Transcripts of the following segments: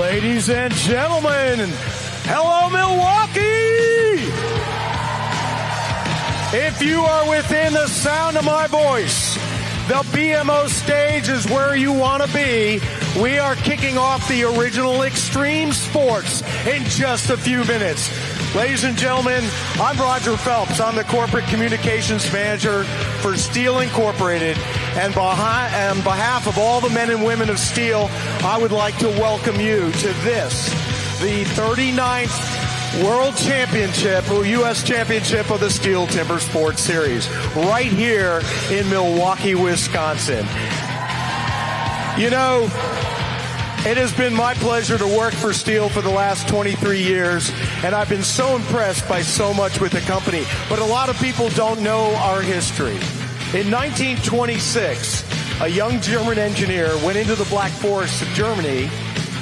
Ladies and gentlemen, hello Milwaukee! If you are within the sound of my voice, the BMO stage is where you want to be. We are kicking off the original Extreme Sports in just a few minutes. Ladies and gentlemen, I'm Roger Phelps. I'm the Corporate Communications Manager for STIHL Incorporated. And on behalf of all the men and women of STIHL, I would like to welcome you to this, the 39th World Championship, or U.S. Championship of the STIHL Timbersports Series, right here in Milwaukee, Wisconsin. You know, it has been my pleasure to work for STIHL for the last 23 years, and I've been so impressed by so much with the company. But a lot of people don't know our history. In 1926, a young German engineer went into the Black Forest of Germany,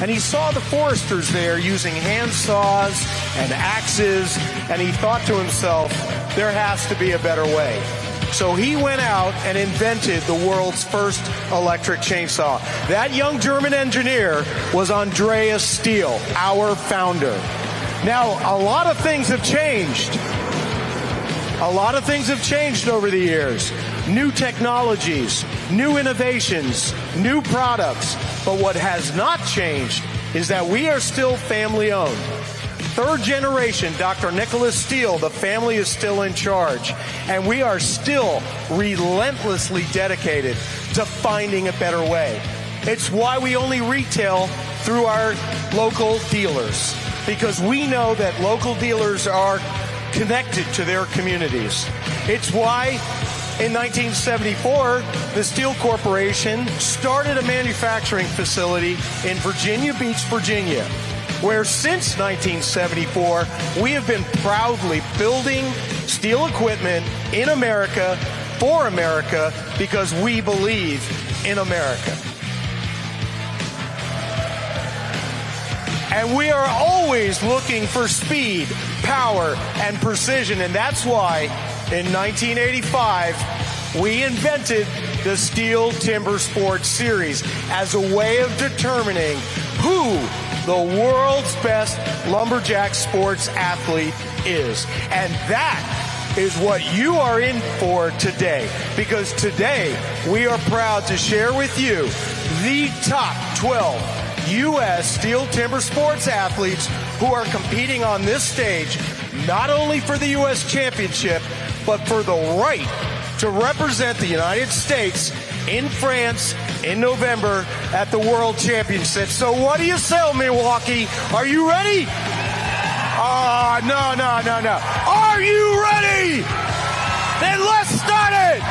and he saw the foresters there using hand saws and axes, and he thought to himself, there has to be a better way. So he went out and invented the world's first electric chainsaw. That young German engineer was Andreas Stihl, our founder. Now, a lot of things have changed. A lot of things have changed over the years. New technologies, new innovations, new products. But what has not changed is that we are still family owned. Third generation, Dr. Nicholas Stihl, the family is still in charge. And we are still relentlessly dedicated to finding a better way. It's why we only retail through our local dealers, because we know that local dealers are connected to their communities. It's why in 1974, the STIHL Corporation started a manufacturing facility in Virginia Beach, Virginia, where since 1974, we have been proudly building steel equipment in America, for America, because we believe in America. And we are always looking for speed, power, and precision. And that's why in 1985, we invented the STIHL Timbersports Series as a way of determining who the world's best lumberjack sports athlete is. And that is what you are in for today. Because today, we are proud to share with you the top 12 U.S. STIHL Timbersports athletes who are competing on this stage, not only for the U.S. Championship, but for the right to represent the United States in France in November at the World Championship. So what do you say, Milwaukee? Are you ready? No. Are you ready? Then let's start it!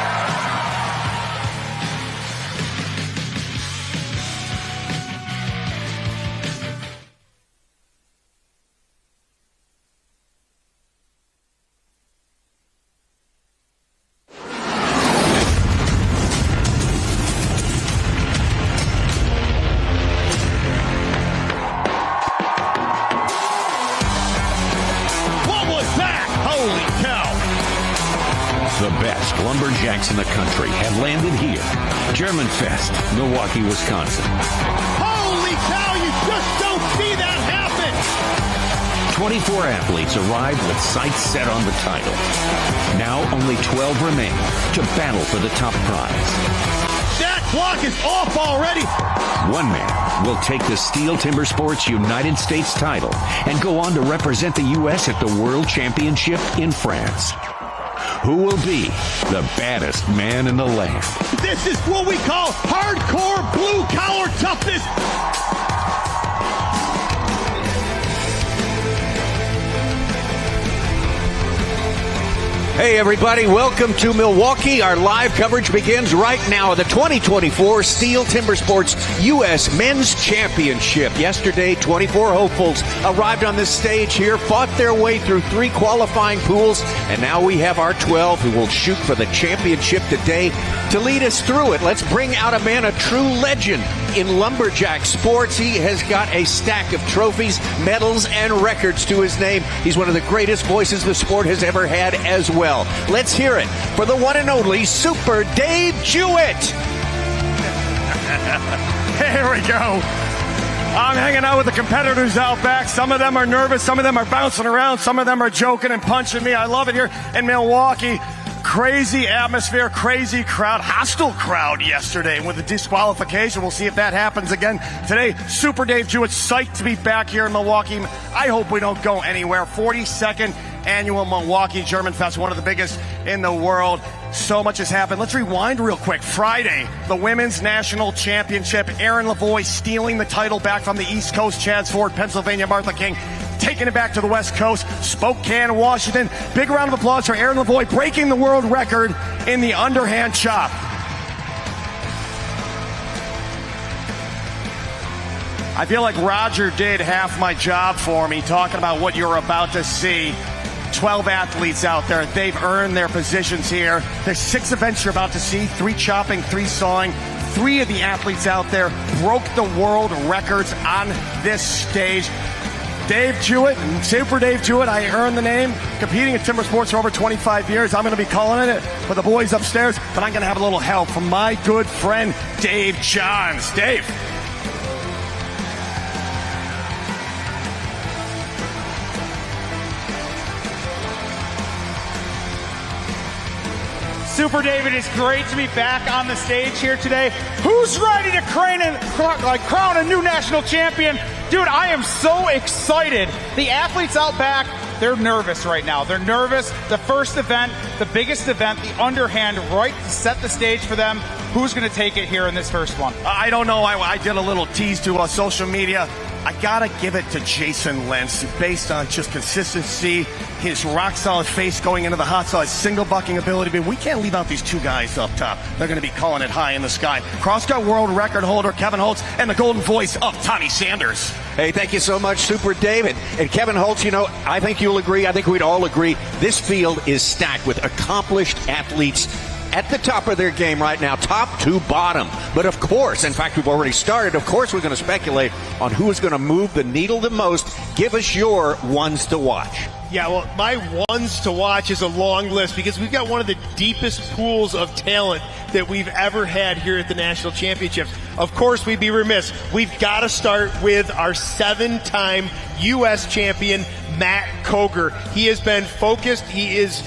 Lumberjacks in the country have landed here. German Fest, Milwaukee, Wisconsin. Holy cow, you just don't see that happen! 24 athletes arrived with sights set on the title. Now only 12 remain to battle for the top prize. That clock is off already! One man will take the STIHL Timbersports United States title and go on to represent the U.S. at the World Championship in France. Who will be the baddest man in the land? This is what we call hardcore blue-collar toughness. Hey everybody, welcome to Milwaukee. Our live coverage begins right now. The 2024 STIHL Timbersports U.S. Men's Championship. Yesterday, 24 hopefuls arrived on this stage here, fought their way through 3 qualifying pools, and now we have our 12 who will shoot for the championship today. To lead us through it, let's bring out a man, a true legend in lumberjack sports. He has got a stack of trophies, medals, and records to his name. He's one of the greatest voices the sport has ever had as well. Let's hear it for the one and only Super Dave Jewett. Here we go. I'm hanging out with the competitors out back. Some of them are nervous. Some of them are bouncing around. Some of them are joking and punching me. I love it here in Milwaukee. Crazy atmosphere, crazy crowd, hostile crowd yesterday with the disqualification. We'll see if that happens again today. Super Dave Jewett, psyched to be back here in Milwaukee. I hope we don't go anywhere. 42nd annual Milwaukee German Fest, one of the biggest in the world. So much has happened. Let's rewind real quick. Friday, the Women's National Championship. Erin Lavoie stealing the title back from the East Coast. Chadds Ford, Pennsylvania. Martha King taking it back to the West Coast. Spokane, Washington. Big round of applause for Erin Lavoie breaking the world record in the underhand chop. I feel like Roger did half my job for me talking about what you're about to see. 12 athletes out there. They've earned their positions here. There's 6 events you're about to see. 3 chopping, 3 sawing. 3 of the athletes out there broke the world records on this stage. Dave Jewett, Super Dave Jewett, I earned the name. Competing in timber sports for over 25 years. I'm going to be calling it for the boys upstairs, but I'm going to have a little help from my good friend, Dave Johns. Dave. Super David, it's great to be back on the stage here today. Who's ready to crown a new national champion? Dude, I am so excited. The athletes out back, they're nervous right now. They're nervous. The first event, the biggest event, the underhand, right to set the stage for them. Who's going to take it here in this first one? I don't know. I did a little tease to social media. I gotta give it to Jason Lentz based on just consistency, his rock-solid face going into the hot saw, his single-bucking ability. But we can't leave out these 2 guys up top. They're going to be calling it high in the sky. Crosscut world record holder Kevin Holtz and the golden voice of Tommy Sanders. Hey, thank you so much, Super David. And Kevin Holtz, you know, I think you'll agree, I think we'd all agree, this field is stacked with accomplished athletes at the top of their game right now, top to bottom. But of course, in fact, we've already started. Of course, we're going to speculate on who is going to move the needle the most. Give us your ones to watch. Yeah, well, my ones to watch is a long list because we've got one of the deepest pools of talent that we've ever had here at the National Championships. Of course, we'd be remiss. We've got to start with our 7-time U.S. champion, Matt Koger. He has been focused. He is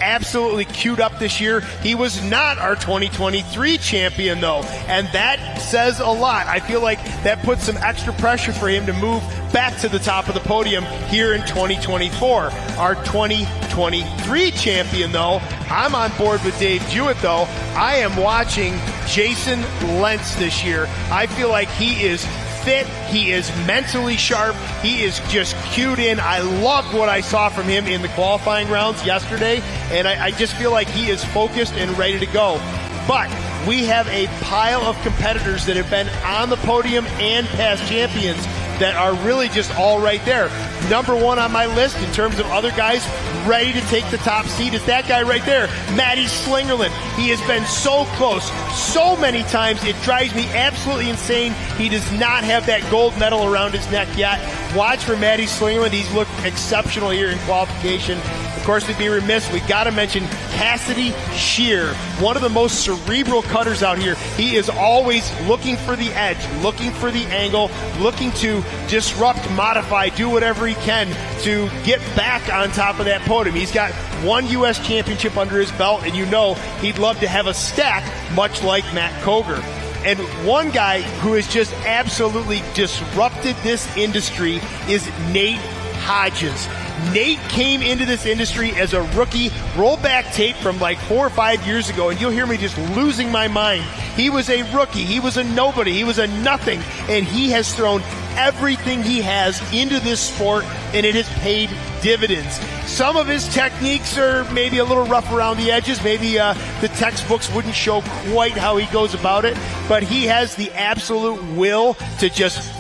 absolutely queued up this year. He was not our 2023 champion, though, and that says a lot. I feel like that puts some extra pressure for him to move back to the top of the podium here in 2024. Our 2023 champion, though, I'm on board with Dave Jewett, though. I am watching Jason Lentz this year. I feel like he is fit. He is mentally sharp. He is just cued in. I loved what I saw from him in the qualifying rounds yesterday, and I just feel like he is focused and ready to go. But we have a pile of competitors that have been on the podium and past champions that are really just all right there. Number 1 on my list in terms of other guys ready to take the top seat is that guy right there, Matty Slingerland. He has been so close so many times, it drives me absolutely insane. He does not have that gold medal around his neck yet. Watch for Matty Slingerland. He's looked exceptional here in qualification. Of course, we'd be remiss. We've got to mention Cassidy Shear, one of the most cerebral cutters out here. He is always looking for the edge, looking for the angle, looking to disrupt, modify, do whatever he can to get back on top of that podium. He's got 1 U.S. championship under his belt, and you know he'd love to have a stack, much like Matt Koger. And one guy who has just absolutely disrupted this industry is Nate Hodges. Nate came into this industry as a rookie. Roll back tape from like 4 or 5 years ago, and you'll hear me just losing my mind. He was a rookie. He was a nobody. He was a nothing. And he has thrown everything he has into this sport, and it has paid dividends. Some of his techniques are maybe a little rough around the edges. Maybe the textbooks wouldn't show quite how he goes about it. But he has the absolute will to just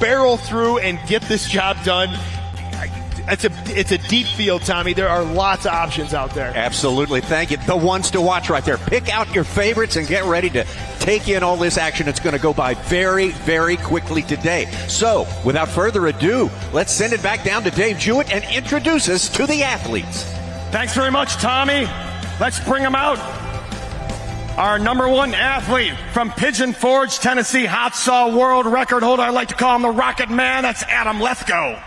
barrel through and get this job done. It's a deep field, Tommy. There are lots of options out there. Absolutely. Thank you. The ones to watch right there. Pick out your favorites and get ready to take in all this action. It's going to go by very, very quickly today. So, without further ado, let's send it back down to Dave Jewett and introduce us to the athletes. Thanks very much, Tommy. Let's bring them out. our #1 athlete from Pigeon Forge, Tennessee, hot saw world record holder. I like to call him the Rocket Man. That's Adam Lethgo.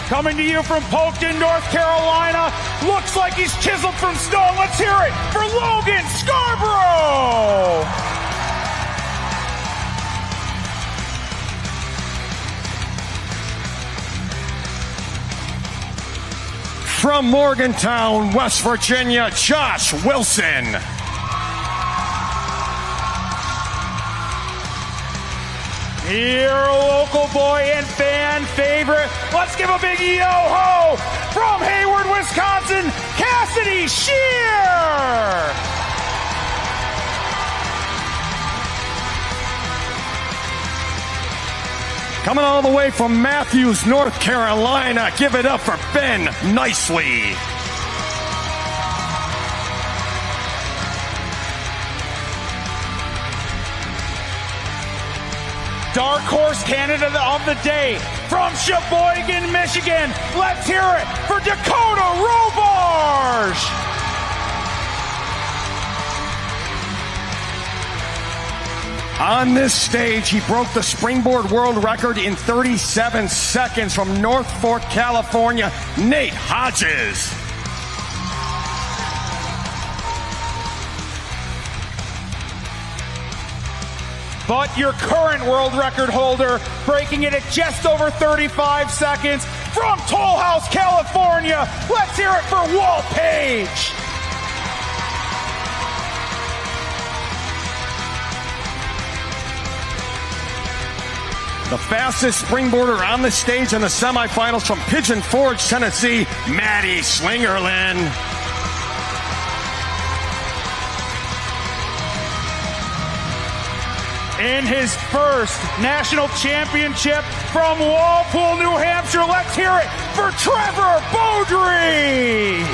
Coming to you from Polkton, North Carolina. Looks like he's chiseled from stone. Let's hear it for Logan Scarborough. From Morgantown, West Virginia, Josh Wilson. Your local boy and fan favorite. Let's give a big yo-ho from Hayward, Wisconsin, Cassidy Shear. Coming all the way from Matthews, North Carolina, give it up for Ben Nicely. Dark Horse Canada of the day from Sheboygan, Michigan. Let's hear it for Dakota Robarge. On this stage, he broke the Springboard world record in 37 seconds from North Fork, California, Nate Hodges. But your current world record holder, breaking it at just over 35 seconds from Toll House, California. Let's hear it for Walt Page. The fastest springboarder on the stage in the semifinals from Pigeon Forge, Tennessee, Maddie Slingerland. In his first national championship from Walpole, New Hampshire, let's hear it for Trevor Beaudry.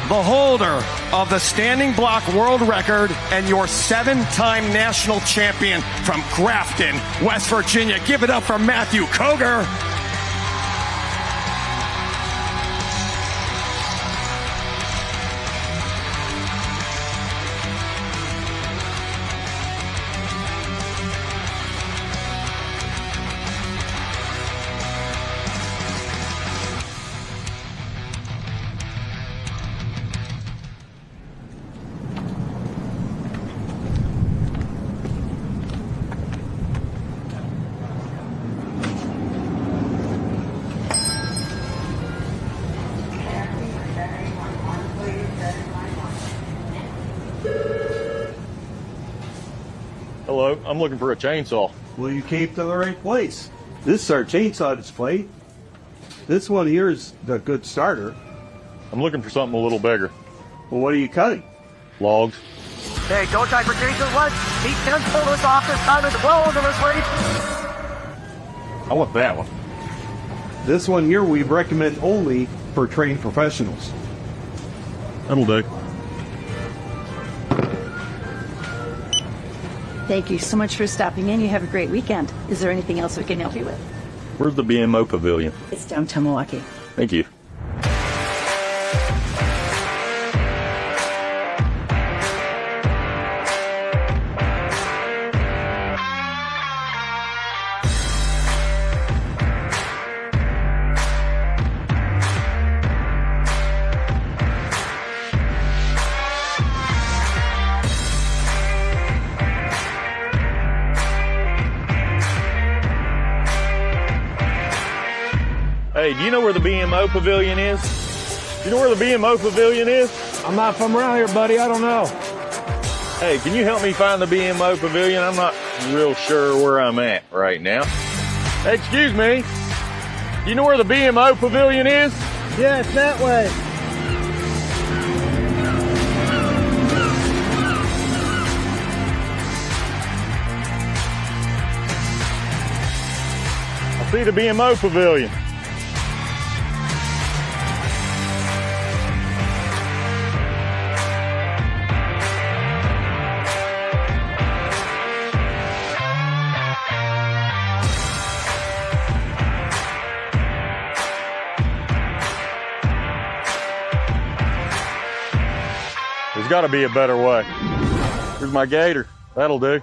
The holder of the standing block world record and your 7-time national champion from Grafton, West Virginia. Give it up for Matthew Koger. Hello, I'm looking for a chainsaw. Well, you came to the right place. This is our chainsaw display. This one here is the good starter. I'm looking for something a little bigger. Well, what are you cutting? Logs. Okay, go time for Jason Woods. He can pull this off this time as well as this race. I want that one. This one here we recommend only for trained professionals. That'll do. Thank you so much for stopping in. You have a great weekend. Is there anything else we can help you with? Where's the BMO Pavilion? It's downtown Milwaukee. Thank you. Hey, do you know where the BMO Pavilion is? Do you know where the BMO Pavilion is? I'm not from around here, buddy. I don't know. Hey, can you help me find the BMO Pavilion? I'm not real sure where I'm at right now. Hey, excuse me. Do you know where the BMO Pavilion is? Yeah, it's that way. I see the BMO Pavilion. There's got to be a better way. Here's my gator. That'll do.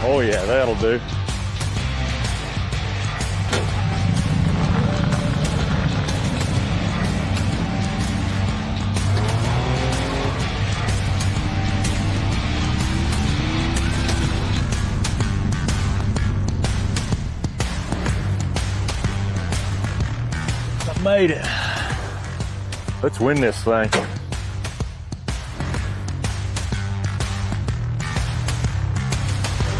Oh yeah, that'll do. I made it. Let's win this thing.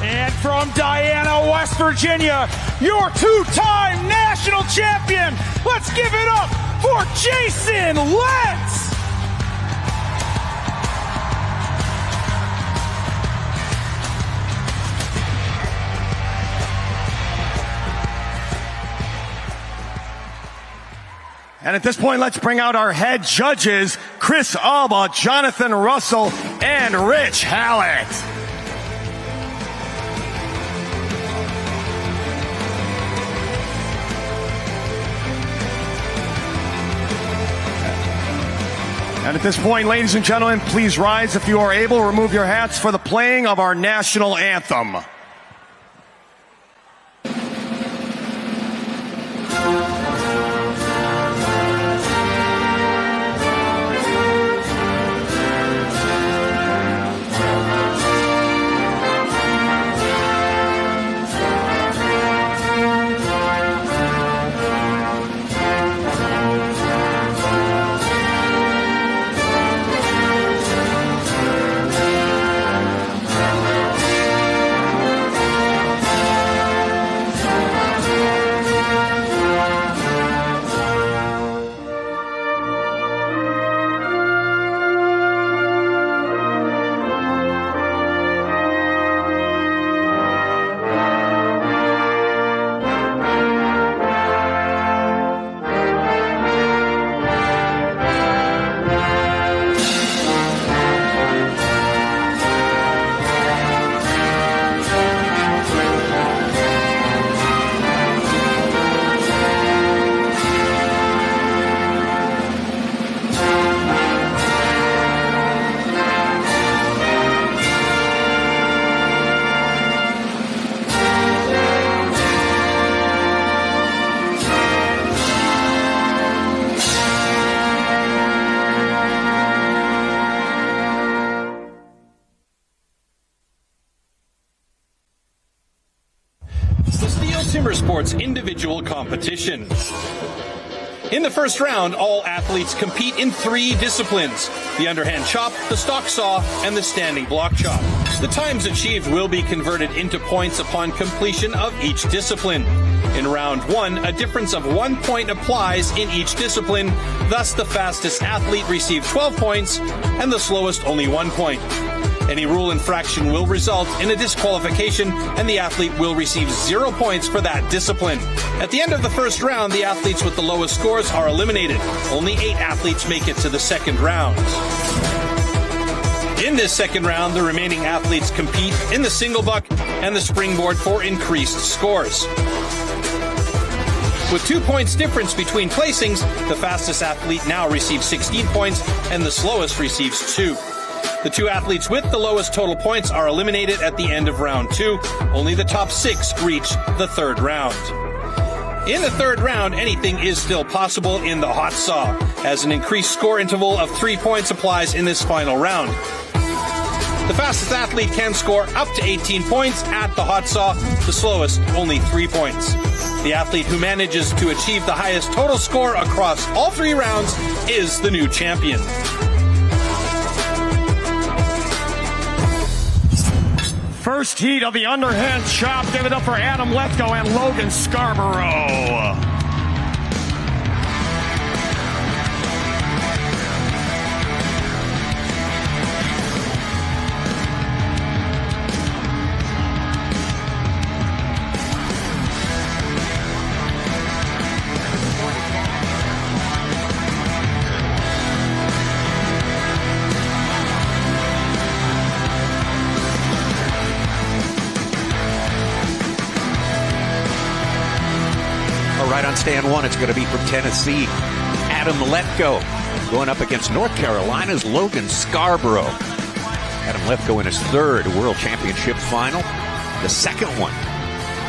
And from Diana, West Virginia, your two-time national champion. Let's give it up for Jason Lentz. And at this point, let's bring out our head judges, Chris Alba, Jonathan Russell, and Rich Hallett. And at this point, ladies and gentlemen, please rise if you are able. Remove your hats for the playing of our national anthem. Timbersports individual competition. In the first round, all athletes compete in 3 disciplines: the underhand chop, the stock saw, and the standing block chop. The times achieved will be converted into points upon completion of each discipline. In round 1, a difference of 1 point applies in each discipline. Thus, the fastest athlete receives 12 points and the slowest only 1 point. Any rule infraction will result in a disqualification, and the athlete will receive 0 points for that discipline. At the end of the first round, the athletes with the lowest scores are eliminated. Only 8 athletes make it to the second round. In this second round, the remaining athletes compete in the single buck and the springboard for increased scores. With 2 points difference between placings, the fastest athlete now receives 16 points and the slowest receives 2. The 2 athletes with the lowest total points are eliminated at the end of round 2. Only the top 6 reach the third round. In the third round, anything is still possible in the hot saw, as an increased score interval of 3 points applies in this final round. The fastest athlete can score up to 18 points at the hot saw, the slowest only 3 points. The athlete who manages to achieve the highest total score across all 3 rounds is the new champion. First heat of the underhand chop. Give it up for Adam Lethko and Logan Scarborough. on stand one. It's going to be from Tennessee, Adam Lefkoe, going up against North Carolina's Logan Scarborough. Adam Lefkoe in his third World Championship final, the second one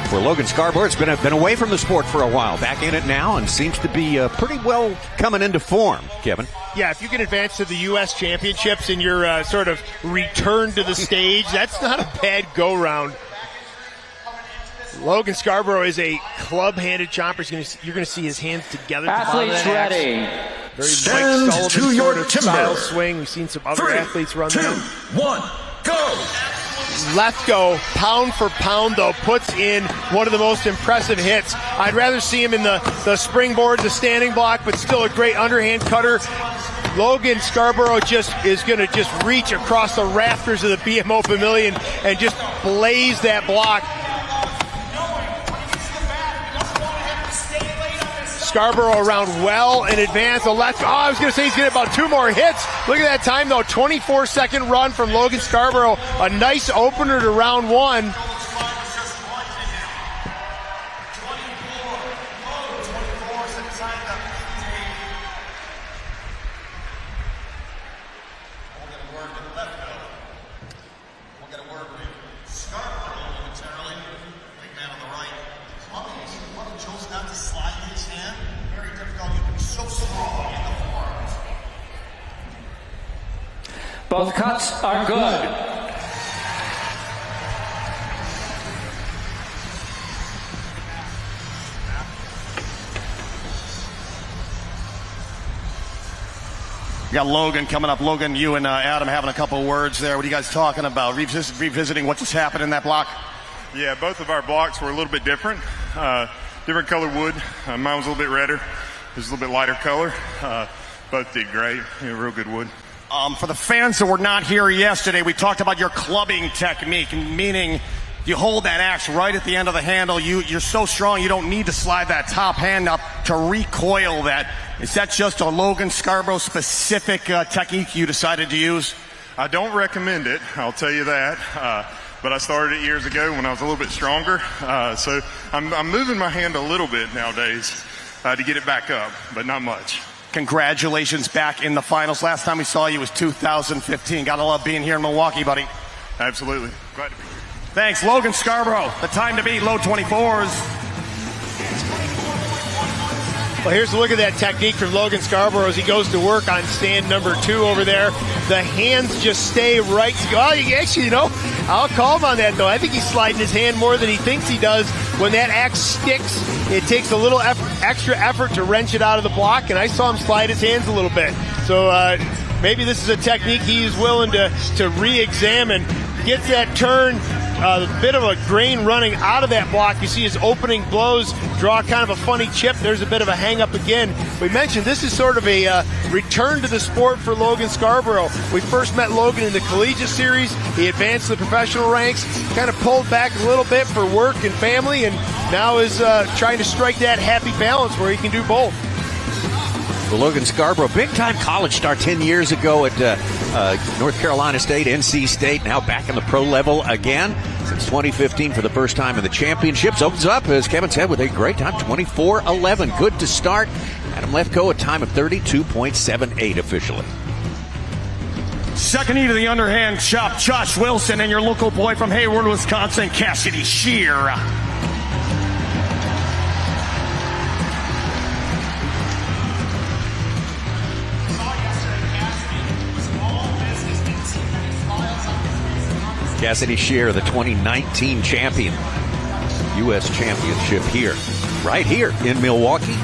for Logan Scarborough. It's been away from the sport for a while, back in it now, and seems to be pretty well coming into form, Kevin. Yeah, if you can advance to the U.S. Championships in your sort of return to the stage, that's not a bad go-round. Logan Scarborough is a club-handed chomper. You're going to see his hands together. Athletes ready. Very Stand Mike Sullivan to sort your of timber. style swing. We've seen some other athletes run 3, 2, that. 1, go! Lefkoe, pound for pound, though, puts in one of the most impressive hits. I'd rather see him in the springboard, the standing block, but still a great underhand cutter. Logan Scarborough is going to just reach across the rafters of the BMO Pavilion and just blaze that block. Scarborough around well in advance. I was going to say he's getting about 2 more hits. Look at that time, though. 24-second run from Logan Scarborough. A nice opener to round one. Both cuts are good. We got Logan coming up. Logan, you and Adam having a couple of words there. What are you guys talking about? Revisiting what just happened in that block? Yeah, both of our blocks were a little bit different. Different color wood. Mine was a little bit redder. This is a little bit lighter color. Both did great. Real good wood. For the fans that were not here yesterday, we talked about your clubbing technique, meaning you hold that axe right at the end of the handle. You're so strong you don't need to slide that top hand up to recoil that. Is that just a Logan Scarborough specific technique you decided to use? I don't recommend it, I'll tell you that. But I started it years ago when I was a little bit stronger. So I'm moving my hand a little bit nowadays to get it back up, but not much. Congratulations back in the finals. Last time we saw you was 2015. Gotta love being here in Milwaukee, buddy. Absolutely. Glad to be here. Thanks, Logan Scarborough. The time to beat, low 24s. Well, here's a look at that technique from Logan Scarborough as he goes to work on stand number 2 over there. The hands just stay right. Well, actually, I'll call him on that, though. I think he's sliding his hand more than he thinks he does. When that axe sticks, it takes a little extra effort to wrench it out of the block, and I saw him slide his hands a little bit. So maybe this is a technique he is willing to re-examine. Gets that turn, a bit of a grain running out of that block. You see his opening blows draw kind of a funny chip. There's a bit of a hang-up again. We mentioned this is sort of a return to the sport for Logan Scarborough. We first met Logan in the collegiate series. He advanced to the professional ranks, kind of pulled back a little bit for work and family, and now is trying to strike that happy balance where he can do both. Well, Logan Scarborough, big-time college star 10 years ago at North Carolina State, NC State, now back in the pro level again since 2015 for the first time in the championships. Opens up, as Kevin said, with a great time, 24-11. Good to start. Adam Lefkoe, a time of 32.78 officially. Second heat of the underhand chop, Josh Wilson and your local boy from Hayward, Wisconsin, Cassidy Shear. Cassidy Shear, the 2019 champion. U.S. championship here, right here in Milwaukee.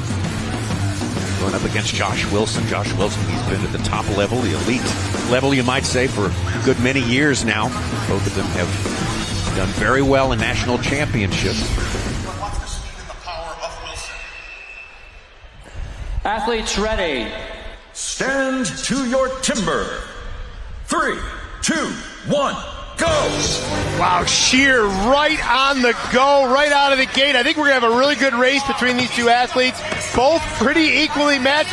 Going up against Josh Wilson. Josh Wilson, he's been at the top level, the elite level, you might say, for a good many years now. Both of them have done very well in national championships. Athletes ready. Stand to your timber. 3, 2, 1. Go! Wow, Shear right on the go, right out of the gate. I think we're going to have a really good race between these two athletes. Both pretty equally matched.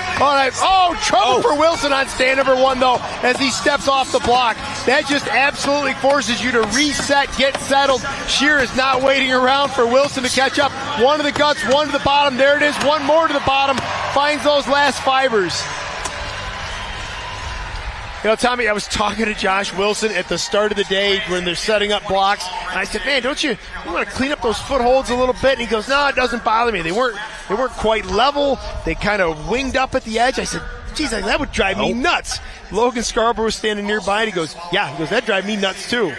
Trouble for Wilson on stand number 1, though, as he steps off the block. That just absolutely forces you to reset, get settled. Shear is not waiting around for Wilson to catch up. one to the guts, one to the bottom. There it is, one more to the bottom. Finds those last fibers. You know, Tommy, I was talking to Josh Wilson at the start of the day when they're setting up blocks, and I said, man, don't you want to clean up those footholds a little bit? And he goes, no, it doesn't bother me. They weren't quite level. They kind of winged up at the edge. I said, geez, that would drive me nuts. Logan Scarborough was standing nearby, and he goes, that'd drive me nuts too.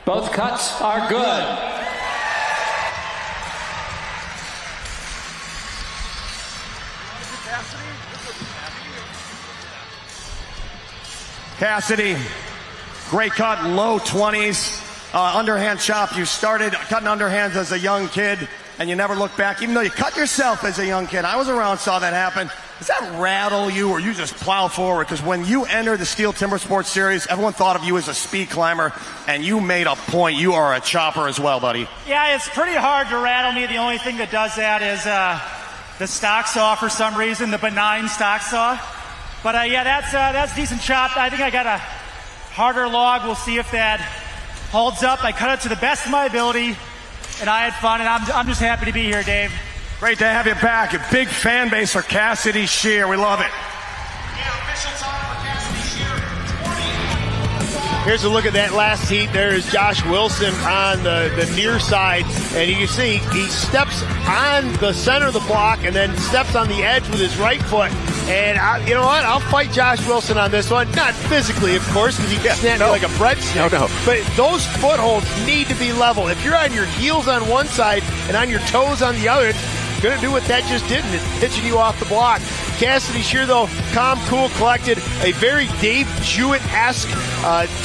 Both cuts are good. Cassidy, great cut, low 20s. Underhand chop. You started cutting underhands as a young kid, and you never looked back, even though you cut yourself as a young kid. I was around, saw that happen. Does that rattle you, or you just plow forward? Because when you enter the STIHL Timbersports Series, everyone thought of you as a speed climber, and you made a point. You are a chopper as well, buddy. Yeah, it's pretty hard to rattle me. The only thing that does that is the stock saw for some reason, the benign stock saw. But yeah, that's decent chop. I think I got a harder log. We'll see if that holds up. I cut it to the best of my ability, and I had fun, and I'm just happy to be here, Dave. Great to have you back. A big fan base for Cassidy Shear. We love it. Here's a look at that last heat. There is Josh Wilson on the near side, and you can see he steps on the center of the block and then steps on the edge with his right foot. And you know what? I'll fight Josh Wilson on this one. Not physically, of course, because he snapped me like a breadstick. No. But those footholds need to be level. If you're on your heels on one side and on your toes on the other, it's going to do what that just did, and it's pitching you off the block. Cassidy Shear, though, calm, cool, collected. A very Dave Jewett-esque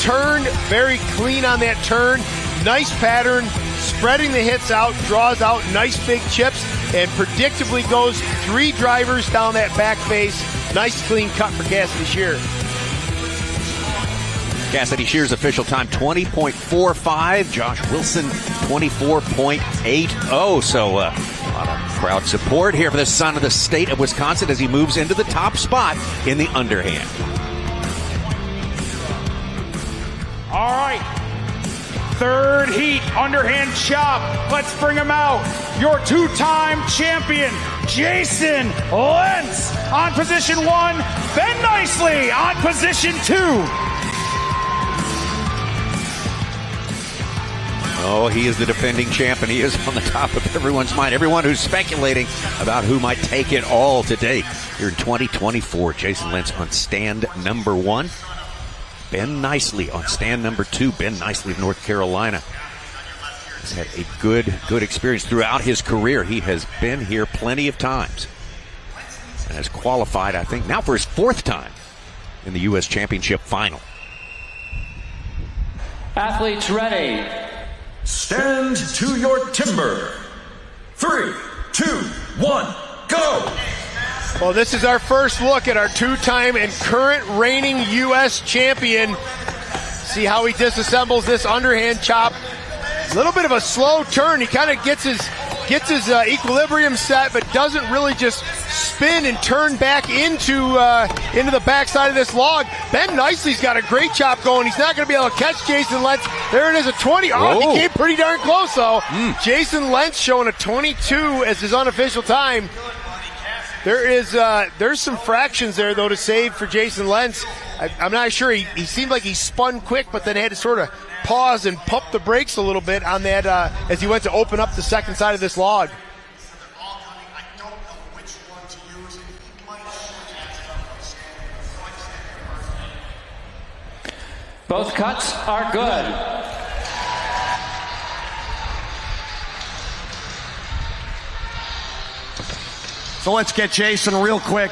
turn. Very clean on that turn. Nice pattern. Spreading the hits out. Draws out nice big chips. And predictably goes 3 drivers down that back face. Nice clean cut for Cassidy Shear. Cassidy Shear's official time 20.45. Josh Wilson 24.80. So a lot of crowd support here for the son of the state of Wisconsin as he moves into the top spot in the underhand. All right. Third heat, underhand chop. Let's bring him out. Your 2-time champion, Jason Lentz on position 1. Ben Nicely on position 2. Oh, he is the defending champ, and he is on the top of everyone's mind. Everyone who's speculating about who might take it all today here in 2024. Jason Lentz on stand number 1. Ben Nicely on stand number 2. Ben Nicely of North Carolina has had a good experience throughout his career. He has been here plenty of times and has qualified, I think, now for his 4th time in the U.S. Championship final. Athletes ready. Stand to your timber. 3, 2, 1, go! Well, this is our first look at our 2-time and current reigning U.S. champion. See how he disassembles this underhand chop. A little bit of a slow turn. He kind of gets his equilibrium set, but doesn't really just spin and turn back into the backside of this log. Ben Nicely's got a great chop going. He's not going to be able to catch Jason Lentz. There it is, a 20. Oh, he came pretty darn close, though. Jason Lentz showing a 22 as his unofficial time. There's some fractions there, though, to save for Jason Lentz. I'm not sure. He seemed like he spun quick, but then had to sort of pause and pump the brakes a little bit on that as he went to open up the second side of this log. Both cuts are good. So let's get Jason real quick.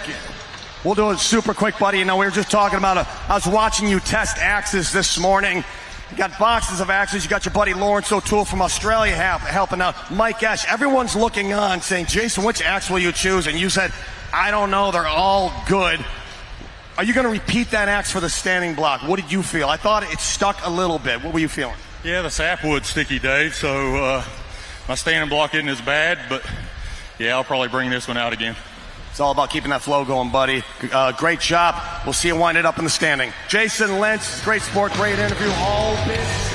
We'll do it super quick, buddy. You know, we were just talking about I was watching you test axes this morning. You got boxes of axes. You got your buddy Lawrence O'Toole from Australia helping out. Mike Esch. Everyone's looking on saying, Jason, which axe will you choose? And you said, I don't know. They're all good. Are you going to repeat that axe for the standing block? What did you feel? I thought it stuck a little bit. What were you feeling? Yeah, the sapwood's sticky, Dave, so my standing block isn't as bad, but yeah, I'll probably bring this one out again. It's all about keeping that flow going, buddy. Great job. We'll see you wind it up in the standing. Jason Lentz, great sport, great interview. All bits.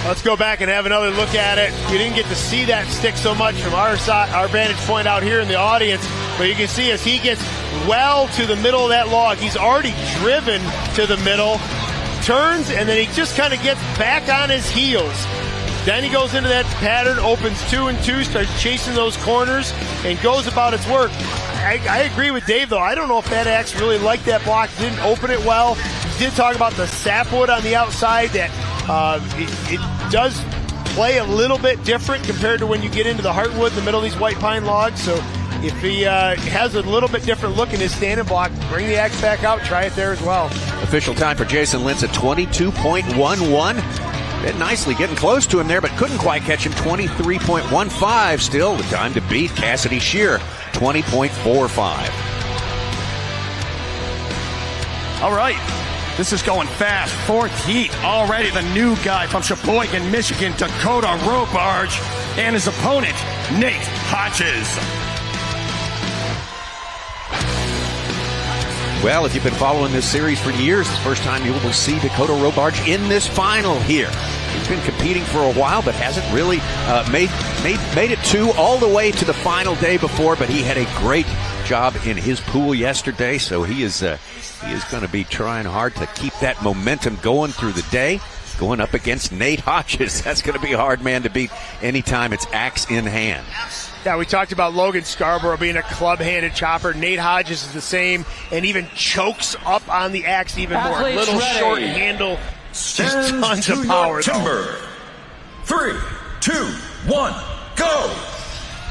Let's go back and have another look at it. You didn't get to see that stick so much from our side, our vantage point out here in the audience, but you can see as he gets well to the middle of that log, he's already driven to the middle, turns, and then he just kind of gets back on his heels. Then he goes into that pattern, opens 2 and 2, starts chasing those corners, and goes about its work. I agree with Dave, though. I don't know if that axe really liked that block, didn't open it well. He did talk about the sapwood on the outside, that it does play a little bit different compared to when you get into the heartwood in the middle of these white pine logs. So if he has a little bit different look in his standing block, bring the axe back out, try it there as well. Official time for Jason Lentz at 22.11. Bit nicely getting close to him there, but couldn't quite catch him. 23.15 still. The time to beat Cassidy Shear, 20.45. All right. This is going fast. 4th heat already. The new guy from Sheboygan, Michigan, Dakota Robarge, and his opponent, Nate Hodges. Well, if you've been following this series for years, it's the first time you will see Dakota Robarge in this final here. He's been competing for a while, but hasn't really made it all the way to the final day before, but he had a great job in his pool yesterday, so he is going to be trying hard to keep that momentum going through the day, going up against Nate Hodges. That's going to be a hard man to beat anytime it's axe in hand. Yeah, we talked about Logan Scarborough being a club-handed chopper. Nate Hodges is the same and even chokes up on the axe even more. Little short handle, just tons of power. Timber. 3, 2, 1, go!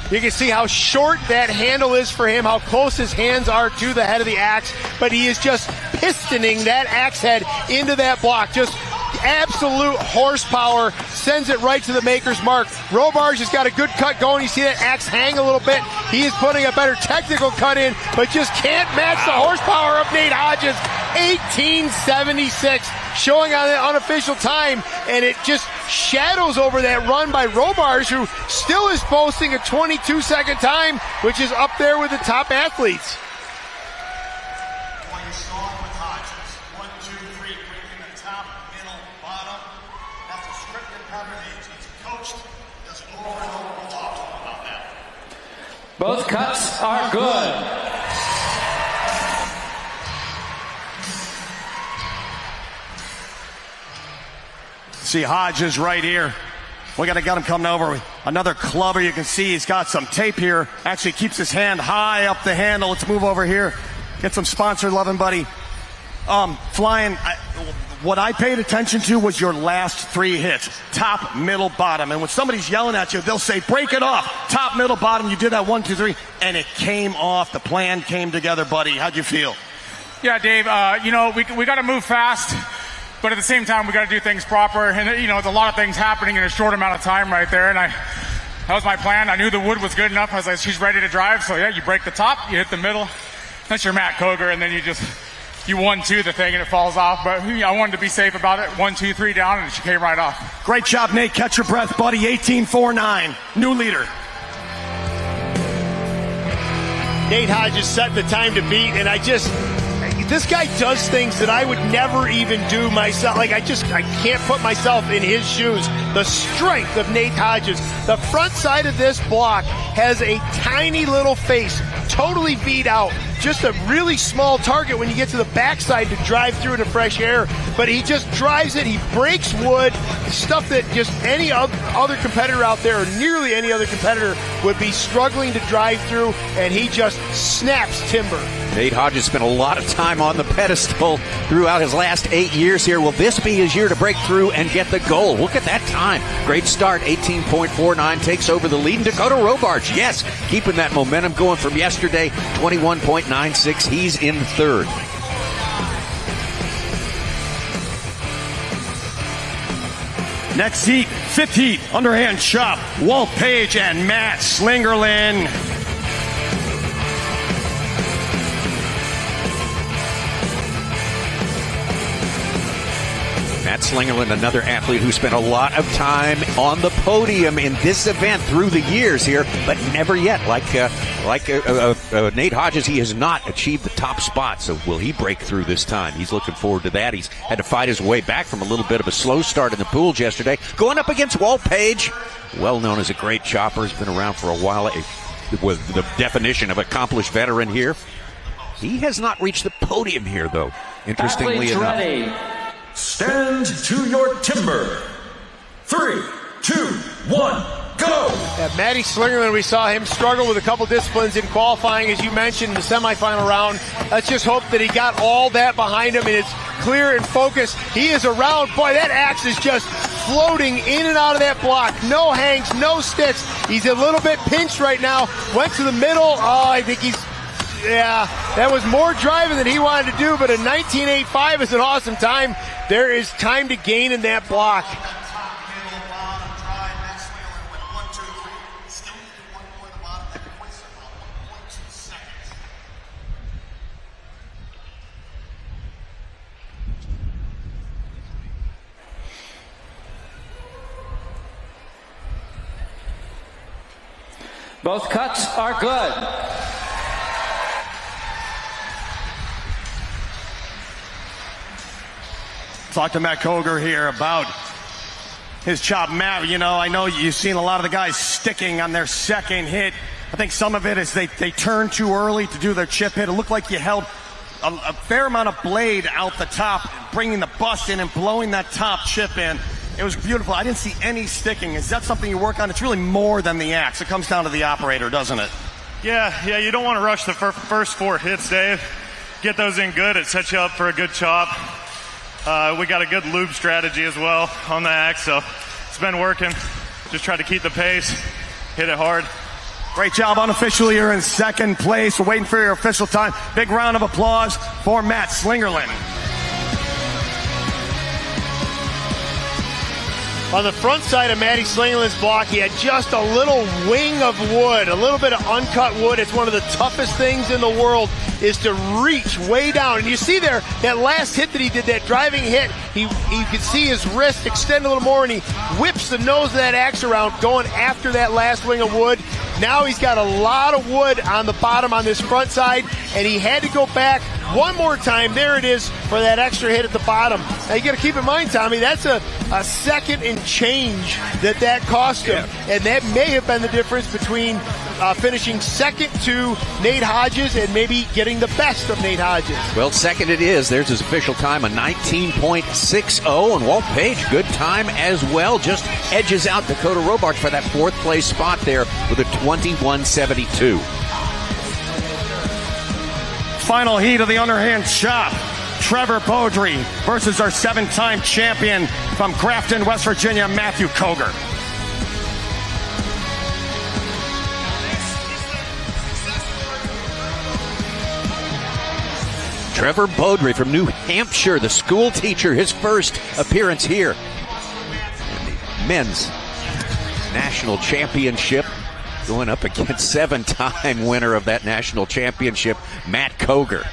You can see how short that handle is for him, how close his hands are to the head of the axe, but he is just pistoning that axe head into that block. Just absolute horsepower, sends it right to the maker's mark. Robarge has got a good cut going. You see that axe hang a little bit. He is putting a better technical cut in, but just can't match the horsepower of Nate Hodges. 1876 showing on the unofficial time, and it just shadows over that run by Robarge, who still is posting a 22-second time, which is up there with the top athletes. Both cuts are good. See Hodges right here. We got him coming over. Another clubber. You can see he's got some tape here. Actually keeps his hand high up the handle. Let's move over here. Get some sponsor loving, buddy. Flying. What I paid attention to was your last 3 hits. Top, middle, bottom. And when somebody's yelling at you, they'll say, break it off. Top, middle, bottom. You did that 1, 2, 3. And it came off. The plan came together, buddy. How'd you feel? Yeah, Dave, we got to move fast, but at the same time, we got to do things proper. And, there's a lot of things happening in a short amount of time right there. And that was my plan. I knew the wood was good enough. I was like, she's ready to drive. So, yeah, you break the top, you hit the middle. That's your Matt Koger, and then you 1-2 the thing and it falls off, but I wanted to be safe about it. 1, 2, 3 down, and she came right off. Great job, Nate. Catch your breath, buddy. 18.49. New leader. Nate Hodges set the time to beat, and this guy does things that I would never even do myself. I can't put myself in his shoes. The strength of Nate Hodges. The front side of this block has a tiny little face, totally beat out. Just a really small target when you get to the backside to drive through into fresh air. But he just drives it. He breaks wood, stuff that just any other competitor out there, or nearly any other competitor, would be struggling to drive through, and he just snaps timber. Nate Hodges spent a lot of time on the pedestal throughout his last 8 years here. Will this be his year to break through and get the goal? Look at that time. Great start. 18.49 takes over the lead. And Dakota Robarge, yes, keeping that momentum going from yesterday. 21.96. He's in third. Next heat, 5th heat, underhand chop. Walt Page and Matt Slingerland. Matt Slingerland, another athlete who spent a lot of time on the podium in this event through the years here, but never yet. Like Nate Hodges, he has not achieved the top spot. So will he break through this time? He's looking forward to that. He's had to fight his way back from a little bit of a slow start in the pools yesterday. Going up against Walt Page, well known as a great chopper. He's been around for a while. With the definition of accomplished veteran here. He has not reached the podium here, though, interestingly enough. Ready. Stand to your timber. 3, 2, 1, go! Matty Slingerland, we saw him struggle with a couple disciplines in qualifying, as you mentioned, in the semifinal round. Let's just hope that he got all that behind him and it's clear and focused. He is around. Boy, that axe is just floating in and out of that block. No hangs, no sticks. He's a little bit pinched right now. Went to the middle. Oh, I think that was more driving than he wanted to do, but a 19.85 is an awesome time. There is time to gain in that block. Both cuts are good. Talk to Matt Koger here about his chop. Matt, you know, I know you've seen a lot of the guys sticking on their second hit. I think some of it is they turned too early to do their chip hit. It looked like you held a fair amount of blade out the top, bringing the bust in and blowing that top chip in. It was beautiful. I didn't see any sticking. Is that something you work on? It's really more than the axe. It comes down to the operator, doesn't it? Yeah, you don't want to rush the first 4 hits, Dave. Get those in good. It sets you up for a good chop. We got a good lube strategy as well on the axe, so it's been working. Just try to keep the pace, hit it hard. Great job. Unofficially, you're in second place. We're waiting for your official time. Big round of applause for Matt Slingerland. On the front side of Matty Slingerland's block, he had just a little wing of wood, a little bit of uncut wood. It's one of the toughest things in the world is to reach way down. And you see there, that last hit that he did, that driving hit, you could see his wrist extend a little more, and he whips the nose of that axe around, going after that last wing of wood. Now he's got a lot of wood on the bottom on this front side, and he had to go back one more time. There it is for that extra hit at the bottom. Now you got to keep in mind, Tommy, that's a second and change that cost him, and that may have been the difference between finishing second to Nate Hodges and maybe getting the best of Nate Hodges. Well, second it is. There's his official time, a 19.60, and Walt Page, good time as well. Just edges out Dakota Robart for that 4th place spot there with a 21.72. Final heat of the Underhand Chop. Trevor Beaudry versus our 7-time champion from Grafton, West Virginia, Matthew Koger. Trevor Beaudry from New Hampshire, the school teacher, his first appearance here in the men's national championship, going up against 7-time winner of that national championship, Matt Koger.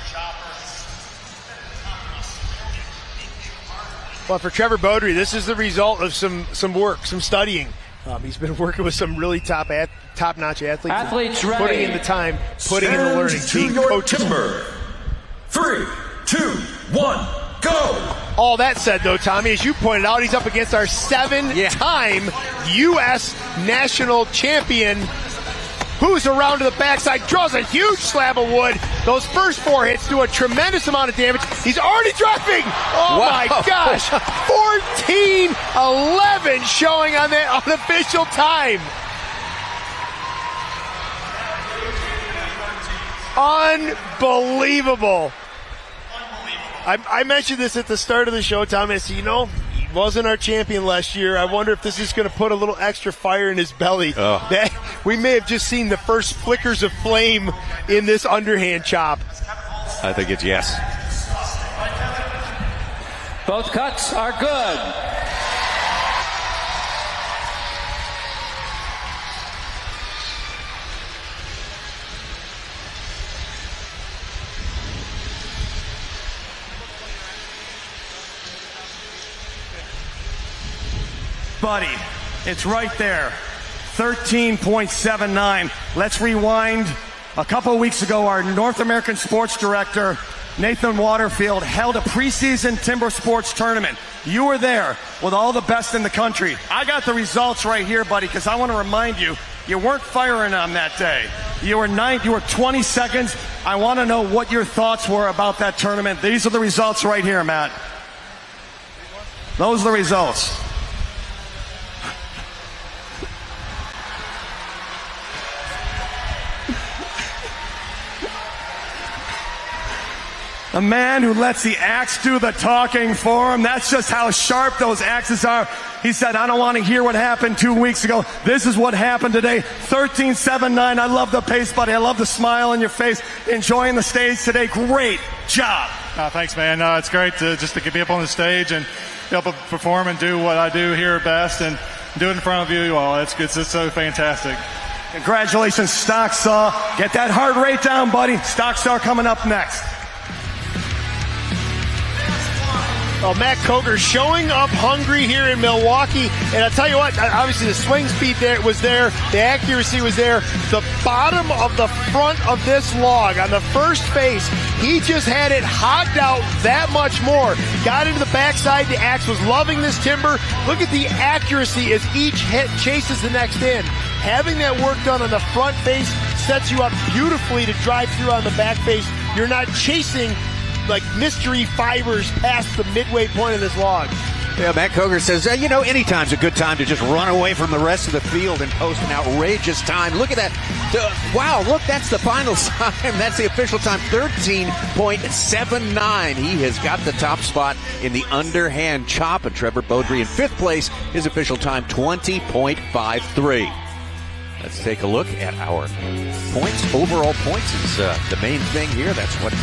Well, for Trevor Beaudry, this is the result of some work, some studying. He's been working with some really top-notch athletes. Athletes ready. Putting in the time, putting in the learning, being coached. Timber. 3, 2, 1, go! All that said, though, Tommy, as you pointed out, he's up against our 7-time U.S. national champion, who's around to the backside, draws a huge slab of wood. Those first 4 hits do a tremendous amount of damage. He's already dropping. Oh, wow. My gosh. 14-11 showing on that unofficial time. Unbelievable. I mentioned this at the start of the show, Tommy. I said, he wasn't our champion last year. I wonder if this is going to put a little extra fire in his belly. That we may have just seen the first flickers of flame in this underhand chop. I think it's yes. Both cuts are good. Buddy, it's right there. 13.79. Let's rewind. A couple of weeks ago, our North American sports director, Nathan Waterfield, held a preseason timber sports tournament. You were there with all the best in the country. I got the results right here, buddy, because I want to remind you, you weren't firing on that day. You were 20 seconds. I want to know what your thoughts were about that tournament. These are the results right here, Matt. Those are the results. A man who lets the axe do the talking for him. That's just how sharp those axes are. He said, I don't want to hear what happened 2 weeks ago. This is what happened today. 13.79. I love the pace, buddy. I love the smile on your face. Enjoying the stage today. Great job. Thanks, man. It's great to be up on the stage and be able to perform and do what I do here best and do it in front of you all. It's so fantastic. Congratulations, Stock Saw. Get that heart rate down, buddy. Stock Saw coming up next. Oh, Matt Coger showing up hungry here in Milwaukee. And I'll tell you what, obviously the swing speed there was there. The accuracy was there. The bottom of the front of this log on the first face, he just had it hogged out that much more. Got into the backside. The axe was loving this timber. Look at the accuracy as each hit chases the next in. Having that work done on the front face sets you up beautifully to drive through on the back face. You're not chasing like mystery fibers past the midway point of this log. Yeah, Matt Coger says, anytime's a good time to just run away from the rest of the field and post an outrageous time. Look at that. Wow, look, that's the final time. That's the official time, 13.79. He has got the top spot in the Underhand Chop, and Trevor Beaudry in fifth place. His official time, 20.53. Let's take a look at our points. Overall points is the main thing here. That's what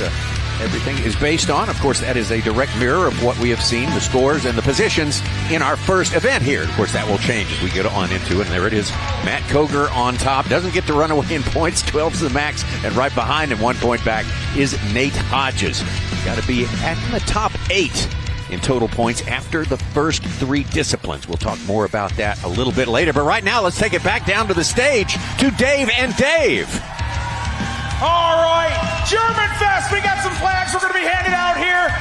everything is based on. Of course, that is a direct mirror of what we have seen, the scores and the positions in our first event here. Of course, that will change as we get on into it. And there it is. Matt Coger on top. Doesn't get to run away in points. 12's the max. And right behind him, 1 point back, is Nate Hodges. Got to be at the top 8 in total points after the first 3 disciplines. We'll talk more about that a little bit later. But right now, let's take it back down to the stage to Dave and Dave. All right, German Fest. We got some flags we're going to be handing out here.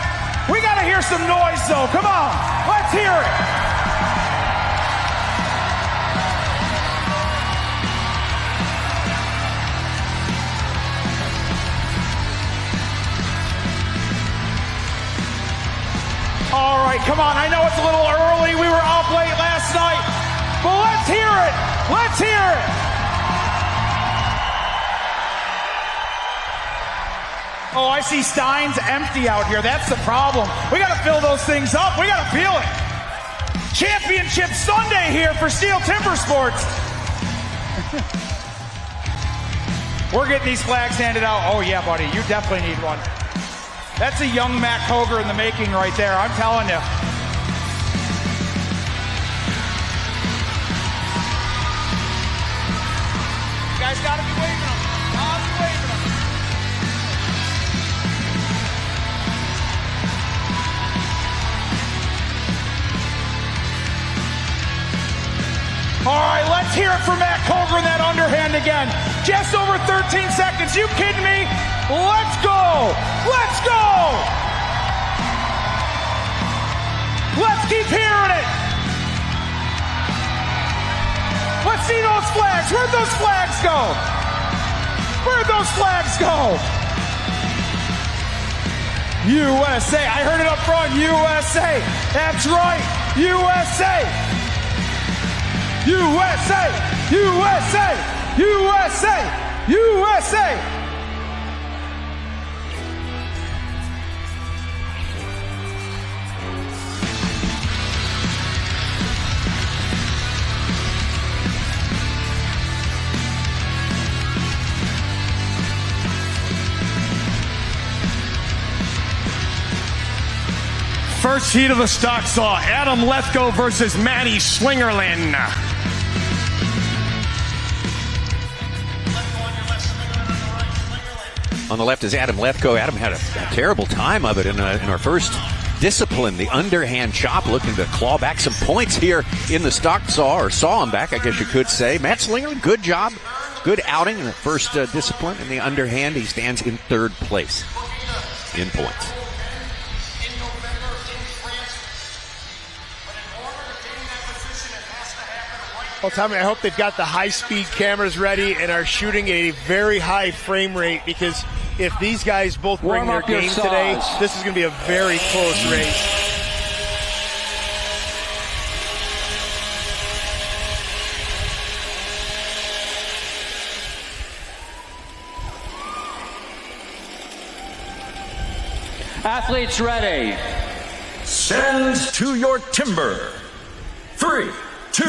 We got to hear some noise, though. Come on, let's hear it. All right, come on. I know it's a little early. We were up late last night, but let's hear it. Let's hear it. Oh, I see steins empty out here. That's the problem. We got to fill those things up. We got to feel it. Championship Sunday here for STIHL Timbersports. We're getting these flags handed out. Oh, yeah, buddy. You definitely need one. That's a young Matt Coger in the making right there. I'm telling you. You guys got to be waving them. Got to be waving them. All right, let's hear it for Matt Coger in that underhand again. Just over 13 seconds. You kidding me? Let's go! Let's go! Let's keep hearing it. Let's see those flags. Where'd those flags go? Where'd those flags go? USA. I heard it up front. USA. That's right. USA. USA! USA! USA! USA! First heat of the stock saw, Adam Lethko versus Matty Schlingerlin. On the left is Adam Lethko. Adam had a terrible time of it in our first discipline. The underhand chop looking to claw back some points here in the stock saw, or saw him back, I guess you could say. Matt Slingerland, good job. Good outing in the first discipline. In the underhand, he stands in third place in points. Well, Tommy, I hope they've got the high-speed cameras ready and are shooting a very high frame rate, because if these guys both bring their game today, this is going to be a very close race. Athletes ready. Stand to your timber. 3, 2,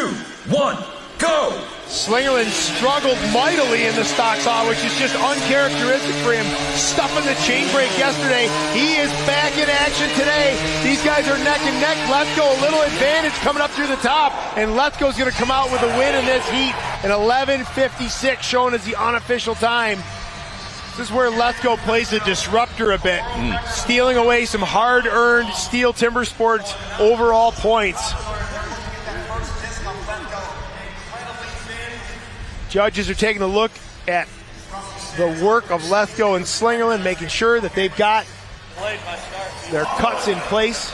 1, go! Slingerland struggled mightily in the stock saw, which is just uncharacteristic for him. Stuffing the chain break yesterday. He is back in action today. These guys are neck and neck. Lethko a little advantage coming up through the top, and Lethko's going to come out with a win in this heat. An 11:56 shown as the unofficial time. This is where Lethko plays the disruptor a bit, stealing away some hard-earned STIHL Timbersports overall points. Judges are taking a look at the work of Lethko and Slingerland, making sure that they've got their cuts in place.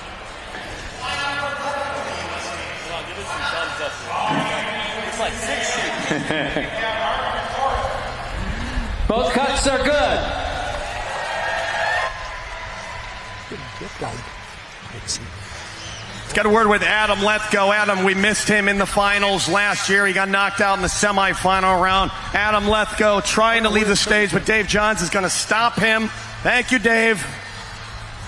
Both cuts are good. Let's get a word with Adam Lethko. Adam, we missed him in the finals last year. He got knocked out in the semifinal round. Adam Lethko trying to leave the stage, but Dave Johns is going to stop him. Thank you, Dave.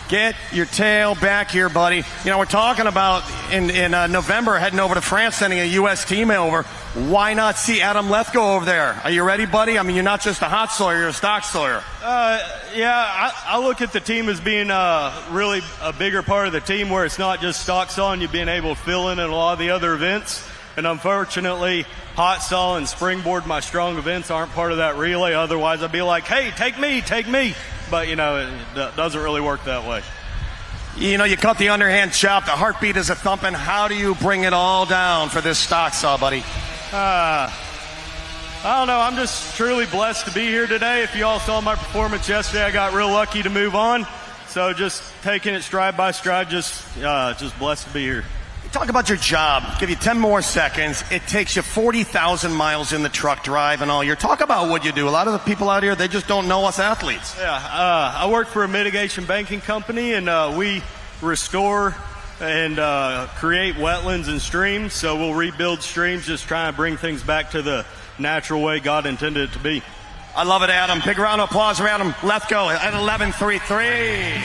Get your tail back here, buddy. You know, we're talking about in November heading over to France, sending a U.S. team over. Why not see Adam Lethko over there? Are you ready, buddy? I mean, you're not just a hot sawyer, you're a stock sawyer. Yeah, I look at the team as being really a bigger part of the team, where it's not just stock sawing, you're being able to fill in a lot of the other events. And unfortunately, hot saw and springboard, my strong events, aren't part of that relay. Otherwise, I'd be like, hey, take me. But, you know, it doesn't really work that way. You know, you cut the underhand chop, the heartbeat is a thumping. How do you bring it all down for this stock saw, buddy? I don't know. I'm just truly blessed to be here today. If you all saw my performance yesterday, I got real lucky to move on. So just taking it stride by stride, just blessed to be here. Talk about your job. Give you 10 more seconds. It takes you 40,000 miles in the truck drive and all year. Talk about what you do. A lot of the people out here, they just don't know us athletes. Yeah, I work for a mitigation banking company, and we restore and create wetlands and streams. So we'll rebuild streams, just trying to bring things back to the natural way God intended it to be. I love it, Adam. Big round of applause for Adam Lethko at 11:33.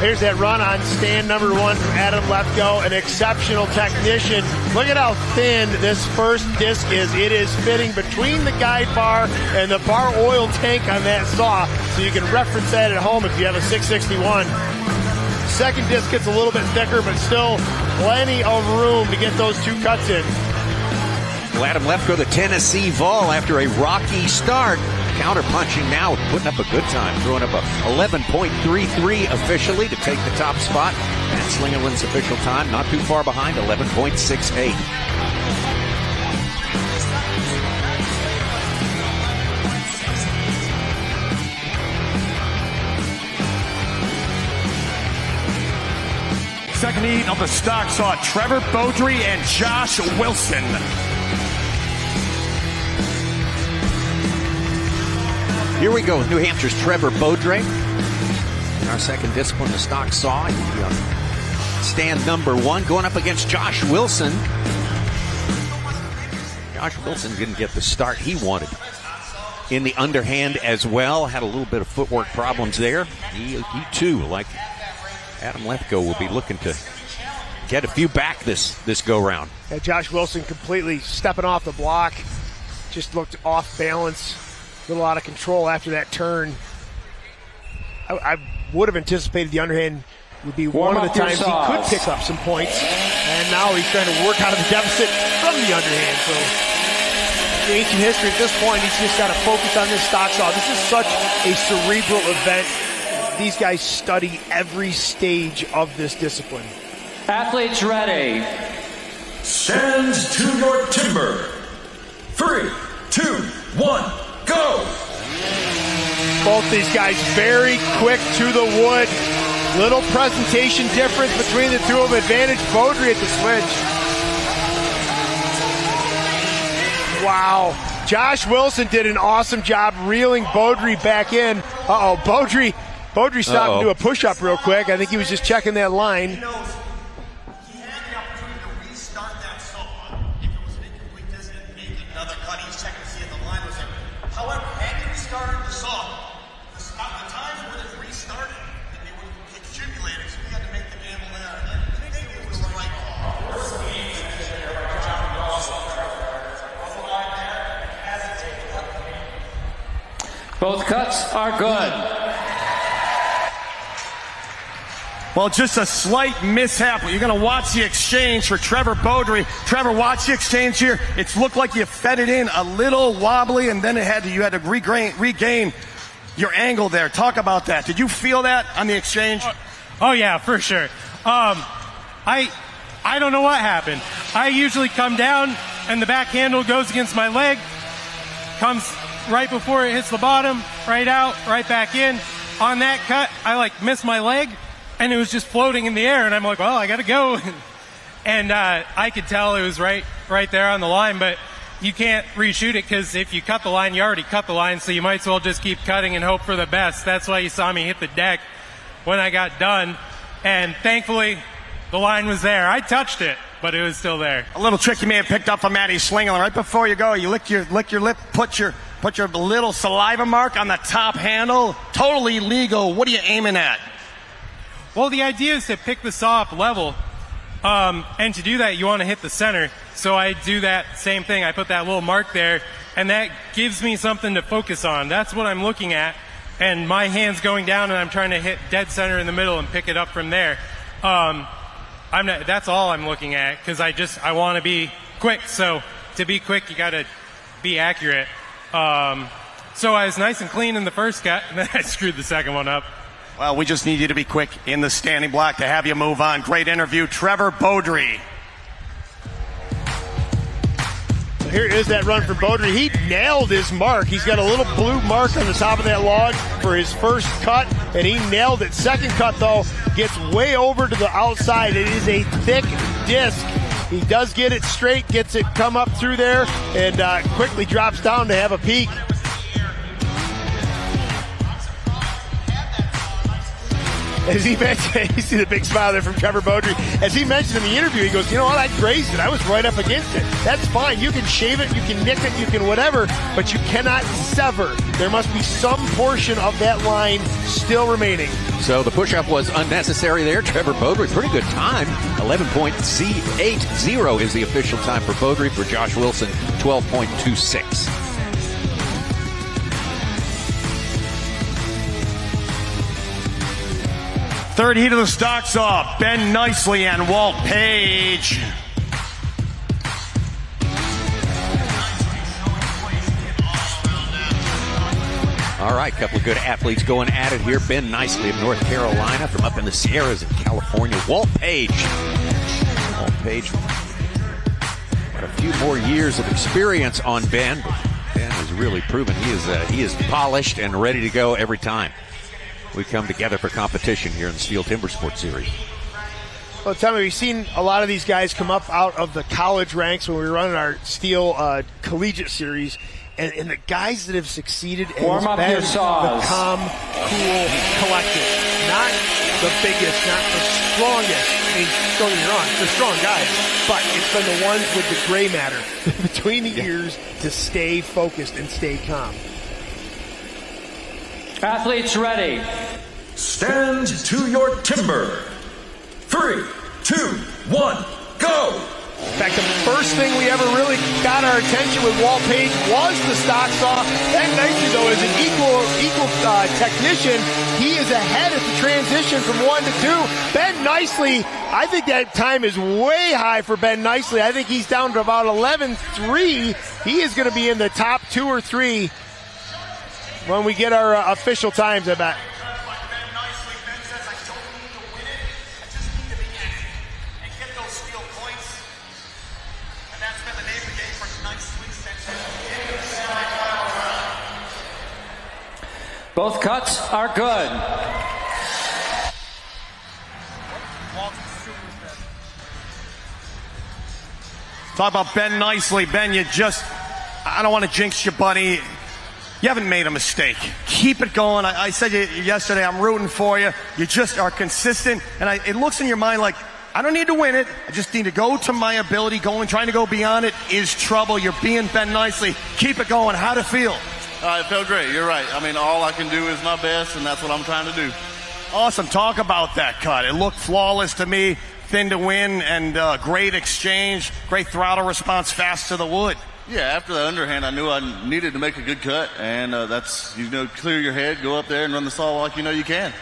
Here's that run on stand number one from Adam Lethko, an exceptional technician. Look at how thin this first disc is. It is fitting between the guide bar and the bar oil tank on that saw, so you can reference that at home if you have a 661. Second disc gets a little bit thicker, but still plenty of room to get those two cuts in. Well, Adam Lethko, the Tennessee Vol, after a rocky start, counter-punching now, putting up a good time, throwing up a 11.33 officially to take the top spot. Matt Slingerland's official time, not too far behind, 11.68. Second heat of the stock saw Trevor Beaudry and Josh Wilson. Here we go, New Hampshire's Trevor Beaudry. In our second discipline, the stock saw. Stand number one, going up against Josh Wilson. Josh Wilson didn't get the start he wanted in the underhand as well. Had a little bit of footwork problems there. He too, like Adam Lethko, will be looking to get a few back this go-round. Yeah, Josh Wilson completely stepping off the block. Just looked off balance. A little out of control after that turn. I would have anticipated the underhand would be one of the times he could pick up some points. And now he's trying to work out of the deficit from the underhand. So, in ancient history, at this point, he's just got to focus on this stock saw. This is such a cerebral event. these guys study every stage of this discipline. Athletes ready. Stand to your timber. 3, 2, 1, go! Both these guys very quick to the wood. Little presentation difference between the two of them. Advantage Beaudry at the switch. Wow. Josh Wilson did an awesome job reeling Beaudry back in. Beaudry stopped and do a push-up real quick. I think he was just checking that line. Both cuts are good. Well, just a slight mishap. You're going to watch the exchange for Trevor Beaudry. Trevor, watch the exchange here. It's looked like you fed it in a little wobbly, and then you had to regain your angle there. Talk about that. Did you feel that on the exchange? Oh yeah, for sure. I don't know what happened. I usually come down, and the back handle goes against my leg, comes right before it hits the bottom, right out, right back in. On that cut, I missed my leg, and it was just floating in the air, and I'm like, well, I gotta go. And I could tell it was right there on the line, but you can't reshoot it, because if you cut the line, you already cut the line, so you might as well just keep cutting and hope for the best. That's why you saw me hit the deck when I got done, and thankfully the line was there. I touched it, but it was still there. A little trick you may have picked up from Matty Slingel. Right before you go, you lick your lip, put your little saliva mark on the top handle. Totally legal. What are you aiming at? Well, the idea is to pick the saw up level, and to do that, you want to hit the center. So I do that same thing. I put that little mark there, and that gives me something to focus on. That's what I'm looking at, and my hand's going down, and I'm trying to hit dead center in the middle and pick it up from there. That's all I'm looking at, because I want to be quick. So to be quick, you got to be accurate. So I was nice and clean in the first cut, and then I screwed the second one up. Well, we just need you to be quick in the standing block to have you move on. Great interview, Trevor Beaudry. Here is that run for Beaudry. He nailed his mark. He's got a little blue mark on the top of that log for his first cut, and he nailed it. Second cut, though, gets way over to the outside. It is a thick disc. He does get it straight, gets it come up through there, and quickly drops down to have a peek. As he mentioned, you see the big smile there from Trevor Beaudry. As he mentioned in the interview, he goes, you know what, I grazed it. I was right up against it. That's fine. You can shave it, you can nick it, you can whatever, but you cannot sever. There must be some portion of that line still remaining. So the push-up was unnecessary there. Trevor Beaudry, pretty good time. 11.80 is the official time for Beaudry. For Josh Wilson, 12.26. Third heat of the stock saw, Ben Nicely and Walt Page. All right, couple of good athletes going at it here. Ben Nicely of North Carolina, from up in the Sierras in California. Walt Page. Got a few more years of experience on Ben, but Ben has really proven he is polished and ready to go every time we come together for competition here in the STIHL Timbersport Series. Well, Tommy, we've seen a lot of these guys come up out of the college ranks when we were running our STIHL Collegiate Series, and the guys that have succeded Warm has up been your saws. the calm, cool, collected. Not the biggest, not the strongest. I mean, don't get me wrong, they're strong guys, but it's been the ones with the gray matter between the ears to stay focused and stay calm. Athletes ready. Stand to your timber. 3, 2, 1, go! In fact, the first thing we ever really got our attention with Walt Page was the stock saw. Ben Nicely, though, is an equal technician. He is ahead at the transition from 1 to 2. Ben Nicely, I think that time is way high for Ben Nicely. I think he's down to about 11.3. He is going to be in the top 2 or 3 when we get our official times, I bet. Both cuts are good. Talk about Ben Nicely. Ben, I don't want to jinx you, buddy. You haven't made a mistake. Keep it going. I said yesterday, I'm rooting for you. You just are consistent. And it looks in your mind like, I don't need to win it. I just need to go to my ability. Trying to go beyond it is trouble. You're being Ben Nicely. Keep it going. How'd it feel? It felt great. You're right. I mean, all I can do is my best, and that's what I'm trying to do. Awesome. Talk about that cut. It looked flawless to me. Thin to win, and great exchange. Great throttle response, fast to the wood. Yeah, after the underhand, I knew I needed to make a good cut, and that's, clear your head, go up there and run the saw like you know you can.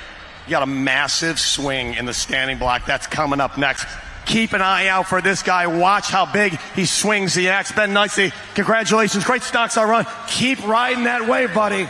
You got a massive swing in the standing block. That's coming up next. Keep an eye out for this guy. Watch how big he swings the axe. Ben Nicely, congratulations. Great stock saw run. Keep riding that wave, buddy.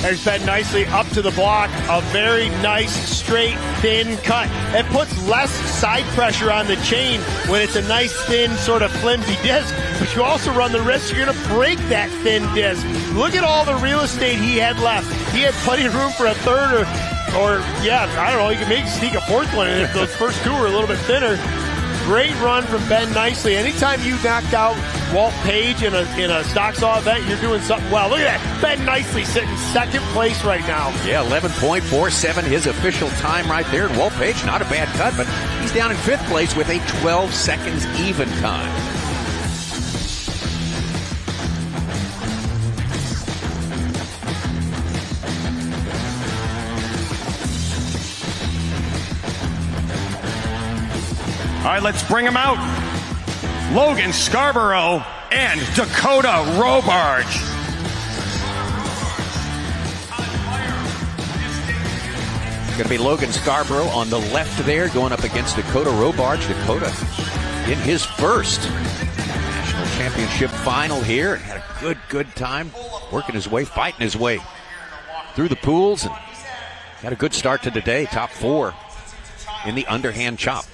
There's Ben Nicely up to the block. A very nice, straight, thin cut. It puts less side pressure on the chain when it's a nice, thin, sort of flimsy disc. But you also run the risk you're going to break that thin disc. Look at all the real estate he had left. He had plenty of room for a third or I don't know, you can maybe sneak a fourth one in if those first two were a little bit thinner. Great run from Ben Nicely. Anytime you knocked out Walt Page in a stock saw event, you're doing something well. Look at that. Ben Nicely sitting second place right now. Yeah, 11.47, his official time right there. And Walt Page, not a bad cut, but he's down in 5th place with a 12 seconds even time. All right, let's bring him out. Logan Scarborough and Dakota Robarge. Going to be Logan Scarborough on the left there, going up against Dakota Robarge. Dakota in his first national championship final here. Had a good time, working his way, fighting his way through the pools, and got a good start to the day. Top 4 in the underhand chop.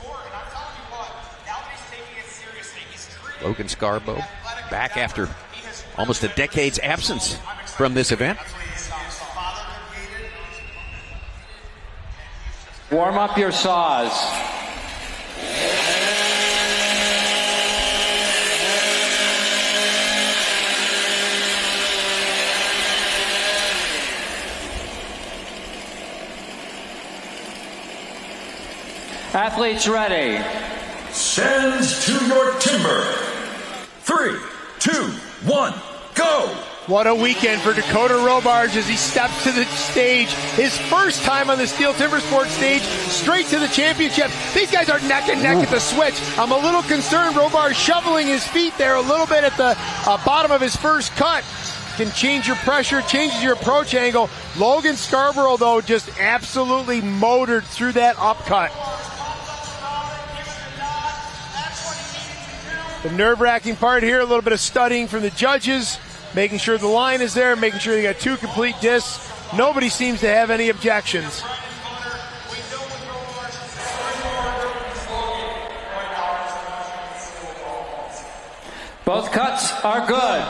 Logan Scarborough back after almost a decade's absence from this event. Warm up your saws. Athletes ready. Stand to your timber. 3, 2, 1, go! What a weekend for Dakota Robarge as he steps to the stage. His first time on the STIHL Timbersports stage, straight to the championship. These guys are neck and neck at the switch. I'm a little concerned. Robarge shoveling his feet there a little bit at the bottom of his first cut. Can change your pressure, changes your approach angle. Logan Scarborough, though, just absolutely motored through that upcut. The nerve-wracking part here, a little bit of studying from the judges, making sure the line is there, making sure they got 2 complete discs. Nobody seems to have any objections. Both cuts are good.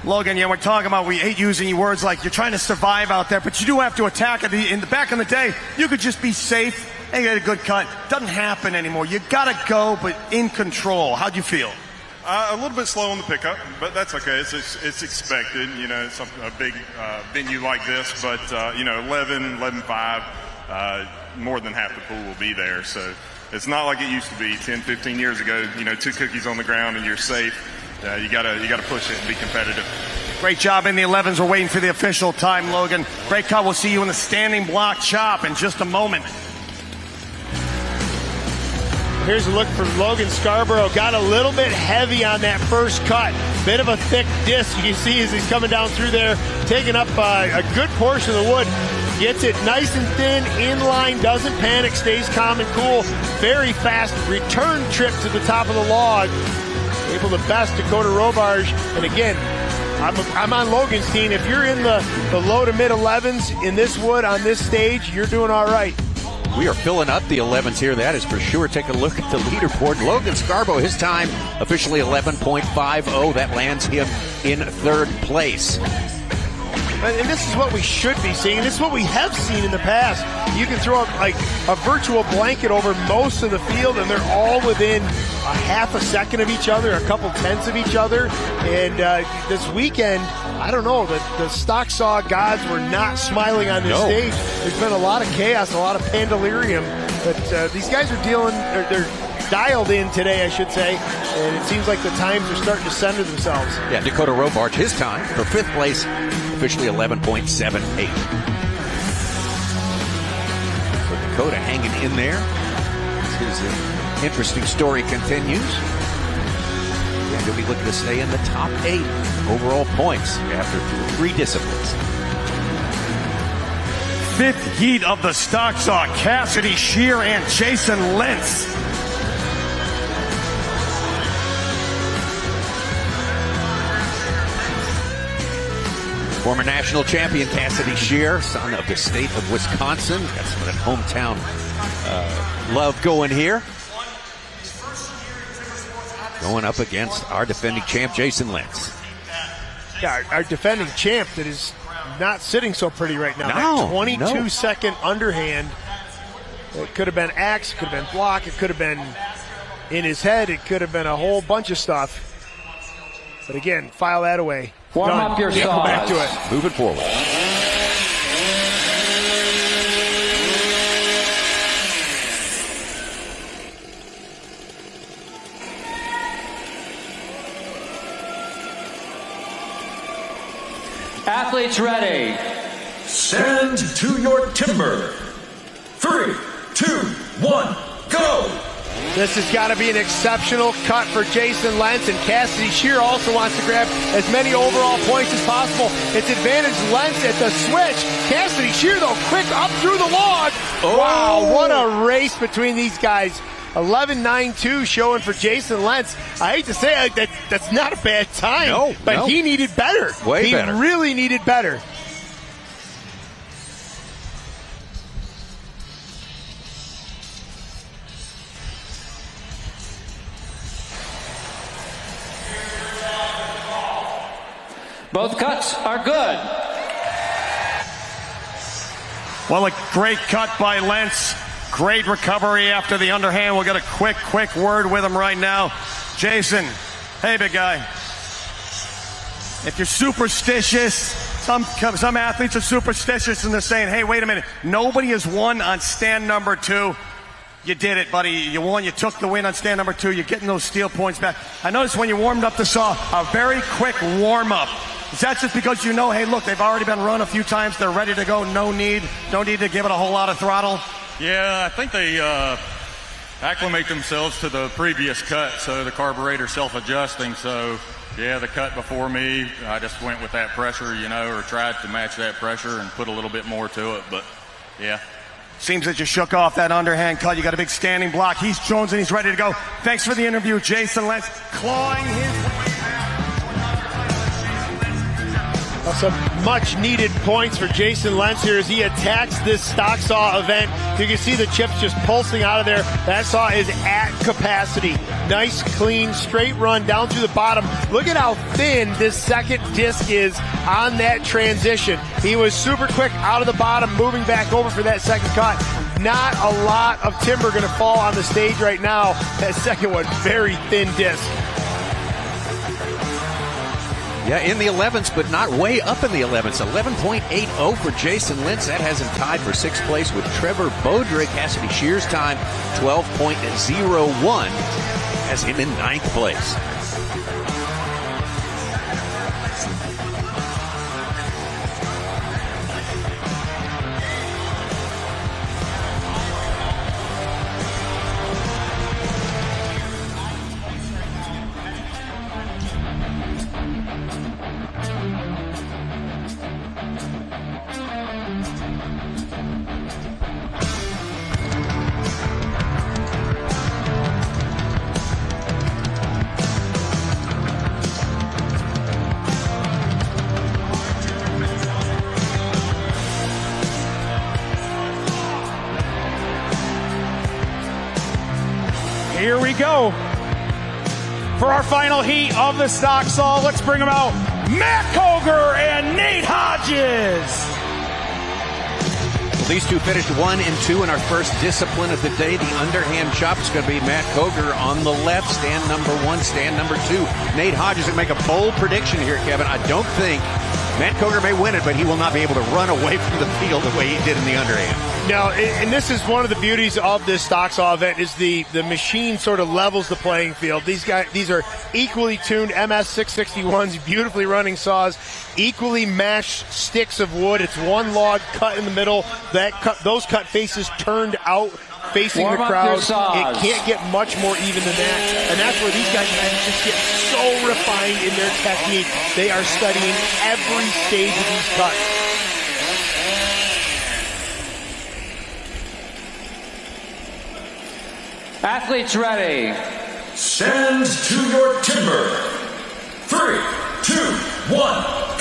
Logan, we're talking about, we hate using words like you're trying to survive out there, but you do have to attack it. In the back in the day, you could just be safe and get a good cut. Doesn't happen anymore. You gotta go, but in control. How'd you feel? A little bit slow on the pickup, but that's okay. It's expected. It's a big venue like this, but 11.5, more than half the pool will be there. So it's not like it used to be 10, 15 years ago. 2 cookies on the ground and you're safe. You gotta push it and be competitive. Great job in the 11s. We're waiting for the official time, Logan. Great cut. We'll see you in the standing block chop in just a moment. Here's a look from Logan Scarborough. Got a little bit heavy on that first cut. Bit of a thick disc. You can see as he's coming down through there, taking up a good portion of the wood. Gets it nice and thin, in line, doesn't panic, stays calm and cool. Very fast return trip to the top of the log. Able to best Dakota Robarge. And again, I'm on Logan's team. If you're in the low to mid 11s in this wood on this stage, you're doing all right. We are filling up the 11s here, that is for sure. Take a look at the leaderboard. Logan Scarborough, his time officially 11.50. That lands him in third place. And this is what we should be seeing. This is what we have seen in the past. You can throw like a virtual blanket over most of the field, and they're all within a half a second of each other, a couple tenths of each other. And this weekend, I don't know, the stock saw gods were not smiling on this stage. There's been a lot of chaos, a lot of pandemonium. But these guys are they're dialed in today, I should say, and it seems like the times are starting to center themselves. Yeah, Dakota Robarch, his time for fifth place, officially 11.78. So Dakota hanging in there. His interesting story continues. And he'll be looking to stay in the top 8 overall points after 3 disciplines. Fifth heat of the stock saw, Cassidy Shear and Jason Lentz. Former national champion Cassidy Shear, son of the state of Wisconsin. Got some of that hometown love going here. Going up against our defending champ, Jason Lentz. Yeah, our defending champ that is not sitting so pretty right now. No, that 22-second underhand. It could have been axe, it could have been block, it could have been in his head, it could have been a whole bunch of stuff. But again, file that away. Warm up your saws. Go back to it. Moving forward. Athletes ready. Stand to your timber. 3, 2, 1, go! This has got to be an exceptional cut for Jason Lentz, and Cassidy Shear also wants to grab as many overall points as possible. It's advantage Lentz at the switch. Cassidy Shear, though, quick up through the log. Oh. Wow, what a race between these guys. 11.92 showing for Jason Lentz. I hate to say it, that's not a bad time, but he needed better. Way better. He really needed better. Both cuts are good. Well, a great cut by Lentz. Great recovery after the underhand. We'll get a quick word with him right now. Jason, hey, big guy. If you're superstitious, some athletes are superstitious and they're saying, hey, wait a minute, nobody has won on stand number 2. You did it, buddy. You won. You took the win on stand number 2. You're getting those steel points back. I noticed when you warmed up the saw, a very quick warm-up. Is that just because you know, hey, look, they've already been run a few times. They're ready to go. No need to give it a whole lot of throttle? Yeah, I think they acclimate themselves to the previous cut, so the carburetor's self-adjusting. So, yeah, the cut before me, I just went with that pressure, or tried to match that pressure and put a little bit more to it. But, yeah. Seems that you shook off that underhand cut. You got a big standing block. He's Jones and he's ready to go. Thanks for the interview, Jason Lentz, clawing his way back. Some much needed points for Jason Lentz here as he attacks this stock saw event. You can see the chips just pulsing out of there. That saw is at capacity. Nice, clean, straight run down through the bottom. Look at how thin this second disc is on that transition. He was super quick out of the bottom, moving back over for that second cut. Not a lot of timber going to fall on the stage right now. That second one, very thin disc. Yeah, in the 11s, but not way up in the 11s. 11.80 for Jason Lentz. That has him tied for 6th place with Trevor Beaudry. Cassidy Shear's time, 12.01, has him in 9th place. Here we go. For our final heat of the stock saw, let's bring them out. Matt Coger and Nate Hodges. These two finished 1 and 2 in our first discipline of the day. The underhand chop is going to be Matt Coger on the left. Stand number 1, stand number 2. Nate Hodges will make a bold prediction here, Kevin. I don't think Matt Coger may win it, but he will not be able to run away from the field the way he did in the underhand. No, and this is one of the beauties of this stock saw event is the machine sort of levels the playing field. These are equally tuned MS661s, beautifully running saws, equally mashed sticks of wood. It's one log cut in the middle. Those cut faces turned out facing the crowd. It can't get much more even than that. And that's where these guys just get so refined in their technique. They are studying every stage of these cuts. Athletes ready. Stand to your timber. 3, 2, 1,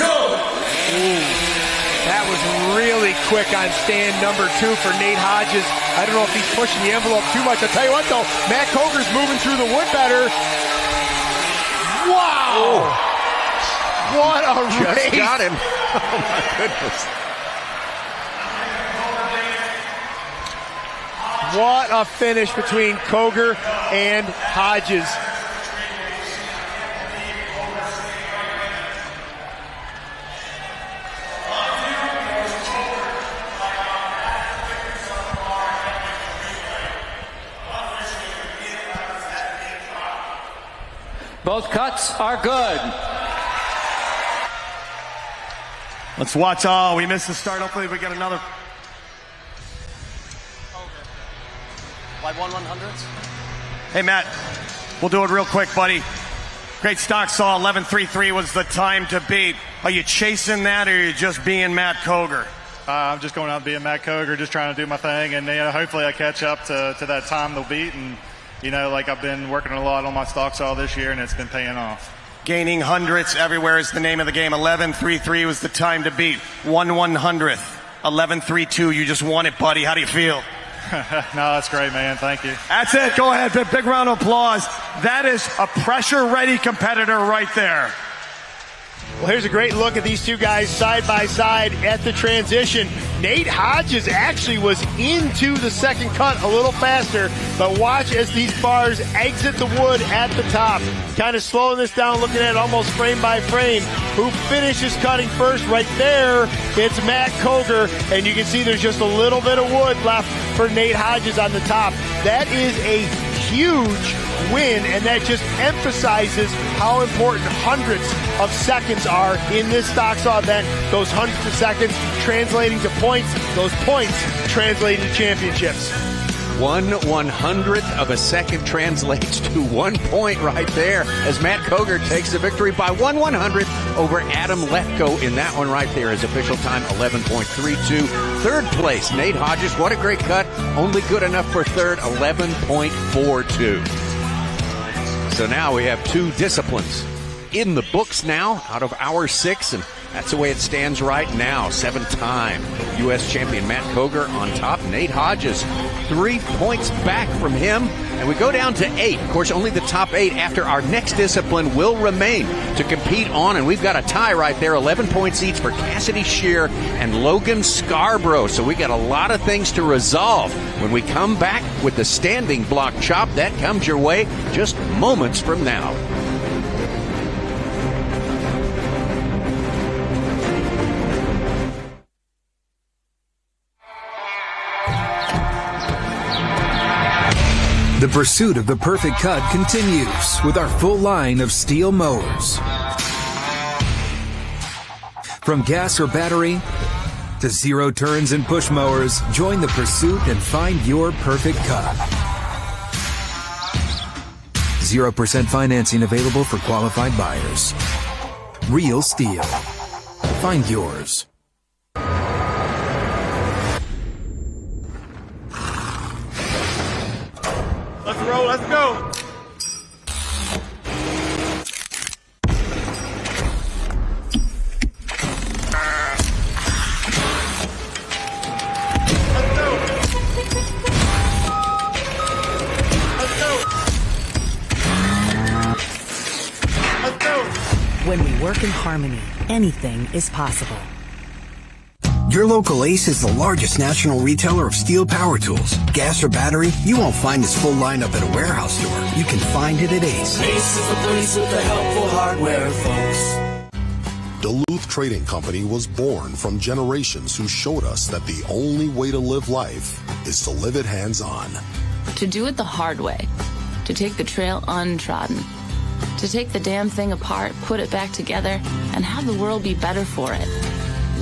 go! Ooh, that was really quick on stand number 2 for Nate Hodges. I don't know if he's pushing the envelope too much. I'll tell you what, though, Matt Coger's moving through the wood better. Wow! What a race! Just got him. Oh, my goodness. What a finish between Coger and Hodges. Both cuts are good. Let's watch. Oh, we missed the start. Hopefully we get another. Like 1/100ths? Hey, Matt, we'll do it real quick, buddy. Great stock saw, 11.33 was the time to beat. Are you chasing that, or are you just being Matt Coger? I'm just going out being Matt Coger, just trying to do my thing, and hopefully I catch up to that time they'll beat. And I've been working a lot on my stock saw this year, and it's been paying off. Gaining hundredths everywhere is the name of the game. 11.33 was the time to beat. 1/100th. 11.32. You just won it, buddy. How do you feel? No, that's great, man. Thank you. That's it. Go ahead. Big round of applause. That is a pressure-ready competitor right there. Well, here's a great look at these two guys side by side at the transition. Nate Hodges actually was into the second cut a little faster, but watch as these bars exit the wood at the top. Kind of slowing this down, looking at it almost frame by frame. Who finishes cutting first? Right there, it's Matt Coger, and you can see there's just a little bit of wood left for Nate Hodges on the top. That is a huge win, and that just emphasizes how important hundreds of seconds are in this stock saw event. Those hundreds of seconds translating to points, those points translating to championships. 1/100th of a second translates to 1 point right there as Matt Coger takes the victory by 1/100th over Adam Lefko in that one right there. His official time 11.32. Third place, Nate Hodges. What a great cut. Only good enough for third, 11.42. So now we have 2 disciplines in the books now out of our 6, and that's the way it stands right now. 7-time U.S. champion Matt Coger on top. Nate Hodges 3 points back from him, and we go down to 8. Of course, only the top 8 after our next discipline will remain to compete on, and we've got a tie right there, 11 points each for Cassidy Shear and Logan Scarborough. So we got a lot of things to resolve when we come back with the standing block chop. That comes your way just moments from now. The pursuit of the perfect cut continues with our full line of STIHL mowers. From gas or battery to zero turns and push mowers, join the pursuit and find your perfect cut. 0% financing available for qualified buyers. Real STIHL. Find yours. Let's roll, let's go. Let's go. work in harmony, anything is possible. Your local Ace is the largest national retailer of steel power tools. Gas or battery, you won't find this full lineup at a warehouse store. You can find it at Ace. Ace is the place with the helpful hardware, folks. Duluth Trading Company was born from generations who showed us that the only way to live life is to live it hands-on. To do it the hard way. To take the trail untrodden. To take the damn thing apart, put it back together, and have the world be better for it.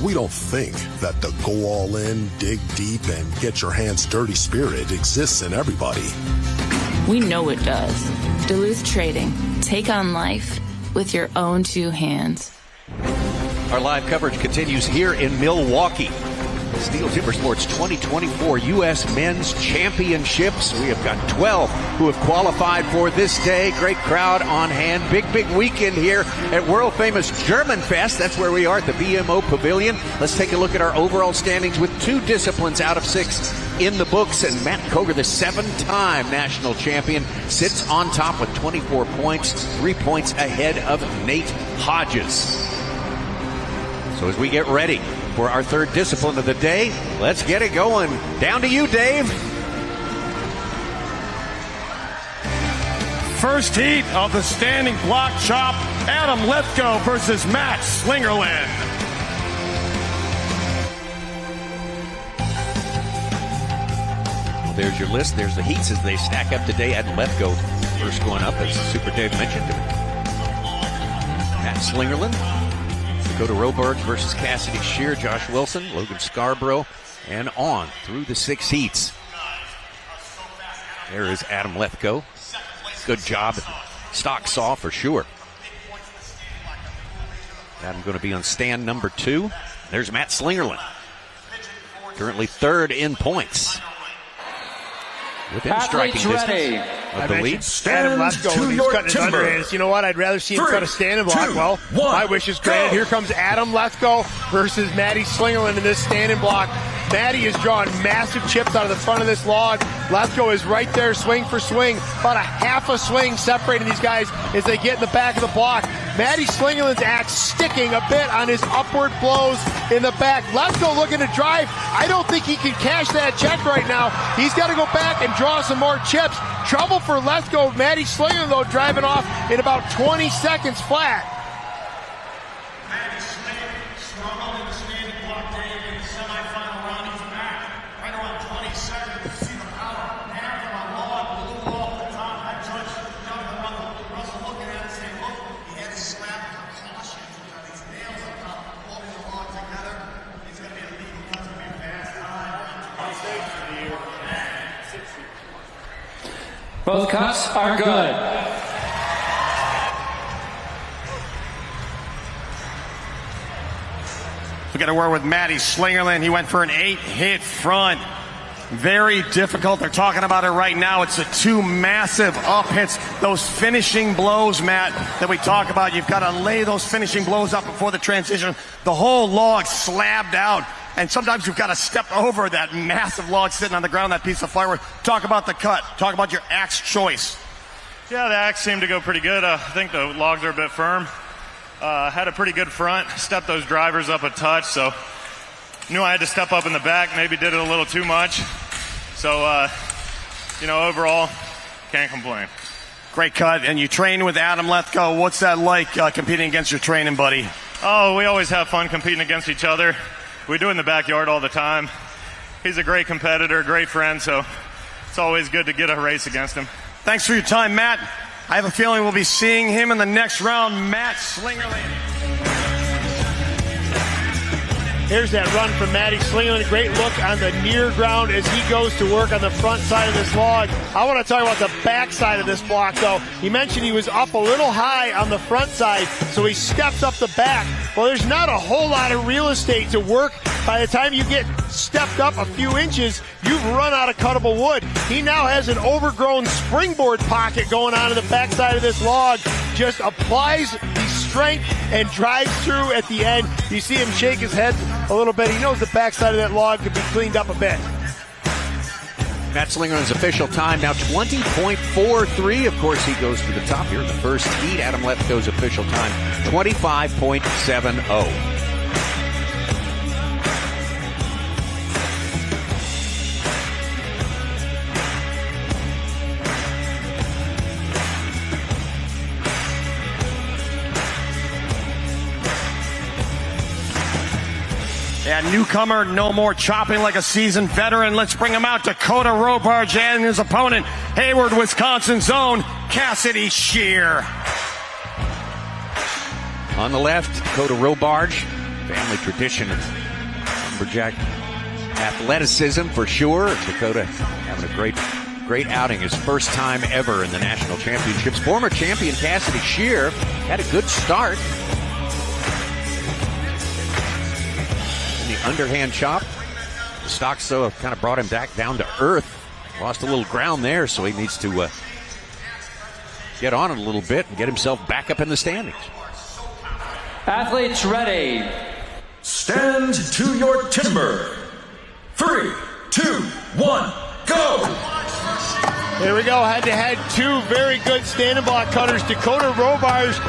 We don't think that the go all in, dig deep, and get your hands dirty spirit exists in everybody. We know it does. Duluth Trading. Take on life with your own two hands. Our live coverage continues here in Milwaukee. STIHL Timbersports 2024 U.S. Men's Championships. We have got 12 who have qualified for this day. Great crowd on hand. Big weekend here at world-famous German Fest. That's where we are at the BMO Pavilion. Let's take a look at our overall standings with 2 disciplines out of 6 in the books. And Matt Koger, the 7-time national champion, sits on top with 24 points, 3 points ahead of Nate Hodges. So as we get ready for our 3rd discipline of the day, let's get it going. Down to you, Dave. First heat of the standing block chop, Adam Lethko versus Matt Slingerland. Well, there's your list. There's the heats as they stack up today. Adam Lethko first going up, as Super Dave mentioned. Matt Slingerland. Dakota Robards versus Cassidy Shear, Josh Wilson, Logan Scarborough, and on through the 6 heats. There is Adam Lethko. Good job. Stock saw for sure. Adam going to be on stand number 2. There's Matt Slingerland. Currently 3rd in points. Within striking distance of the lead. Adam Lethko when he's cutting his underhands. You know what? I'd rather see him cut a standing block. Well, my wish is granted. Here comes Adam Lethko versus Matty Slingerland in this standing block. Matty is drawing massive chips out of the front of this log. Lethko is right there, swing for swing. About a half a swing separating these guys as they get in the back of the block. Matty Slingerland's axe sticking a bit on his upward blows in the back. Lethko looking to drive. I don't think he can cash that check right now. He's got to go back and draw some more chips. Trouble for Lethko. Matty Slingerland, though, driving off in about 20 seconds flat. Both cuts are good. We got a word with Matty Slingerland. He went for an 8-hit front. Very difficult. They're talking about it right now. It's the 2 massive up hits. Those finishing blows, Matt, that we talk about. You've got to lay those finishing blows up before the transition. The whole log slabbed out. And sometimes you've got to step over that massive log sitting on the ground, that piece of firewood. Talk about the cut. Talk about your axe choice. Yeah, the axe seemed to go pretty good. I think the logs are a bit firm. Had a pretty good front. Stepped those drivers up a touch, so knew I had to step up in the back. Maybe did it a little too much. So, overall, can't complain. Great cut. And you train with Adam Lethko. What's that like competing against your training buddy? Oh, we always have fun competing against each other. We do it in the backyard all the time. He's a great competitor, great friend, so it's always good to get a race against him. Thanks for your time, Matt. I have a feeling we'll be seeing him in the next round, Matt Slingerland. Here's that run from Matty Slingerland. Great look on the near ground as he goes to work on the front side of this log. I want to talk about the back side of this block, though. He mentioned he was up a little high on the front side, so he stepped up the back. Well, there's not a whole lot of real estate to work. By the time you get stepped up a few inches, you've run out of cuttable wood. He now has an overgrown springboard pocket going on in the back side of this log. Just applies the strength and drives through at the end. You see him shake his head a little bit. He knows the backside of that log could be cleaned up a bit. Matt Slingerland's official time now 20.43. Of course, he goes to the top here in the first heat. Adam Lefko's official time 25.70. Yeah, newcomer, no more chopping like a seasoned veteran. Let's bring him out. Dakota Robarge and his opponent, Hayward, Wisconsin's own Cassidy Shear. On the left, Dakota Robarge, family tradition of lumberjack athleticism for sure. Dakota having a great outing, his first time ever in the national championships. Former champion Cassidy Shear had a good start. Underhand chop. The stock so kind of brought him back down to earth. Lost a little ground there, so he needs to get on it a little bit and get himself back up in the standings. Athletes ready. Stand to your timber. 3, 2, 1, go! Here we go, head-to-head, two very good standing block cutters. Dakota Robarge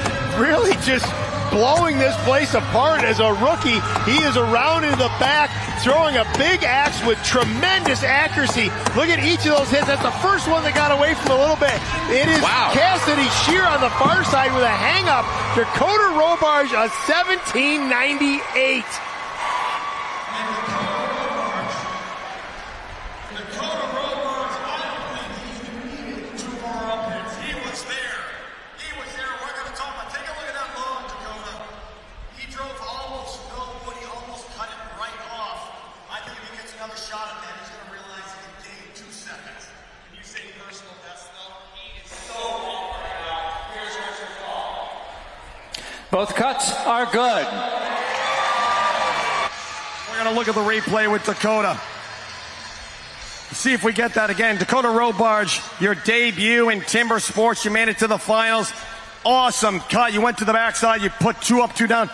really just blowing this place apart as a rookie. He is around in the back, throwing a big axe with tremendous accuracy. Look at each of those hits. That's the first one that got away from a little bit. It is Cassidy Shear on the far side with a hang-up. Dakota Robarge, a 17.98. Both cuts are good. We're going to look at the replay with Dakota. See if we get that again. Dakota Robarge, your debut in Timber Sports. You made it to the finals. Awesome cut. You went to the backside. You put 2 up, 2 down.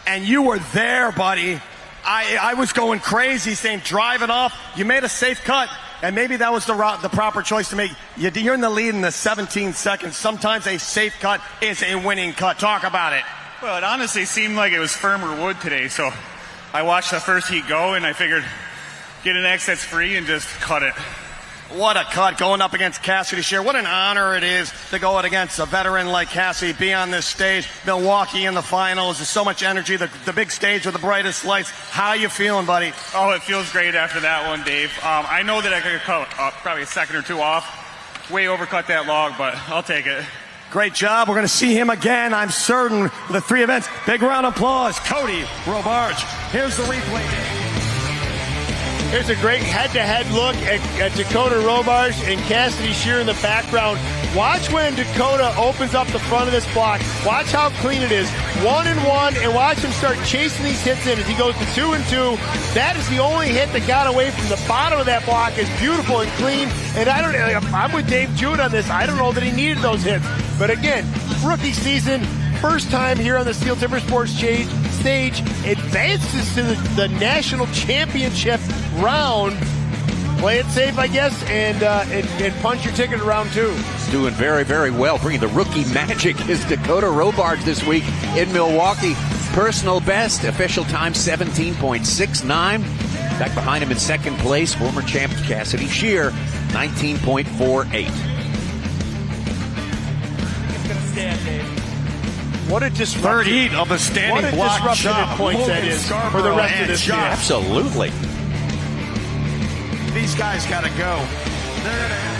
And you were there, buddy. I was going crazy saying drive it off. You made a safe cut. And maybe that was the proper choice to make. You're in the lead in the 17 seconds. Sometimes a safe cut is a winning cut. Talk about it. Well, it honestly seemed like it was firmer wood today, so I watched the first heat go, and I figured get an X that's free and just cut it. What a cut going up against Cassidy Shear. What an honor it is to go out against a veteran like Cassidy, be on this stage. Milwaukee in the finals. There's so much energy, the big stage with the brightest lights. How you feeling, buddy? Oh, it feels great after that one, Dave. I know that I could cut probably a second or two off. Way overcut that log, but I'll take it. Great job. We're going to see him again, I'm certain, for the 3 events. Big round of applause. Cody Robarge. Here's the replay. Here's a great head-to-head look at Dakota Robarge and Cassidy Shear in the background. Watch when Dakota opens up the front of this block. Watch how clean it is. 1 and 1, and watch him start chasing these hits in as he goes to 2 and 2. That is the only hit that got away from the bottom of that block. It's beautiful and clean. And I'm with Dave Jewett on this. I don't know that he needed those hits. But again, rookie season, first time here on the STIHL Timber Sports stage, advances to the national championship round. Play it safe, I guess, and punch your ticket to round 2. Doing very, very well. Bringing the rookie magic is Dakota Robarge this week in Milwaukee. Personal best, official time 17.69. Back behind him in second place, former champ Cassidy Shear, 19.48. What a disruption. Third heat of the standing block chop. Points that is for the rest of this year. Absolutely. These guys got to go. They're going to have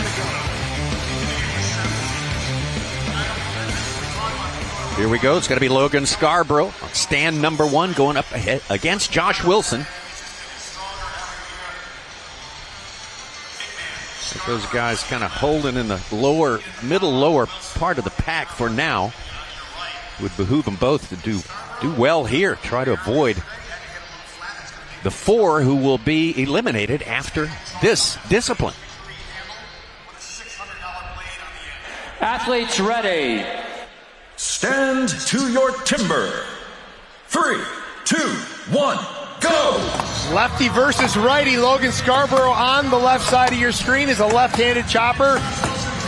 to go. Here we go. It's going to be Logan Scarborough on stand number 1 going up ahead against Josh Wilson. Those guys kind of holding in the middle lower part of the pack for now. Would behoove them both to do well here. Try to avoid the 4 who will be eliminated after this discipline. Athletes ready. Stand to your timber. 3, 2, 1, go! Lefty versus righty. Logan Scarborough on the left side of your screen is a left-handed chopper.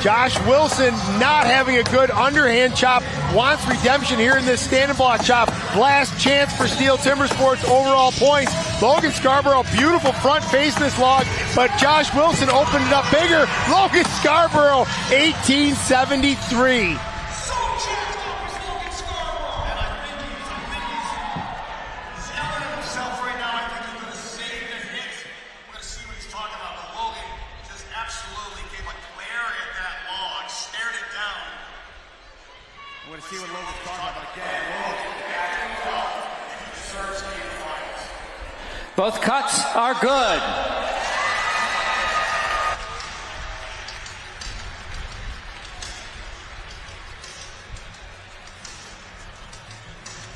Josh Wilson not having a good underhand chop, wants redemption here in this standing block chop. Last chance for Steel Timber Sports overall points. Logan Scarborough, beautiful front face in this log, but Josh Wilson opened it up bigger. Logan Scarborough, 1873. See what Logan's talking about again. Both cuts are good.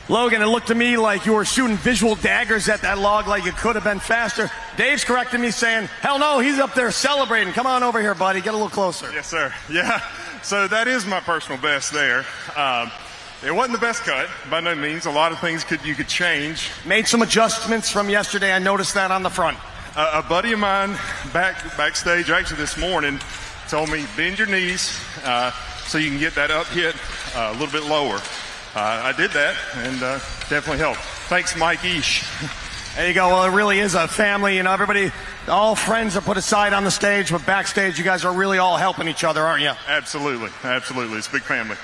Logan, it looked to me like you were shooting visual daggers at that log like it could have been faster. Dave's correcting me saying, hell no, he's up there celebrating. Come on over here, buddy. Get a little closer. Yes, sir. Yeah. So that is my personal best there. It wasn't the best cut, by no means. A lot of things you could change. Made some adjustments from yesterday. I noticed that on the front. A buddy of mine backstage actually this morning told me, bend your knees so you can get that up hit a little bit lower. I did that, and definitely helped. Thanks, Mike Ish. There you go. Well, it really is a family. You know, everybody, all friends are put aside on the stage, but backstage, you guys are really all helping each other, aren't you? Absolutely. Absolutely. It's a big family.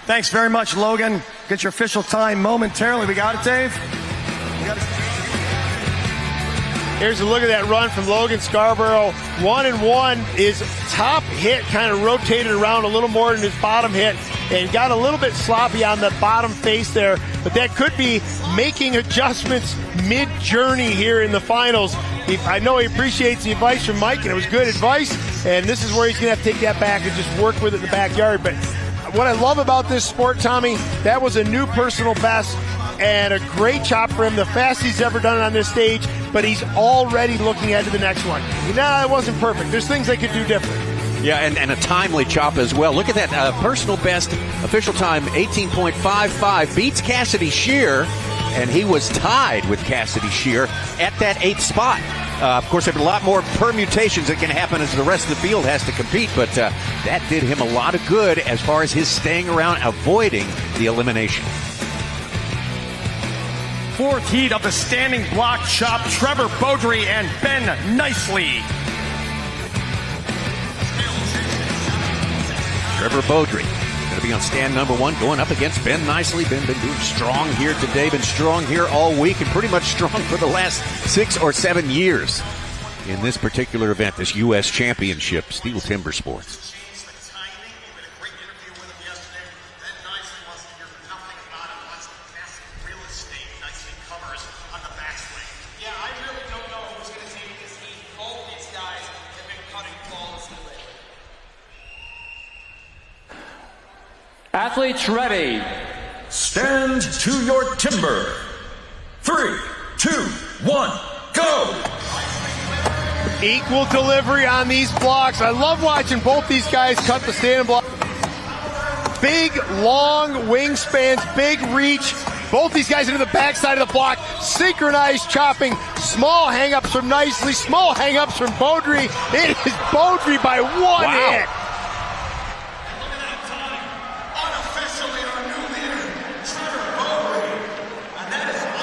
Thanks very much, Logan. Get your official time momentarily. We got it, Dave? Here's a look at that run from Logan Scarborough. 1-1. His top hit kind of rotated around a little more than his bottom hit and got a little bit sloppy on the bottom face there. But that could be making adjustments mid-journey here in the finals. I know he appreciates the advice from Mike, and it was good advice. And this is where he's going to have to take that back and just work with it in the backyard. But what I love about this sport, Tommy, that was a new personal best and a great chop for him, the fastest he's ever done it on this stage, but he's already looking ahead to the next one. Nah, it wasn't perfect. There's things they could do different. Yeah, and a timely chop as well. Look at that personal best official time, 18.55, beats Cassidy Shear, and he was tied with Cassidy Shear at that 8th spot. Of course, there are a lot more permutations that can happen as the rest of the field has to compete, but that did him a lot of good as far as his staying around, avoiding the elimination. Fourth heat of the standing block chop, Trevor Beaudry and Ben Nicely. Trevor Beaudry going to be on stand number 1, going up against Ben Nicely. Ben been doing strong here today, been strong here all week, and pretty much strong for the last 6 or 7 years in this particular event, this U.S. Championship, Steel Timber Sports. Athletes ready. Stand to your timber. 3, 2, 1, go! Equal delivery on these blocks. I love watching both these guys cut the standing block. Big, long wingspans, big reach. Both these guys into the backside of the block. Synchronized chopping. Small hang-ups from Nicely. Small hang-ups from Beaudry. It is Beaudry by one hit.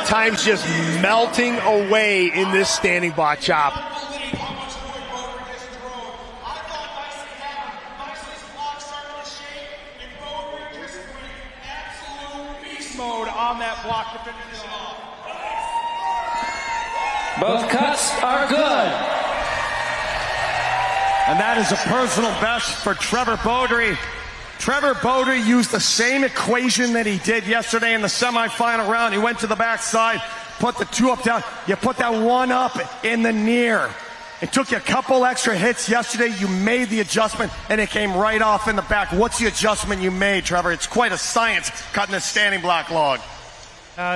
Time's just melting away in this standing block chop. Beast mode on that block to finish it off. Both cuts are good. And that is a personal best for Trevor Beaudry. Trevor Beaudry used the same equation that he did yesterday in the semifinal round. He went to the backside, put the 2 up down. You put that 1 up in the near. It took you a couple extra hits yesterday. You made the adjustment, and it came right off in the back. What's the adjustment you made, Trevor? It's quite a science cutting a standing block log.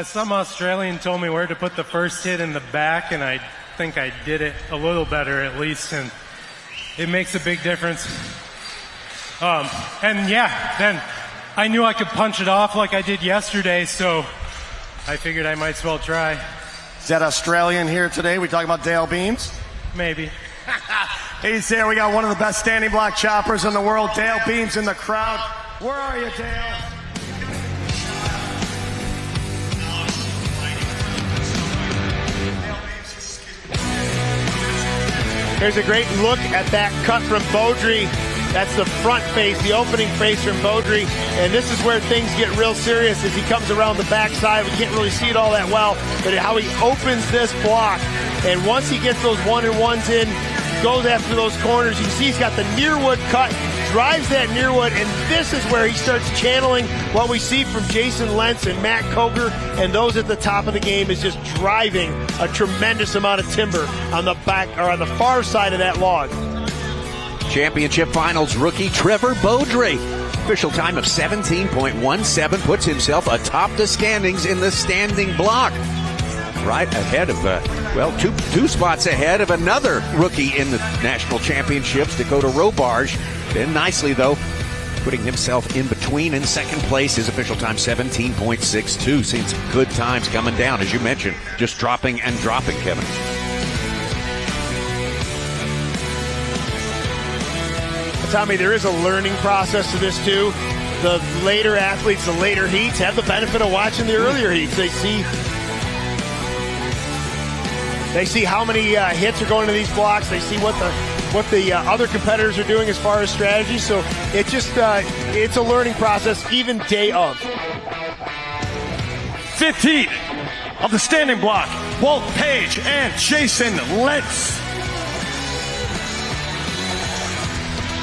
Some Australian told me where to put the first hit in the back, and I think I did it a little better at least, and it makes a big difference. And yeah, then I knew I could punch it off like I did yesterday, so I figured I might as well try. Is that Australian here today? We talking about Dale Beams? Maybe. He's here. We got one of the best standing block choppers in the world, Dale Beams, in the crowd. Where are you, Dale? Here's a great look at that cut from Beaudry. That's the front face, the opening face from Beaudry. And this is where things get real serious as he comes around the backside. We can't really see it all that well, but how he opens this block. And once he gets those 1-and-1s in, goes after those corners. You can see he's got the nearwood cut, drives that nearwood, and this is where he starts channeling what we see from Jason Lentz and Matt Coger, and those at the top of the game is just driving a tremendous amount of timber on the back or on the far side of that log. Championship Finals rookie Trevor Beaudry. Official time of 17.17 puts himself atop the standings in the standing block. Right ahead of, two spots ahead of another rookie in the national championships, Dakota Robarge. Then nicely, though, putting himself in between in second place. His official time 17.62. Seen some good times coming down, as you mentioned, just dropping and dropping, Kevin. Tommy, there is a learning process to this, too. The later athletes, the later heats, have the benefit of watching the earlier heats. They see how many hits are going to these blocks. They see what the other competitors are doing as far as strategy. So it just it's a learning process, even day of. 5th heat of the standing block, Walt Page and Jason Lentz.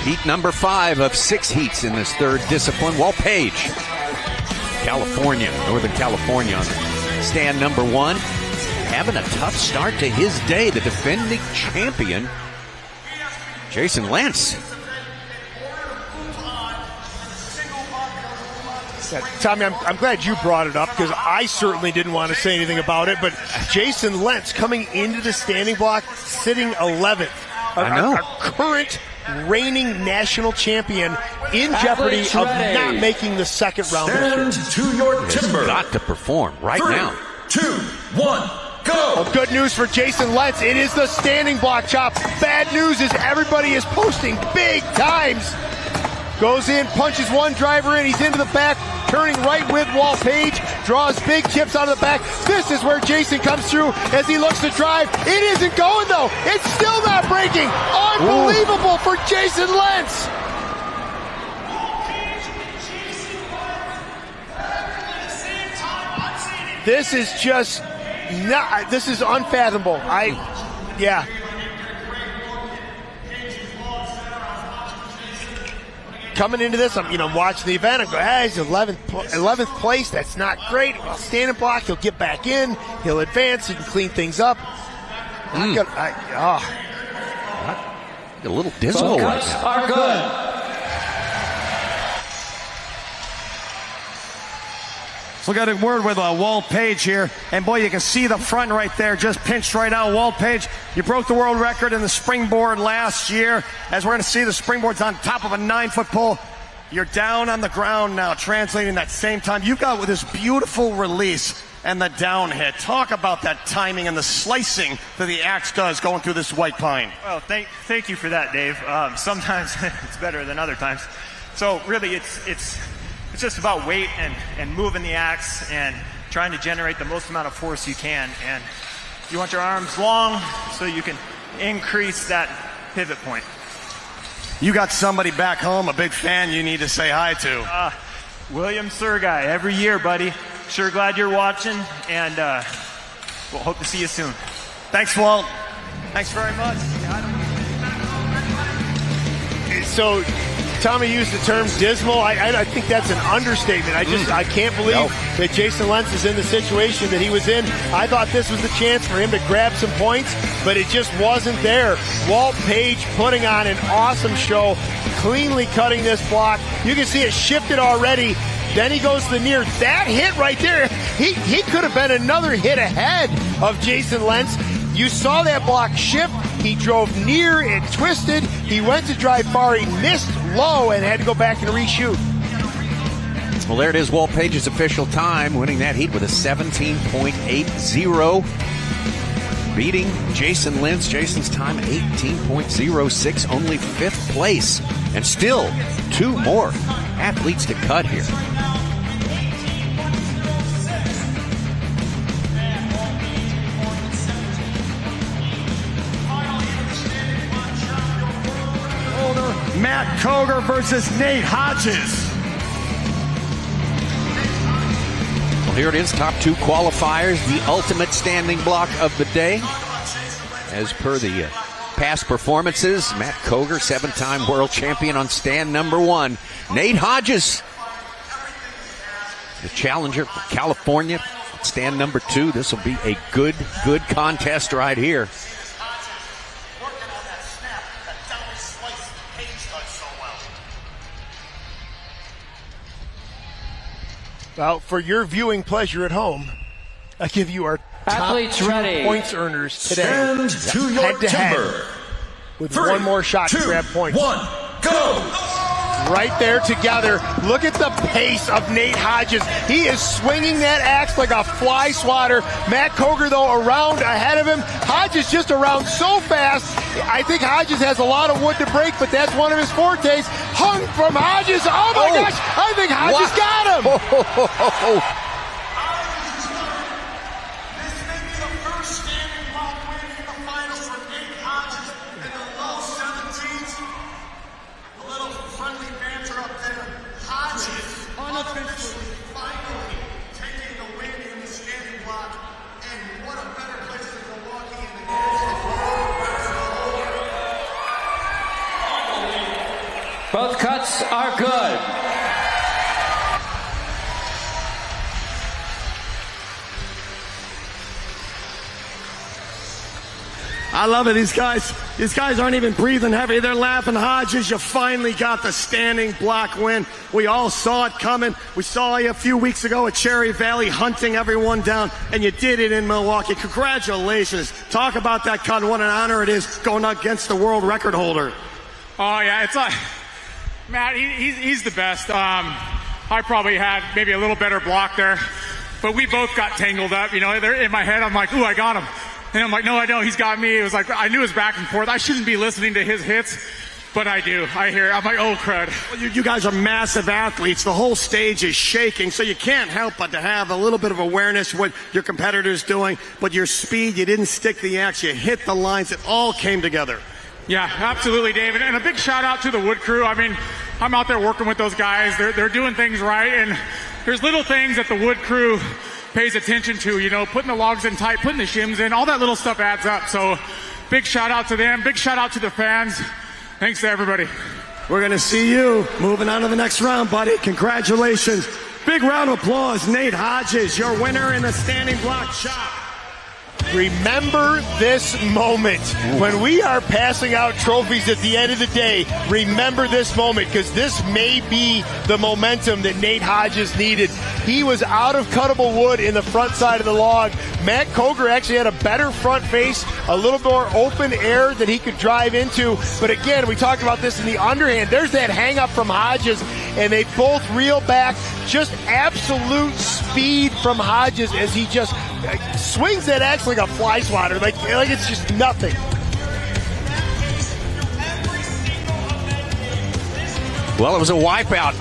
Heat number 5 of 6 heats in this third discipline. Walt Page, California, Northern California, on stand number 1. Having a tough start to his day, the defending champion, Jason Lentz. Yeah, Tommy, I'm glad you brought it up because I certainly didn't want to say anything about it, but Jason Lentz coming into the standing block, sitting 11th. Our current reigning national champion in jeopardy of not making the second round. Stand to your timber. He's got to perform right 3, now. 2, 1. Go! Well, good news for Jason Lentz. It is the standing block chop. Bad news is everybody is posting big times. Goes in, punches one driver in. He's into the back, turning right with Walt Page. Draws big chips out of the back. This is where Jason comes through as he looks to drive. It isn't going, though. It's still not breaking. Unbelievable for Jason Lentz. This is just not, this is unfathomable. Yeah. Coming into this, I'm watching the event. I go, he's 11th place. That's not great. Well, standing block, he'll get back in. He'll advance. He can clean things up. A little dismal right now. Are good. So we got a word with Walt Page here. And boy, you can see the front right there, just pinched right out. Walt Page, you broke the world record in the springboard last year. As we're going to see, the springboard's on top of a 9-foot pole. You're down on the ground now, translating that same time. You've got with this beautiful release and the down hit. Talk about that timing and the slicing that the axe does going through this white pine. Well, thank you for that, Dave. Sometimes it's better than other times. So really, it's just about weight and moving the axe and trying to generate the most amount of force you can. And you want your arms long so you can increase that pivot point. You got somebody back home, a big fan you need to say hi to. William Surguy, every year, buddy. Sure glad you're watching, and we'll hope to see you soon. Thanks, Walt. Thanks very much. So Tommy used the term dismal. I think that's an understatement. I can't believe that Jason Lentz is in the situation that he was in. I thought this was the chance for him to grab some points, but it just wasn't there. Walt Page putting on an awesome show, cleanly cutting this block. You can see it shifted already. Then he goes to the near. That hit right there, he could have been another hit ahead of Jason Lentz. You saw that block shift. He drove near, it twisted. He went to drive far, he missed low and had to go back and reshoot. Well, there it is, Walt Page's official time, winning that heat with a 17.80. beating Jason Lentz. Jason's time 18.06, only 5th place. And still 2 more athletes to cut here. Matt Coger versus Nate Hodges. Well, here it is, top 2 qualifiers, the ultimate standing block of the day. As per the past performances, Matt Coger, 7-time world champion on stand number 1. Nate Hodges, the challenger from California, stand number 2. This will be a good contest right here. Well, for your viewing pleasure at home, I give you our Athletes top 2 ready. points earners today. Stand to your head-to-head, timber. with 3, one more shot 2, to grab points. 1, go! Right there together. Look at the pace of Nate Hodges. He is swinging that axe like a fly swatter. Matt Coger, though, around ahead of him. Hodges just around so fast. I think Hodges has a lot of wood to break, but that's one of his fortes. Hung from Hodges. Oh, my gosh. I think Hodges got him. Both cuts are good. I love it. These guys aren't even breathing heavy. They're laughing. Hodges, you finally got the standing block win. We all saw it coming. We saw you a few weeks ago at Cherry Valley hunting everyone down, and you did it in Milwaukee. Congratulations. Talk about that cut. What an honor it is going against the world record holder. Oh, yeah, it's Matt, he's the best. I probably had maybe a little better block there, but we both got tangled up. You know, in my head, I'm like, ooh, I got him. And I'm like, no, I don't. He's got me. It was like, I knew it was back and forth. I shouldn't be listening to his hits, but I do. I hear it. I'm like, oh, crud. Well, you guys are massive athletes. The whole stage is shaking, so you can't help but to have a little bit of awareness of what your competitor's doing. But your speed, you didn't stick the axe. You hit the lines. It all came together. Yeah, absolutely, David. And a big shout out to the wood crew. I mean, I'm out there working with those guys. They're doing things right. And there's little things that the wood crew pays attention to, you know, putting the logs in tight, putting the shims in, all that little stuff adds up. So big shout out to them. Big shout out to the fans. Thanks to everybody. We're going to see you moving on to the next round, buddy. Congratulations. Big round of applause. Nate Hodges, your winner in the standing block chop. Remember this moment. When we are passing out trophies at the end of the day, remember this moment, because this may be the momentum that Nate Hodges needed. He was out of cuttable wood in the front side of the log. Matt Coger actually had a better front face, a little more open air that he could drive into. But again, we talked about this in the underhand. There's that hang up from Hodges, and they both reel back. Just absolute speed from Hodges as he just swings that axe like a fly swatter, like it's just nothing. Well, it was a wipeout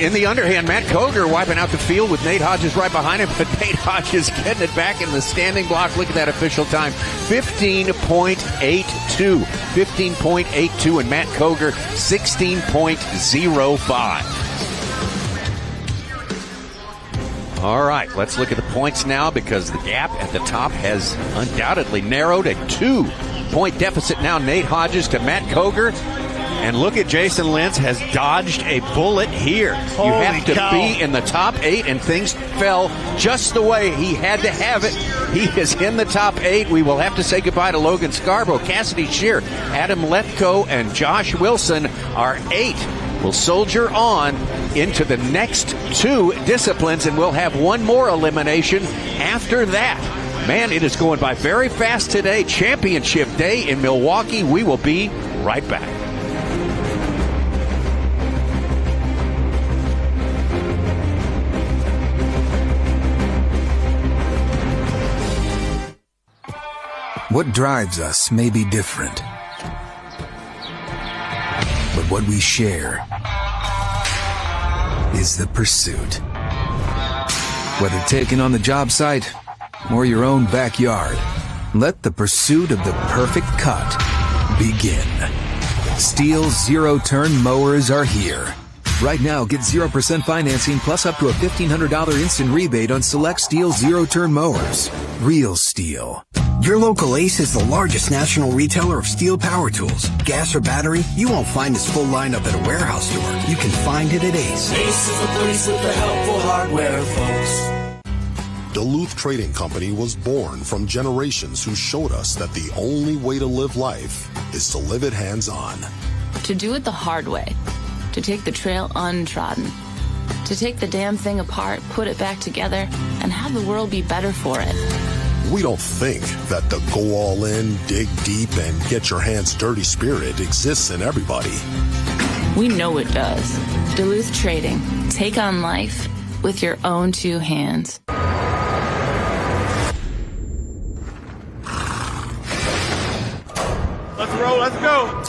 in the underhand. Matt Coger wiping out the field with Nate Hodges right behind him, but Nate Hodges getting it back in the standing block. Look at that official time, 15.82. 15.82, and Matt Coger, 16.05. All right, let's look at the points now, because the gap at the top has undoubtedly narrowed. A 2-point deficit now, Nate Hodges to Matt Coger. And look at Jason Lentz has dodged a bullet here. Holy you have to cow. be in the top 8, and things fell just the way he had to have it. He is in the top 8. We will have to say goodbye to Logan Scarborough, Cassidy Shear, Adam Lethko, and Josh Wilson are 8. We'll soldier on into the next 2 disciplines, and we'll have one more elimination after that. Man, it is going by very fast today. Championship day in Milwaukee. We will be right back. What drives us may be different, but what we share is the pursuit. Whether taken on the job site or your own backyard, let the pursuit of the perfect cut begin. STIHL zero-turn mowers are here. Right now, get 0% financing plus up to a $1,500 instant rebate on select STIHL zero-turn mowers. Real STIHL. Your local Ace is the largest national retailer of STIHL power tools. Gas or battery, you won't find this full lineup at a warehouse store. You can find it at Ace. Ace is the place with the helpful hardware, folks. Duluth Trading Company was born from generations who showed us that the only way to live life is to live it hands-on. To do it the hard way. To take the trail untrodden. To take the damn thing apart, put it back together, and have the world be better for it. We don't think that the go all in, dig deep, and get your hands dirty spirit exists in everybody. We know it does. Duluth Trading. Take on life with your own two hands. Let's roll, let's go.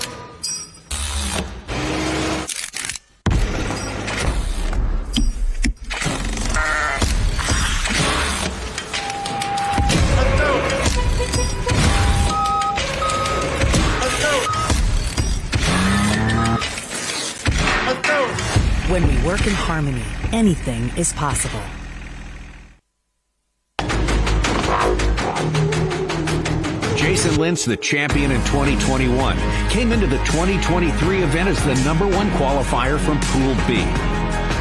When we work in harmony, anything is possible. Jason Lentz, the champion in 2021, came into the 2023 event as the #1 qualifier from Pool B.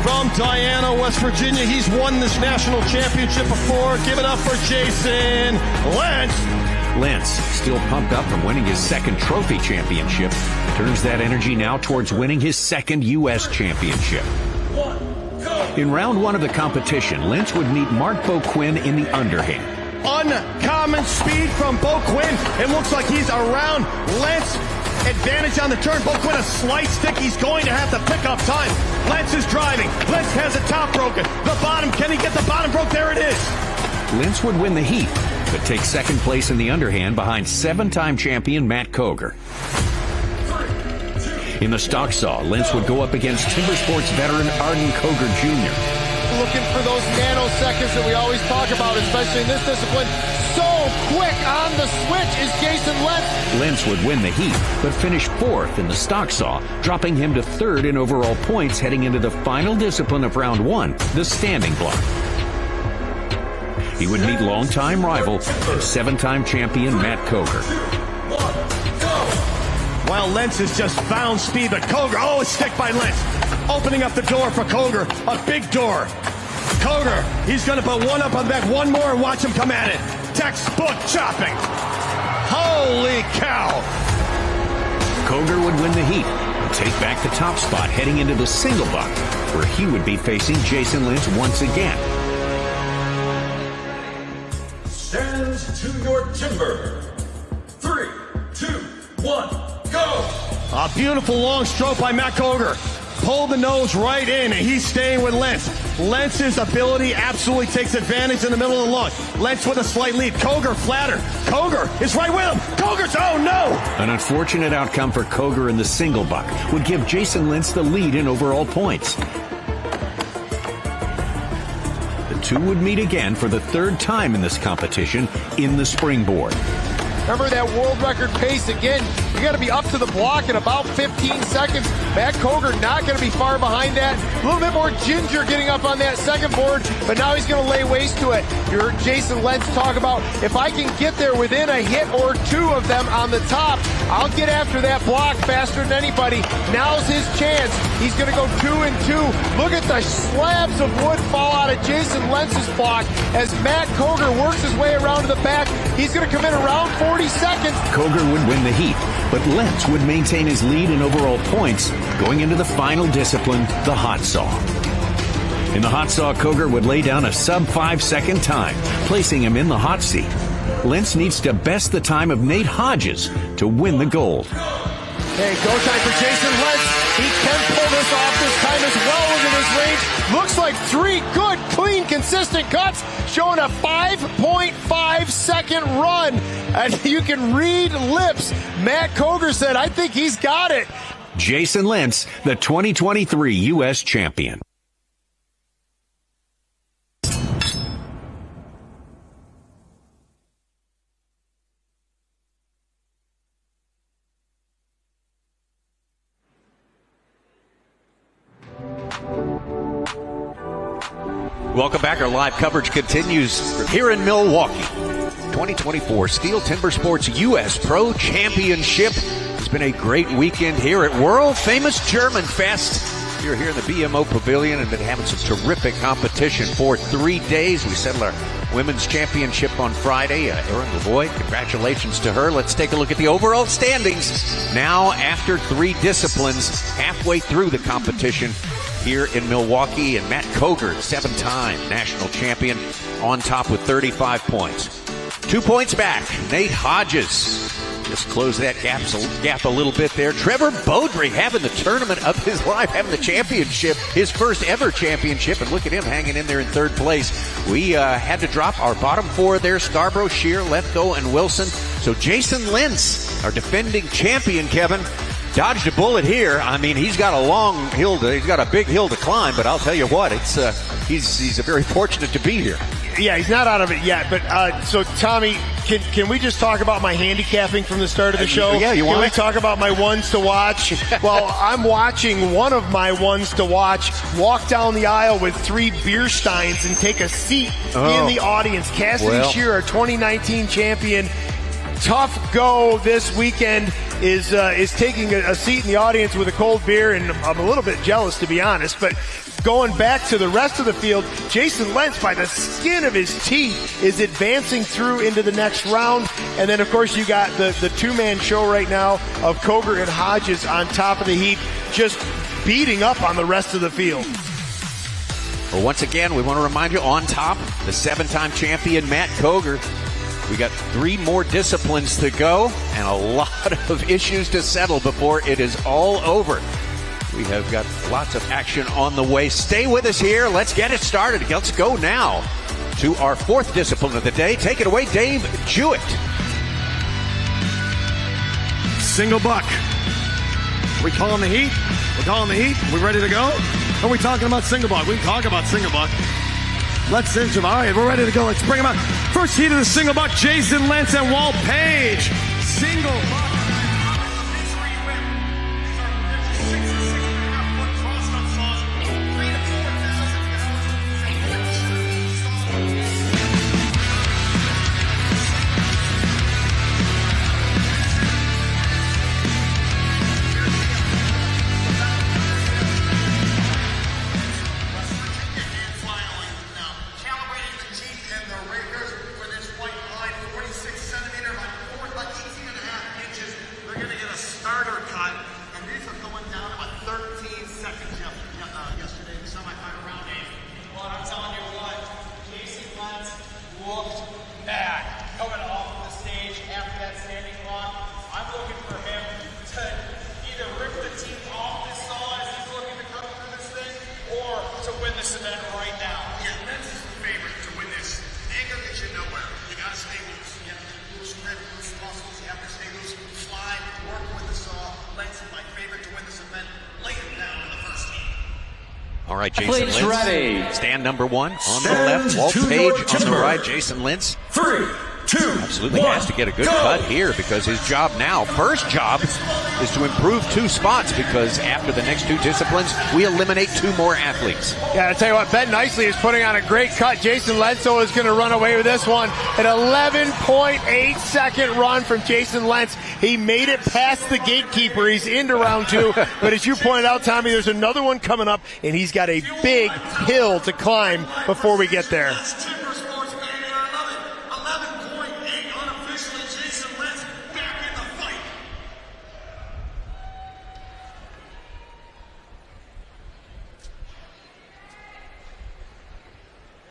From Diana, West Virginia, he's won this national championship before. Give it up for Jason Lentz. Lentz, still pumped up from winning his second trophy championship, turns that energy now towards winning his second U.S. championship. In round 1 of the competition, Lentz would meet Mark Boquin in the underhand. Uncommon speed from Boquin. It looks like he's around Lentz. Advantage on the turn. Boquin a slight stick. He's going to have to pick up time. Lentz is driving. Lentz has the top broken. The bottom. Can he get the bottom broke? There it is. Lentz would win the heat, but take second place in the underhand behind 7-time champion Matt Koger. In the stock saw, Lentz would go up against Timbersports veteran Arden Koger Jr. Looking for those nanoseconds that we always talk about, especially in this discipline. So quick on the switch is Jason Lentz. Lentz would win the heat, but finish 4th in the stock saw, dropping him to 3rd in overall points heading into the final discipline of round 1, the standing block. He would meet longtime rival and 7-time champion Matt Koger. While Lentz has just found speed, but Koger, a stick by Lentz. Opening up the door for Koger, a big door. Koger, he's going to put one up on the back, one more, and watch him come at it. Textbook chopping. Holy cow. Koger would win the heat and take back the top spot heading into the single buck, where he would be facing Jason Lentz once again. Stand to your timber. 3, 2, 1, go! A beautiful long stroke by Matt Koger. Pulled the nose right in, and he's staying with Lentz. Lentz's ability absolutely takes advantage in the middle of the lawn. Lentz with a slight lead. Koger flatter. Koger is right with him. Koger's, oh no! An unfortunate outcome for Koger in the single buck would give Jason Lentz the lead in overall points. The two would meet again for the 3rd time in this competition in the Springboard. Remember that world record pace again. You got to be up to the block in about 15 seconds. Matt Koger not going to be far behind that. A little bit more ginger getting up on that second board, but now he's going to lay waste to it. You heard Jason Lentz talk about, if I can get there within a hit or 2 of them on the top, I'll get after that block faster than anybody. Now's his chance. He's going to go 2 and 2. Look at the slabs of wood fall out of Jason Lentz's block as Matt Koger works his way around to the back. He's going to come in around 40 seconds. Koger would win the heat, but Lentz would maintain his lead in overall points going into the final discipline, the hot saw. In the hot saw, Koger would lay down a sub-5-second time, placing him in the hot seat. Lentz needs to best the time of Nate Hodges to win the gold. Hey, go time for Jason Lentz. He can pull this off this time as well within his range. Looks like 3 good, clean, consistent cuts, showing a 5.5 second run. And you can read lips. Matt Coger said, I think he's got it. Jason Lentz, the 2023 U.S. champion. Welcome back. Our live coverage continues here in Milwaukee. 2024 STIHL Timbersports U.S. Pro Championship. It's been a great weekend here at world-famous German Fest. We're here in the BMO Pavilion and been having some terrific competition for 3 days. We settled our women's championship on Friday. Erin Lavoie, congratulations to her. Let's take a look at the overall standings. Now, after 3 disciplines, halfway through the competition here in Milwaukee, and Matt Coger, 7-time national champion, on top with 35 points. 2 points back, Nate Hodges just closed that gap a little bit there. Trevor Beaudry having the tournament of his life, having the championship, his first ever championship, and look at him hanging in there in 3rd place. We had to drop our bottom 4 there, Scarborough, Shear, Lethko, and Wilson. So Jason Lentz, our defending champion, Kevin, dodged a bullet here. I mean, he's got a big hill to climb, but I'll tell you what, he's very fortunate to be here. Yeah, he's not out of it yet, but so Tommy, can we just talk about my handicapping from the start of the show? Yeah, you want Can we talk about my ones to watch? Well, I'm watching one of my ones to watch walk down the aisle with 3 beer steins and take a seat in the audience. Cassidy Shear, our 2019 champion. Tough go this weekend is taking a seat in the audience with a cold beer, and I'm a little bit jealous, to be honest. But going back to the rest of the field, Jason Lentz, by the skin of his teeth, is advancing through into the next round. And then, of course, you got the two-man show right now of Coger and Hodges on top of the heap, just beating up on the rest of the field. Well, once again, we want to remind you, on top, the 7-time champion, Matt Coger. We got 3 more disciplines to go and a lot of issues to settle before it is all over. We have got lots of action on the way. Stay with us here. Let's get it started. Let's go now to our 4th discipline of the day. Take it away, Dave Jewett. Single buck. Are we calling the heat? We're calling the heat. We ready to go? Are we talking about single buck? We can talk about single buck. Let's cinch him. All right, we're ready to go. Let's bring him out. First heat of the single buck, Jason Lentz and Walt Page. Single buck. All right, Jason Lentz. Ready. Stand number 1 on the left. Walt Page on the right. Jason Lentz. 3, 2, absolutely 1, has to get a good cut here, because his job now, first job, is to improve 2 spots, because after the next 2 disciplines, we eliminate 2 more athletes. Yeah, I'll tell you what, Ben Nicely is putting on a great cut. Jason Lentz is going to run away with this one. An 11.8 second run from Jason Lentz. He made it past the gatekeeper. He's into round 2. But as you pointed out, Tommy, there's another one coming up, and he's got a big hill to climb before we get there.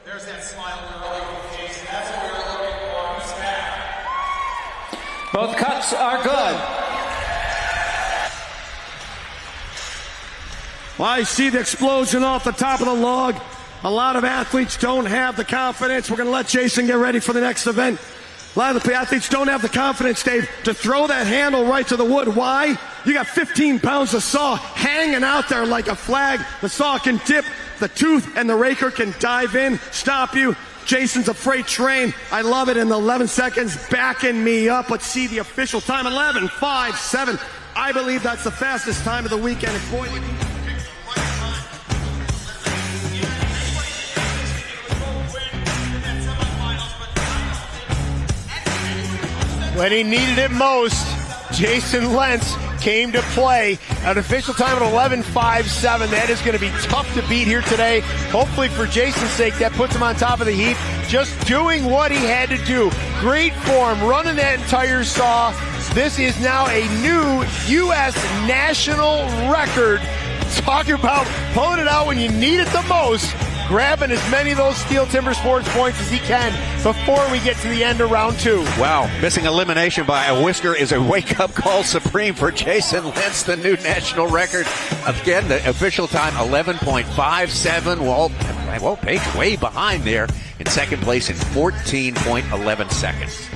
There's that smile we're looking for, Jason. That's what we're looking for. He's back. Both cuts are good. Well, I see the explosion off the top of the log. A lot of athletes don't have the confidence. We're going to let Jason get ready for the next event. A lot of the athletes don't have the confidence, Dave, to throw that handle right to the wood. Why? You got 15 pounds of saw hanging out there like a flag. The saw can dip, the tooth and the raker can dive in, stop you. Jason's a freight train. I love it in the 11 seconds, backing me up. Let's see the official time, 11:57. I believe that's the fastest time of the weekend. And boy, when he needed it most, Jason Lentz came to play. An official time at 11:57. That is going to be tough to beat here today. Hopefully for Jason's sake, that puts him on top of the heap. Just doing what he had to do. Great form, running that entire saw. This is now a new U.S. national record. Talk about pulling it out when you need it the most. Grabbing as many of those STIHL Timber Sports points as he can before we get to the end of round 2. Wow, missing elimination by a whisker is a wake-up call supreme for Jason Lentz, the new national record. Again, the official time, 11.57. Well, Page way behind there in second place in 14.11 seconds.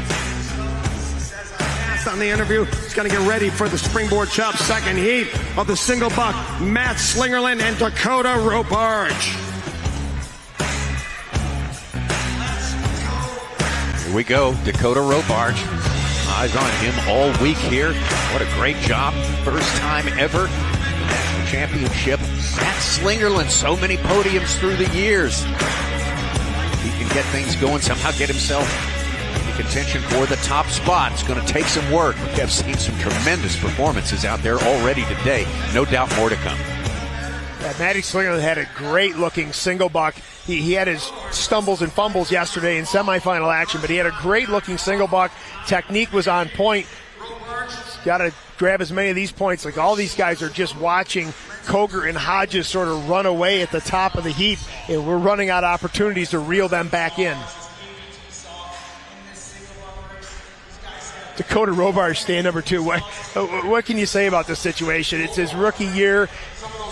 On the interview, he's going to get ready for the Springboard Chop second heat of the single buck. Matt Slingerland and Dakota Robarge. Here we go, Dakota Robarge. Eyes on him all week here. What a great job. First time ever in the national championship. Matt Slingerland, so many podiums through the years. He can get things going, somehow get himself in contention for the top spot. It's going to take some work. We have seen some tremendous performances out there already today. No doubt more to come. Yeah, Matty Slingerland had a great-looking single buck. He had his stumbles and fumbles yesterday in semifinal action, but he had a great-looking single buck. Technique was on point. Got to grab as many of these points. Like, all these guys are just watching Coger and Hodges sort of run away at the top of the heap, and we're running out of opportunities to reel them back in. Dakota Robarge, stand number 2. What can you say about this situation? It's his rookie year.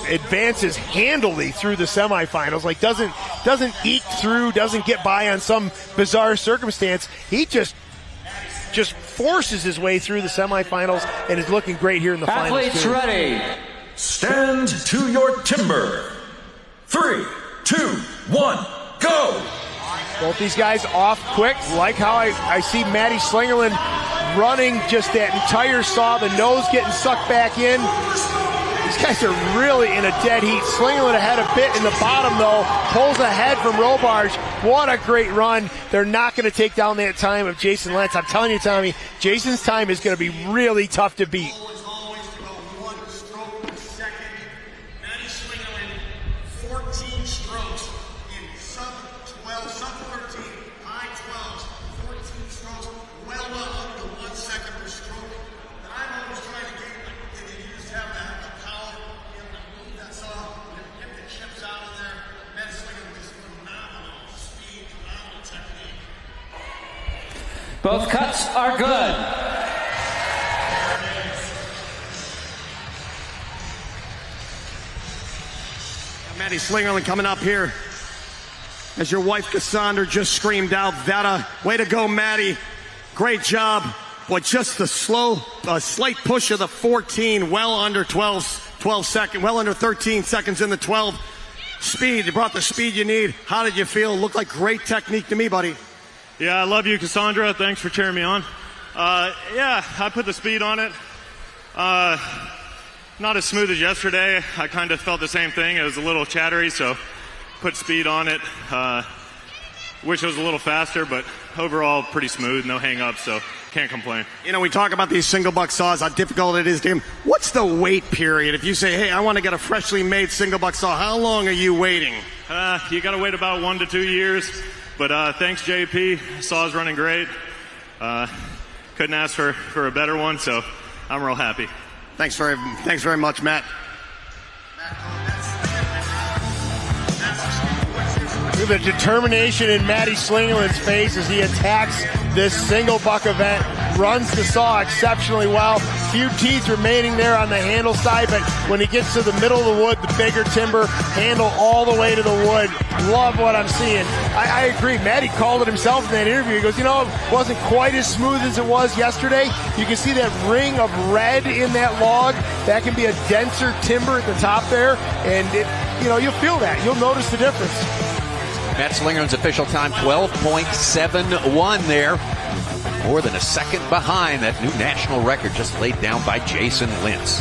Advances handily through the semifinals. Like, doesn't eke through, doesn't get by on some bizarre circumstance. He just forces his way through the semifinals and is looking great here in the finals. Athletes ready. Stand to your timber. 3, 2, 1, go! Both these guys off quick. Like how I see Matty Slingerland running just that entire saw, the nose getting sucked back in. These guys are really in a dead heat. Slingerland ahead a bit in the bottom, though. Pulls ahead from Robarge. What a great run. They're not going to take down that time of Jason Lentz. I'm telling you, Tommy, Jason's time is going to be really tough to beat. Both cuts are good. Matty Slingerland coming up here. As your wife Cassandra just screamed out, that way to go, Matty. Great job. Boy, just the slight push of the 14, well under 12 seconds, well under 13 seconds in the 12. Speed, you brought the speed you need. How did you feel? Looked like great technique to me, buddy. Yeah, I love you, Cassandra. Thanks for cheering me on. Yeah, I put the speed on it. Not as smooth as yesterday. I kind of felt the same thing. It was a little chattery, so put speed on it. Wish it was a little faster, but overall pretty smooth, no hang-ups, so can't complain. You know, we talk about these single buck saws, how difficult it is to him. What's the wait period? If you say, hey, I want to get a freshly made single buck saw, how long are you waiting? You got to wait about 1 to 2 years. But thanks, JP. Saw's running great. Couldn't ask for a better one, so I'm real happy. Thanks very much, Matt. Look at the determination in Matty Slingerland's face as he attacks this single buck event. Runs the saw exceptionally well. Few teeth remaining there on the handle side, but when he gets to the middle of the wood, the bigger timber, handle all the way to the wood. Love what I'm seeing. I agree. Matty called it himself in that interview. He goes, you know, it wasn't quite as smooth as it was yesterday. You can see that ring of red in that log. That can be a denser timber at the top there, and you'll feel that. You'll notice the difference. Matt Slingerland's official time, 12.71 there. More than a second behind that new national record just laid down by Jason Lentz.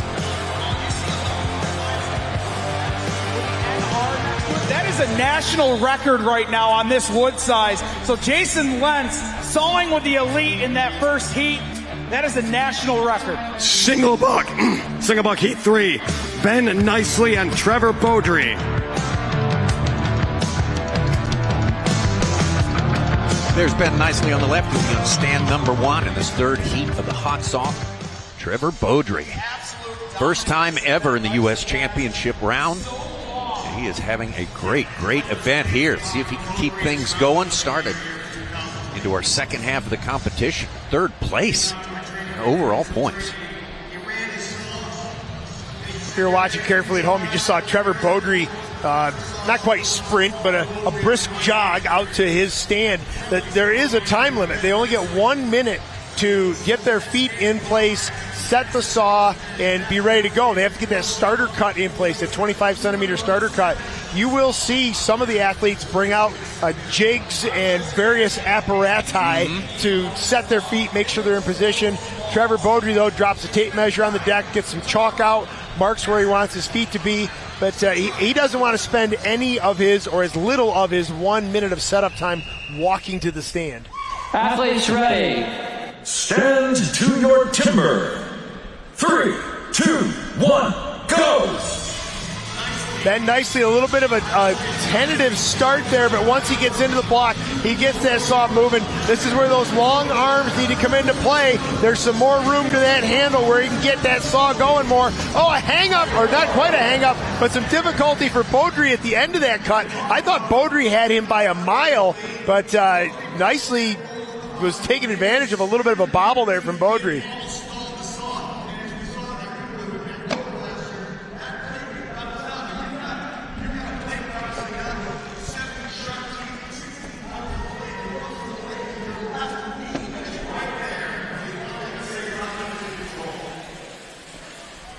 That is a national record right now on this wood size. So Jason Lentz sawing with the elite in that first heat. That is a national record. Single buck heat 3. Ben Nicely and Trevor Beaudry. There's Ben Nicely on the left, who's going to stand number 1 in this third heat of the hot saw. Trevor Beaudry. First time ever in the U.S. Championship round. And he is having a great event here. See if he can keep things going. Started into our second half of the competition. Third place in overall points. If you're watching carefully at home, you just saw Trevor Beaudry not quite sprint, but a brisk jog out to his stand. That there is a time limit. They only get 1 minute to get their feet in place, set the saw, and be ready to go. They have to get that starter cut in place, that 25-centimeter starter cut. You will see some of the athletes bring out jigs and various apparati to set their feet, make sure they're in position. Trevor Beaudry, though, drops a tape measure on the deck, gets some chalk out, marks where he wants his feet to be. But he doesn't want to spend any of his, or as little of his, 1 minute of setup time walking to the stand. Athletes ready. Stand to your timber. 3, 2, 1, go! Ben Nicely, a little bit of a tentative start there, but once he gets into the block, he gets that saw moving. This is where those long arms need to come into play. There's some more room to that handle where he can get that saw going more. Oh, a hang-up, or not quite a hang-up, but some difficulty for Beaudry at the end of that cut. I thought Beaudry had him by a mile, but Nicely was taking advantage of a little bit of a bobble there from Beaudry.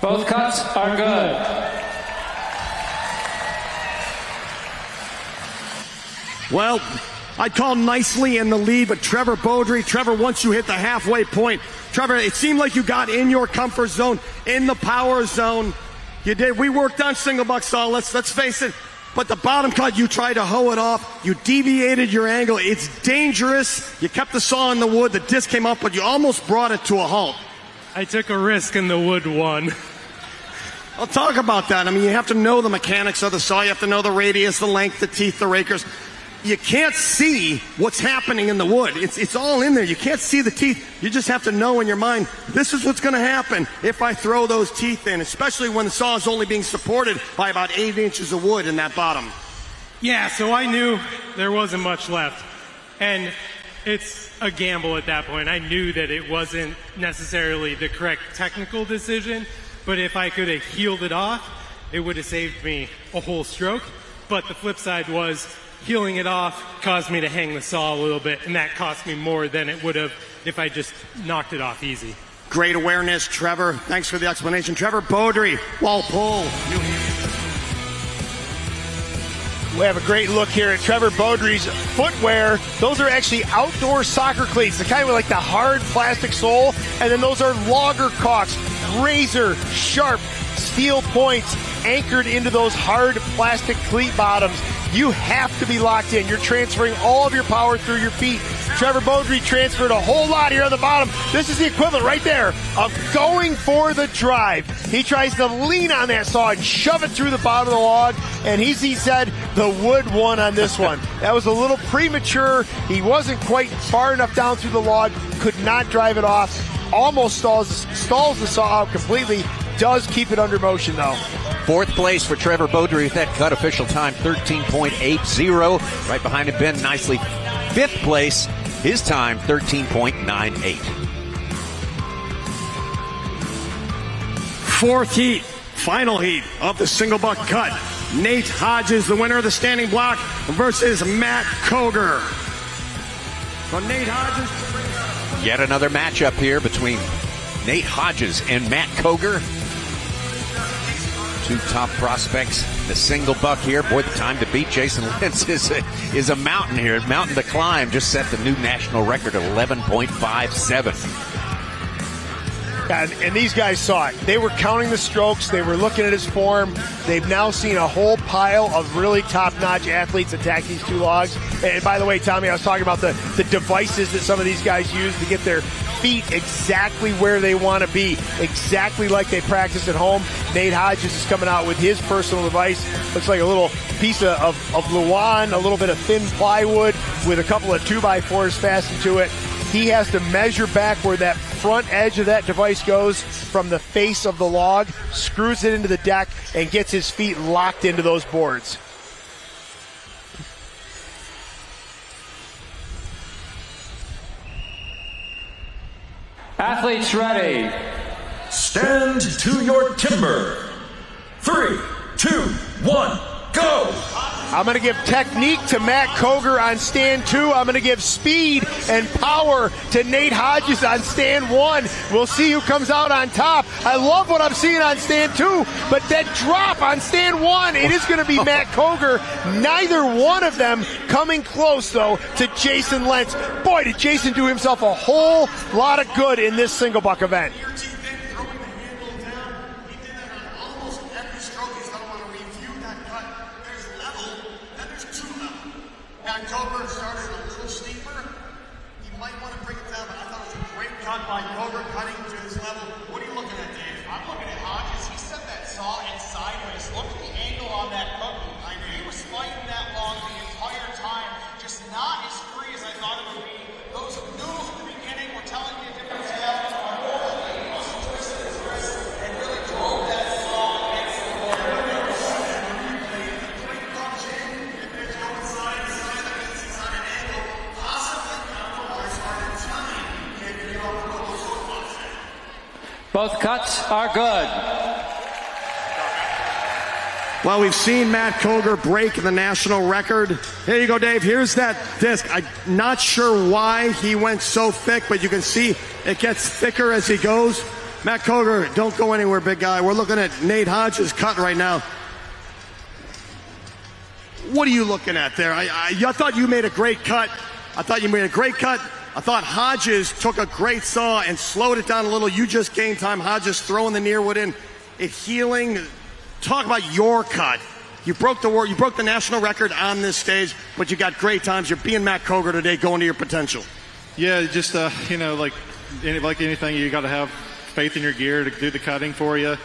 Both cuts are good. Well, I'd call Nicely in the lead, but Trevor Beaudry, once you hit the halfway point, Trevor, it seemed like you got in your comfort zone, in the power zone. You did. We worked on single buck saw, let's face it. But the bottom cut, you tried to hoe it off. You deviated your angle. It's dangerous. You kept the saw in the wood. The disc came up, but you almost brought it to a halt. I took a risk and the wood won. I'll talk about that. I mean, you have to know the mechanics of the saw. You have to know the radius, the length, the teeth, the rakers. You can't see what's happening in the wood. It's all in there. You can't see the teeth. You just have to know in your mind, this is what's going to happen if I throw those teeth in, especially when the saw is only being supported by about 8 inches of wood in that bottom. Yeah, so I knew there wasn't much left. And it's a gamble at that point. I knew that it wasn't necessarily the correct technical decision, but if I could have healed it off, it would have saved me a whole stroke. But the flip side was healing it off caused me to hang the saw a little bit, and that cost me more than it would have if I just knocked it off easy. Great awareness, Trevor. Thanks for the explanation. Trevor Beaudry, wall pull. We have a great look here at Trevor Beaudry's footwear. Those are actually outdoor soccer cleats, the kind with like the hard plastic sole, and then those are logger caulks, razor sharp steel points anchored into those hard plastic cleat bottoms. You have to be locked in. You're transferring all of your power through your feet. Trevor Beaudry transferred a whole lot here on the bottom. This is the equivalent right there of going for the drive. He tries to lean on that saw and shove it through the bottom of the log, and he said the wood won on this one. That was a little premature. He wasn't quite far enough down through the log, could not drive it off. Almost stalls the saw out completely. Does keep it under motion though. Fourth place for Trevor Beaudry with that cut. Official time 13.80. Right behind him, Ben Nicely. Fifth place. His time 13.98. Fourth heat, final heat of the single buck cut. Nate Hodges, the winner of the standing block, versus Matt Coger. So Nate Hodges. Yet another matchup here between Nate Hodges and Matt Coger. Two top prospects. The single buck here. Boy, the time to beat Jason Lentz is a mountain here. Mountain to climb. Just set the new national record of 11.57. And these guys saw it. They were counting the strokes. They were looking at his form. They've now seen a whole pile of really top-notch athletes attack these two logs. And by the way, Tommy, I was talking about the devices that some of these guys use to get their feet exactly where they want to be, exactly like they practice at home. Nate Hodges is coming out with his personal device. Looks like a little piece of Luan, a little bit of thin plywood with a couple of 2x4s fastened to it. He has to measure back where that front edge of that device goes from the face of the log, screws it into the deck, and gets his feet locked into those boards. Athletes ready. Stand to your timber. 3, 2, 1, go! I'm going to give technique to Matt Coger on stand 2. I'm going to give speed and power to Nate Hodges on stand 1. We'll see who comes out on top. I love what I'm seeing on stand 2, but that drop on stand 1, it is going to be Matt Coger. Neither one of them coming close, though, to Jason Lentz. Boy, did Jason do himself a whole lot of good in this single buck event. Coger started a little steeper. You might want to bring it down, but I thought it was a great cut by Coger cutting to his level. What are you looking at, Dave? I'm looking at Hodges. He set that saw in sideways. Look at the angle on that cookie. He was fighting that long the entire time, just not as free as I thought it would be. Those noodles at the beginning were telling me a different tale. Unfortunately, he wasn't twisted his wrist and really drove that saw against the board. Great punch in. If there's no inside, Both cuts are good. Well, we've seen Matt Coger break the national record. Here you go, Dave. Here's that disc. I'm not sure why he went so thick, but you can see it gets thicker as he goes. Matt Coger, don't go anywhere, big guy. We're looking at Nate Hodges' cut right now. What are you looking at there? I thought you made a great cut. I thought Hodges took a great saw and slowed it down a little. You just gained time. Hodges throwing the near wood in, it healing. Talk about your cut. You broke the national record on this stage, but you got great times. You're being Matt Coger today, going to your potential. Yeah, just like anything, you got to have faith in your gear to do the cutting for you.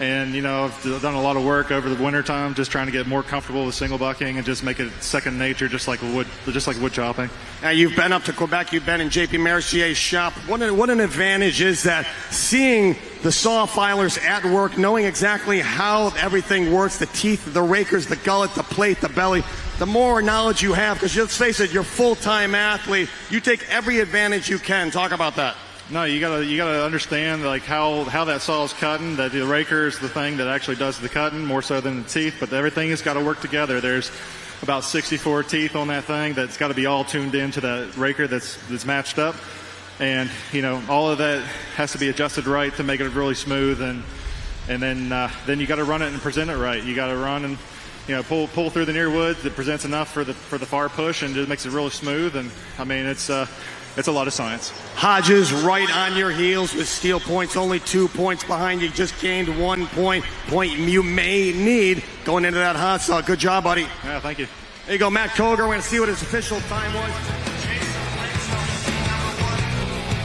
And, I've done a lot of work over the winter time, just trying to get more comfortable with single bucking and just make it second nature, just like wood chopping. Now, you've been up to Quebec. You've been in J.P. Mercier's shop. What an advantage is that, seeing the saw filers at work, knowing exactly how everything works, the teeth, the rakers, the gullet, the plate, the belly. The more knowledge you have, because let's face it, you're a full-time athlete. You take every advantage you can. Talk about that. No, you gotta understand how that saw is cutting. That the raker is the thing that actually does the cutting more so than the teeth. But everything has got to work together. There's about 64 teeth on that thing that's got to be all tuned into that raker that's matched up, and all of that has to be adjusted right to make it really smooth. And then you got to run it and present it right. You got to run and pull through the near wood that presents enough for the far push and just makes it really smooth. And I mean it's a lot of science. Hodges right on your heels with steel points, only 2 points behind you. Just gained 1 point you may need going into that hot saw. Good job, buddy. Yeah, thank you. There you go, Matt Coger. We're going to see what his official time was.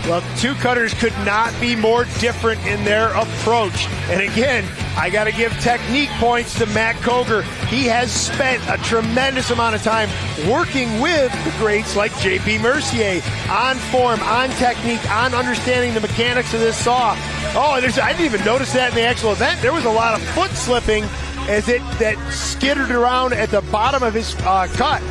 Well, the two cutters could not be more different in their approach. And again, I got to give technique points to Matt Coger. He has spent a tremendous amount of time working with the greats like J.P. Mercier on form, on technique, on understanding the mechanics of this saw. I didn't even notice that in the actual event. There was a lot of foot slipping as that skittered around at the bottom of his cut.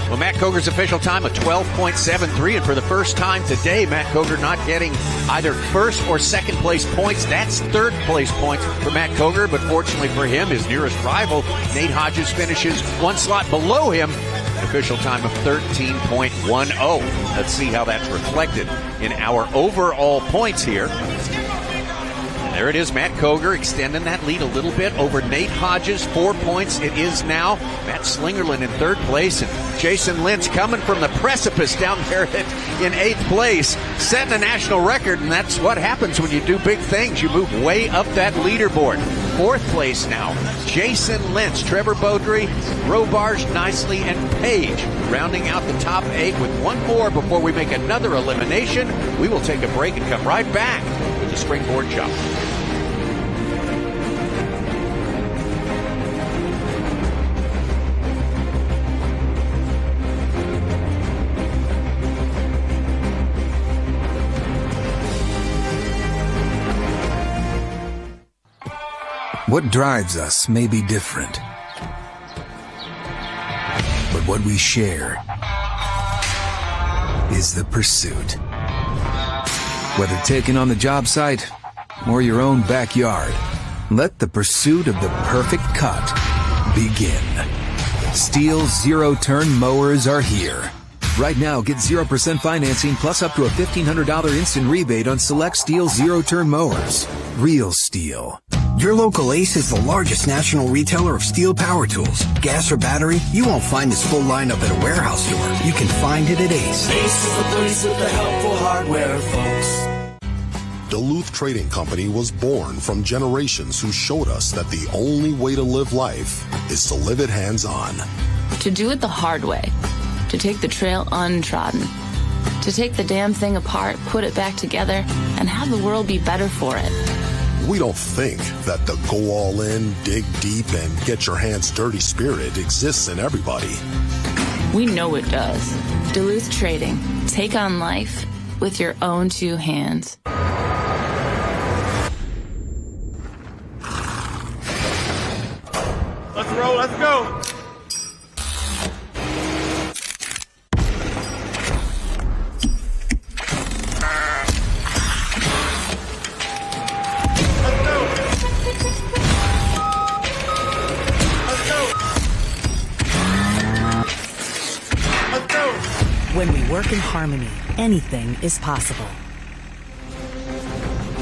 Well, Matt Coger's official time of 12.73, and for the first time today, Matt Coger not getting either first or second place points. That's third place points for Matt Coger, but fortunately for him, his nearest rival, Nate Hodges, finishes one slot below him, an official time of 13.10. Let's see how that's reflected in our overall points here. There it is, Matt Coger extending that lead a little bit over Nate Hodges. 4 points it is now. Matt Slingerland in third place, and Jason Lynch coming from the precipice down there in 8th place, setting a national record, and that's what happens when you do big things. You move way up that leaderboard. 4th place now, Jason Lynch, Trevor Beaudry, Robarge, Nicely, and Page rounding out the top 8 with one more before we make another elimination. We will take a break and come right back with the Springboard Chop. What drives us may be different, but what we share is the pursuit. Whether taken on the job site or your own backyard, let the pursuit of the perfect cut begin. STIHL zero-turn mowers are here. Right now, get 0% financing plus up to a $1,500 instant rebate on select STIHL zero-turn mowers. Real STIHL. Your local Ace is the largest national retailer of STIHL power tools. Gas or battery, you won't find this full lineup at a warehouse store. You can find it at Ace. Ace is the place with the helpful hardware, folks. Duluth Trading Company was born from generations who showed us that the only way to live life is to live it hands-on. To do it the hard way. To take the trail untrodden. To take the damn thing apart, put it back together, and have the world be better for it. We don't think that the go all in, dig deep, and get your hands dirty spirit exists in everybody. We know it does. Duluth Trading. Take on life with your own two hands. Let's roll, let's go. When we work in harmony, anything is possible.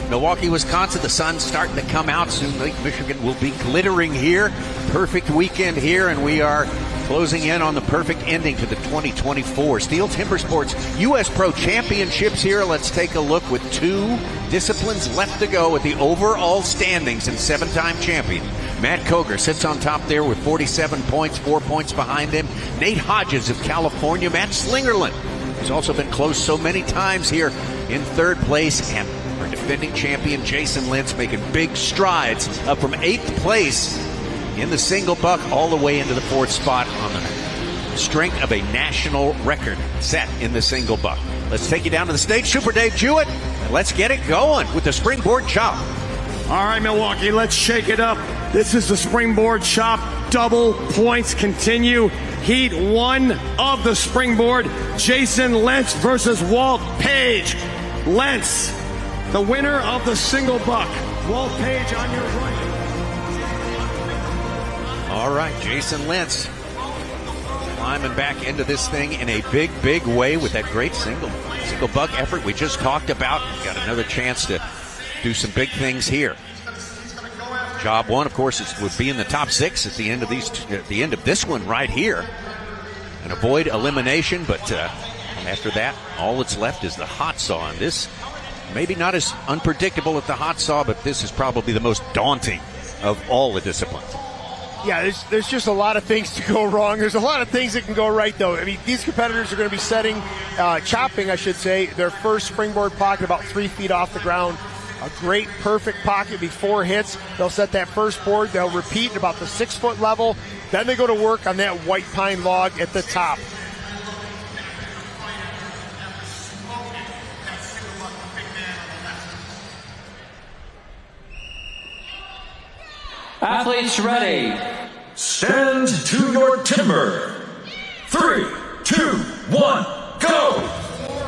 Milwaukee, Wisconsin, the sun's starting to come out soon. Lake Michigan will be glittering here. Perfect weekend here, and we are closing in on the perfect ending to the 2024 STIHL Timbersports U.S. Pro Championships here. Let's take a look with 2 disciplines left to go at the overall standings, and 7-time champion Matt Coger sits on top there with 47 points, 4 points behind him. Nate Hodges of California, Matt Slingerland, who's also been close so many times here, in 3rd place, and our defending champion Jason Lynch making big strides up from 8th place in the single buck all the way into the 4th spot on the strength of a national record set in the single buck. Let's take you down to the stage, Super Dave Jewett, and let's get it going with the Springboard Chop. All right, Milwaukee, let's shake it up. This is the Springboard Chop. Double points continue. Heat 1 of the Springboard. Jason Lentz versus Walt Page. Lentz, the winner of the single buck. Walt Page on your right. All right, Jason Lentz climbing back into this thing in a big, big way with that great single buck effort we just talked about. Got another chance to do some big things here. Job 1, of course, would be in the top 6 at the end of this one right here, and avoid elimination. But after that, all that's left is the hot saw. And this, maybe not as unpredictable as the hot saw, but this is probably the most daunting of all the disciplines. Yeah, there's just a lot of things to go wrong. There's a lot of things that can go right, though. I mean, these competitors are going to be chopping, I should say, their first springboard pocket about 3 feet off the ground. A great, perfect pocket before hits. They'll set that first board. They'll repeat at about the 6 foot level. Then they go to work on that white pine log at the top. Athletes ready. Stand to your timber. 3, 2, 1, go!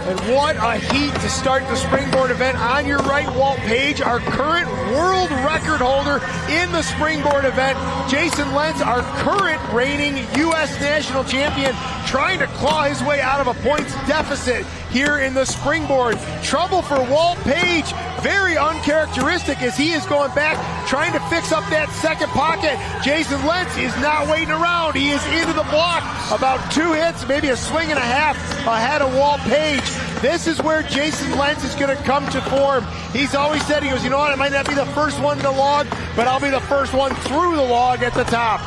And what a heat to start the springboard event. On your right, Walt Page, our current world record holder in the springboard event. Jason Lentz, our current reigning U.S. national champion, trying to claw his way out of a points deficit here in the springboard. Trouble for Walt Page. Very uncharacteristic as he is going back, trying to fix up that second pocket. Jason Lentz is not waiting around. He is into the block. About 2 hits, maybe a swing and a half ahead of Walt Page. This is where Jason Lentz is going to come to form. He's always said, he goes, you know what, I might not be the first one in the log, but I'll be the first one through the log at the top.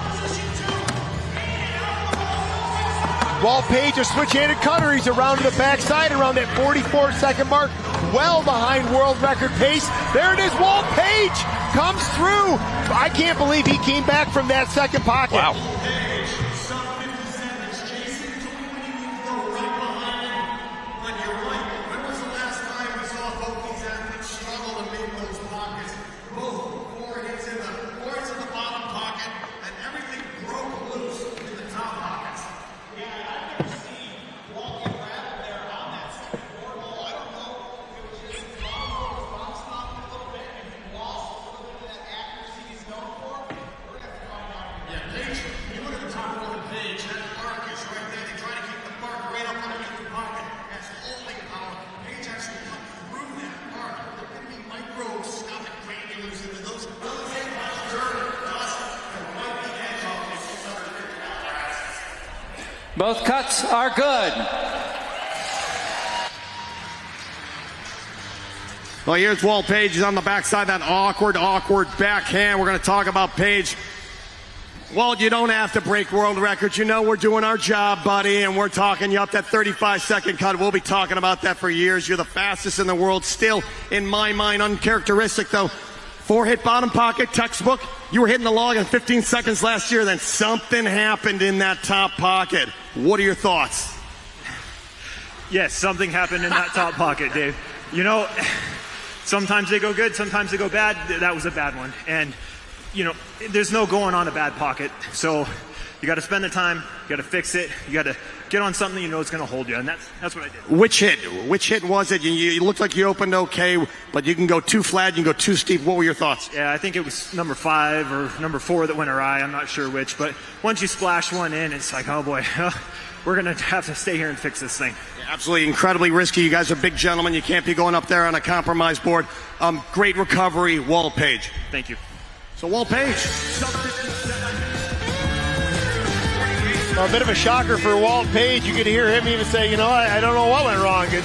Walt Page, a switch-handed cutter. He's around to the backside, around that 44-second mark, well behind world record pace. There it is, Walt Page comes through. I can't believe he came back from that second pocket. Wow. Both cuts are good. Well, here's Walt Page. He's on the backside, that awkward backhand. We're going to talk about Page. Walt, you don't have to break world records. You know we're doing our job, buddy, and we're talking you up that 35-second cut. We'll be talking about that for years. You're the fastest in the world. Still, in my mind, uncharacteristic, though. 4-hit bottom pocket, textbook. You were hitting the log in 15 seconds last year, then something happened in that top pocket. What are your thoughts? Yes, something happened in that top pocket, Dave. You know, sometimes they go good, sometimes they go bad. That was a bad one. And, you know, there's no going on a bad pocket. So you got to spend the time, you got to fix it, you got to get on something you know is going to hold you. And that's what I did. Which hit was it? You looked like you opened okay, but you can go too flat, you can go too steep. What were your thoughts? Yeah, I think it was number 5 or number 4 that went awry. I'm not sure which. But once you splash one in, it's like, oh boy, we're going to have to stay here and fix this thing. Absolutely incredibly risky. You guys are big gentlemen. You can't be going up there on a compromise board. Great recovery, Walt Page. Thank you. So Walt Page. A bit of a shocker for Walt Page. You could hear him even say, you know, I don't know what went wrong. It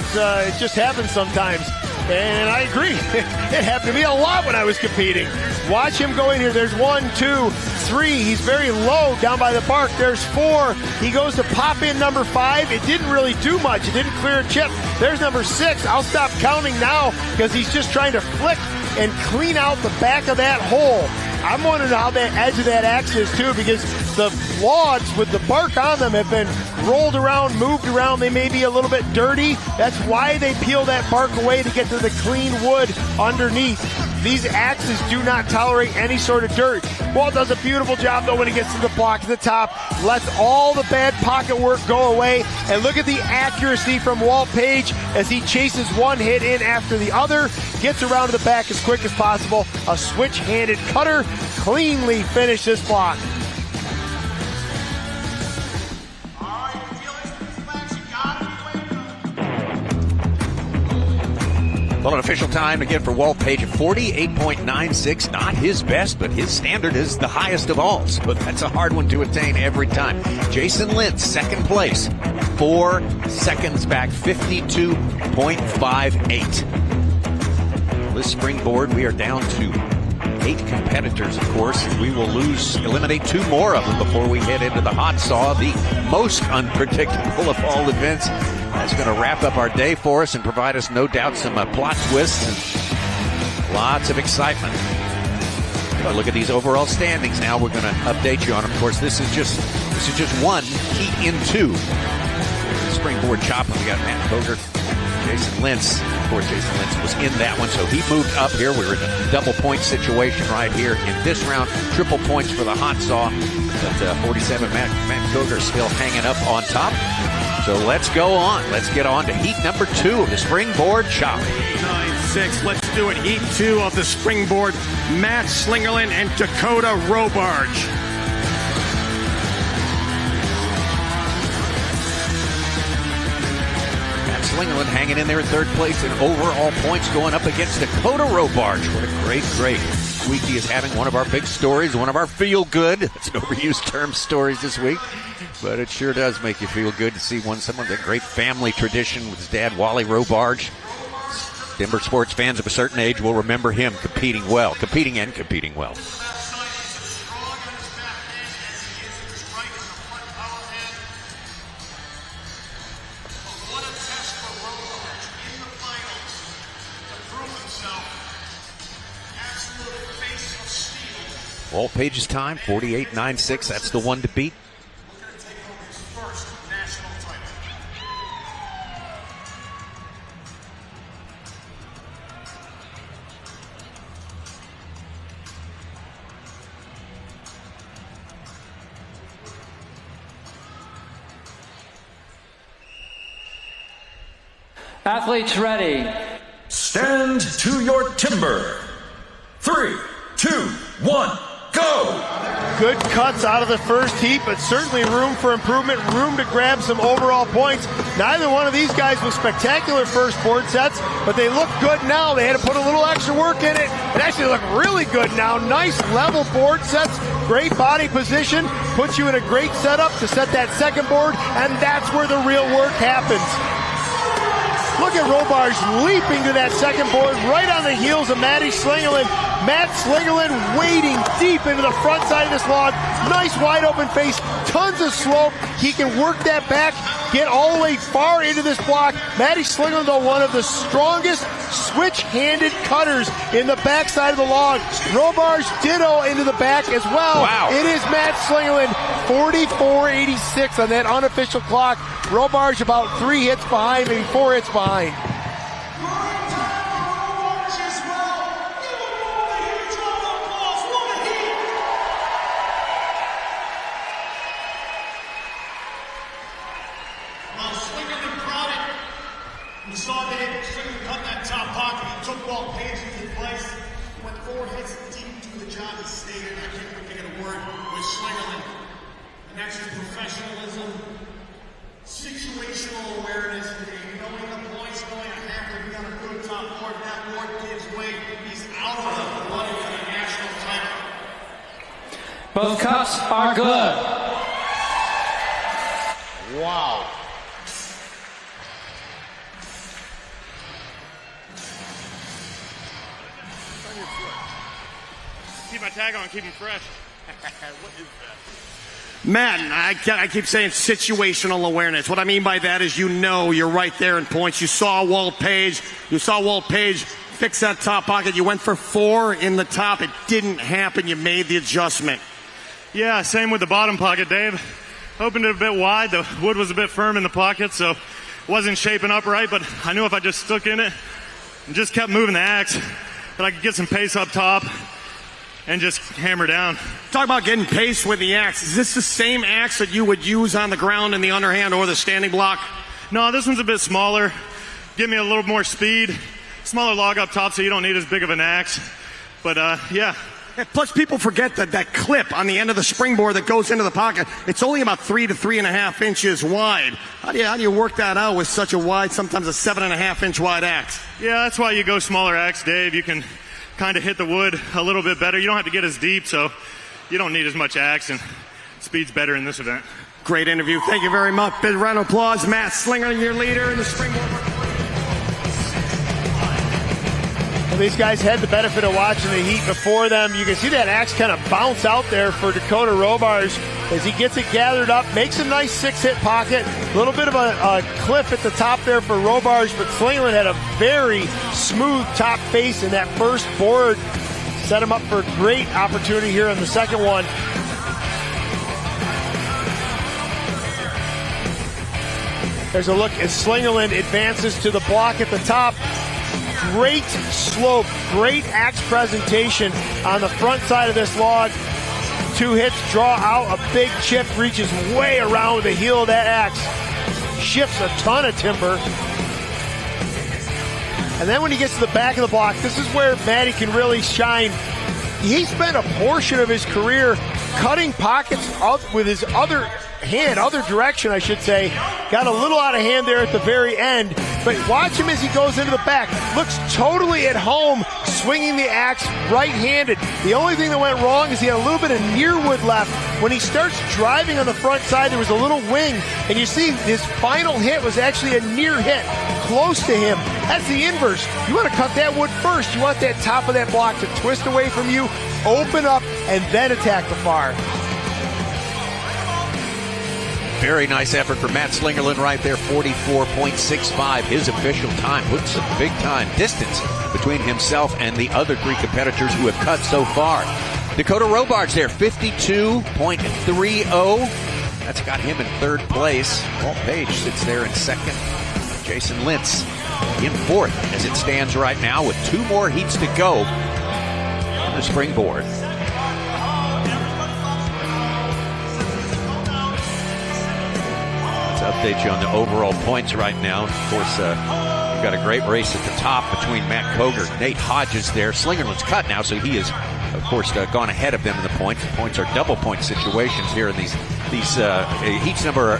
just happens sometimes. And I agree. It happened to me a lot when I was competing. Watch him go in here. There's 1, 2, 3. He's very low down by the bark. There's 4. He goes to pop in number 5. It didn't really do much. It didn't clear a chip. There's number 6. I'll stop counting now because he's just trying to flick and clean out the back of that hole. I'm wondering how that edge of that axe is too, because the logs with the bark on them have been rolled around, moved around. They may be a little bit dirty. That's why they peel that bark away to get to the clean wood underneath. These axes do not tolerate any sort of dirt. Walt does a beautiful job though when he gets to the block at the top, lets all the bad pocket work go away, and look at the accuracy from Walt Page as he chases one hit in after the other, gets around to the back as quick as possible. A switch-handed cutter cleanly finished this block. Well, an official time again for Walt Page at 48.96. Not his best, but his standard is the highest of all. So that's a hard one to attain every time. Jason Lentz, second place. 4 seconds back, 52.58. This springboard, we are down to 8 competitors, of course, and we will eliminate 2 more of them before we head into the hot saw, the most unpredictable of all events. That's going to wrap up our day for us and provide us, no doubt, some plot twists and lots of excitement. Look at these overall standings now. We're going to update you on them. Of course, this is just one heat in 2. The Springboard Chop. We got Matt Koger, Jason Lentz. Of course, Jason Lentz was in that one, so he moved up here. We were in a double point situation right here in this round. Triple points for the hot saw. But 47, Matt Koger still hanging up on top. So let's go on. Let's get on to heat number 2 of the Springboard Chop. 9-6. Let's do it. Heat 2 of the Springboard. Matt Slingerland and Dakota Robarge. Matt Slingerland hanging in there in 3rd place in overall points, going up against Dakota Robarge. What a great week he is having. One of our big stories, one of our feel-good, it's an overused term, stories this week. But it sure does make you feel good to see someone with a great family tradition with his dad, Wally Robarge. Timber sports fans of a certain age will remember him competing well. Walt Page's time, 48.96. That's the one to beat. Athletes ready. Stand to your timber. 3, 2, 1, go! Good cuts out of the first heat, but certainly room for improvement, room to grab some overall points. Neither one of these guys was spectacular first board sets, but they look good now. They had to put a little extra work in it. It actually look really good now. Nice level board sets, great body position, puts you in a great setup to set that second board, and that's where the real work happens. Look at Robarge leaping to that second board right on the heels of Matty Slingerland. Matt Slingerland wading deep into the front side of this log. Nice wide open face, tons of slope. He can work that back, get all the way far into this block. Matty Slingerland, though, one of the strongest switch-handed cutters in the backside of the log. Robarge ditto into the back as well. Wow. It is Matt Slingerland, 44.86 on that unofficial clock. Robarge about 3 hits behind, maybe 4 hits behind. You saw Dave Slingerland cut that top pocket. He took Walt Page into place. He went 4 hits deep to the job he stayed in. I can't even think of a word with Slingerland. And that's his professionalism, situational awareness, knowing the points, knowing I have to be on a good top board. That board gives way. He's out of the running for the national title. Both cuts are good. Wow. Keep my tag on, keep him fresh. What is that? Matt, I keep saying situational awareness. What I mean by that is you're right there in points. You saw Walt Page. Fix that top pocket. You went for 4 in the top. It didn't happen. You made the adjustment. Yeah, same with the bottom pocket, Dave. Opened it a bit wide. The wood was a bit firm in the pocket, so it wasn't shaping up right, but I knew if I just stuck in it and just kept moving the axe, that I could get some pace up top and just hammer down. Talk about getting pace with the axe. Is this the same axe that you would use on the ground in the underhand or the standing block? No, this one's a bit smaller. Give me a little more speed. Smaller log up top, so you don't need as big of an axe. But, yeah. Plus, people forget that clip on the end of the springboard that goes into the pocket, it's only about 3 to 3.5 inches wide. How do you work that out with such a wide, sometimes a 7.5 inch wide axe? Yeah, that's why you go smaller axe, Dave. You can kind of hit the wood a little bit better. You don't have to get as deep, so you don't need as much axe, and speed's better in this event. Great interview. Thank you very much. Big round of applause. Matt Slingerland, your leader in the springboard. Well, these guys had the benefit of watching the heat before them. You can see that axe kind of bounce out there for Dakota Robarge as he gets it gathered up, makes a nice 6-hit pocket. A little bit of a cliff at the top there for Robarge, but Slingerland had a very smooth top face in that first board. Set him up for a great opportunity here in the second one. There's a look as Slingerland advances to the block at the top. Great slope, great axe presentation on the front side of this log. 2 hits, draw out a big chip, reaches way around the heel of that axe. Shifts a ton of timber. And then when he gets to the back of the block, this is where Matty can really shine. He spent a portion of his career cutting pockets up with his other direction, I should say. Got a little out of hand there at the very end, but watch him as he goes into the back. Looks totally at home, swinging the axe right-handed. The only thing that went wrong is he had a little bit of near wood left. When he starts driving on the front side, there was a little wing, and you see his final hit was actually a near hit, close to him. That's the inverse. You want to cut that wood first. You want that top of that block to twist away from you, open up, and then attack the far. Very nice effort for Matt Slingerland right there, 44.65. His official time puts some big time distance between himself and the other 3 competitors who have cut so far. Dakota Robarge there, 52.30. That's got him in 3rd place. Walt Page sits there in 2nd. Jason Lintz in 4th as it stands right now with 2 more heats to go on the springboard. Update you on the overall points right now. Of course, we've got a great race at the top between Matt Koger, Nate Hodges there. Slingerland's cut now, so he has, of course, gone ahead of them in the points. The points are double point situations here in these heats number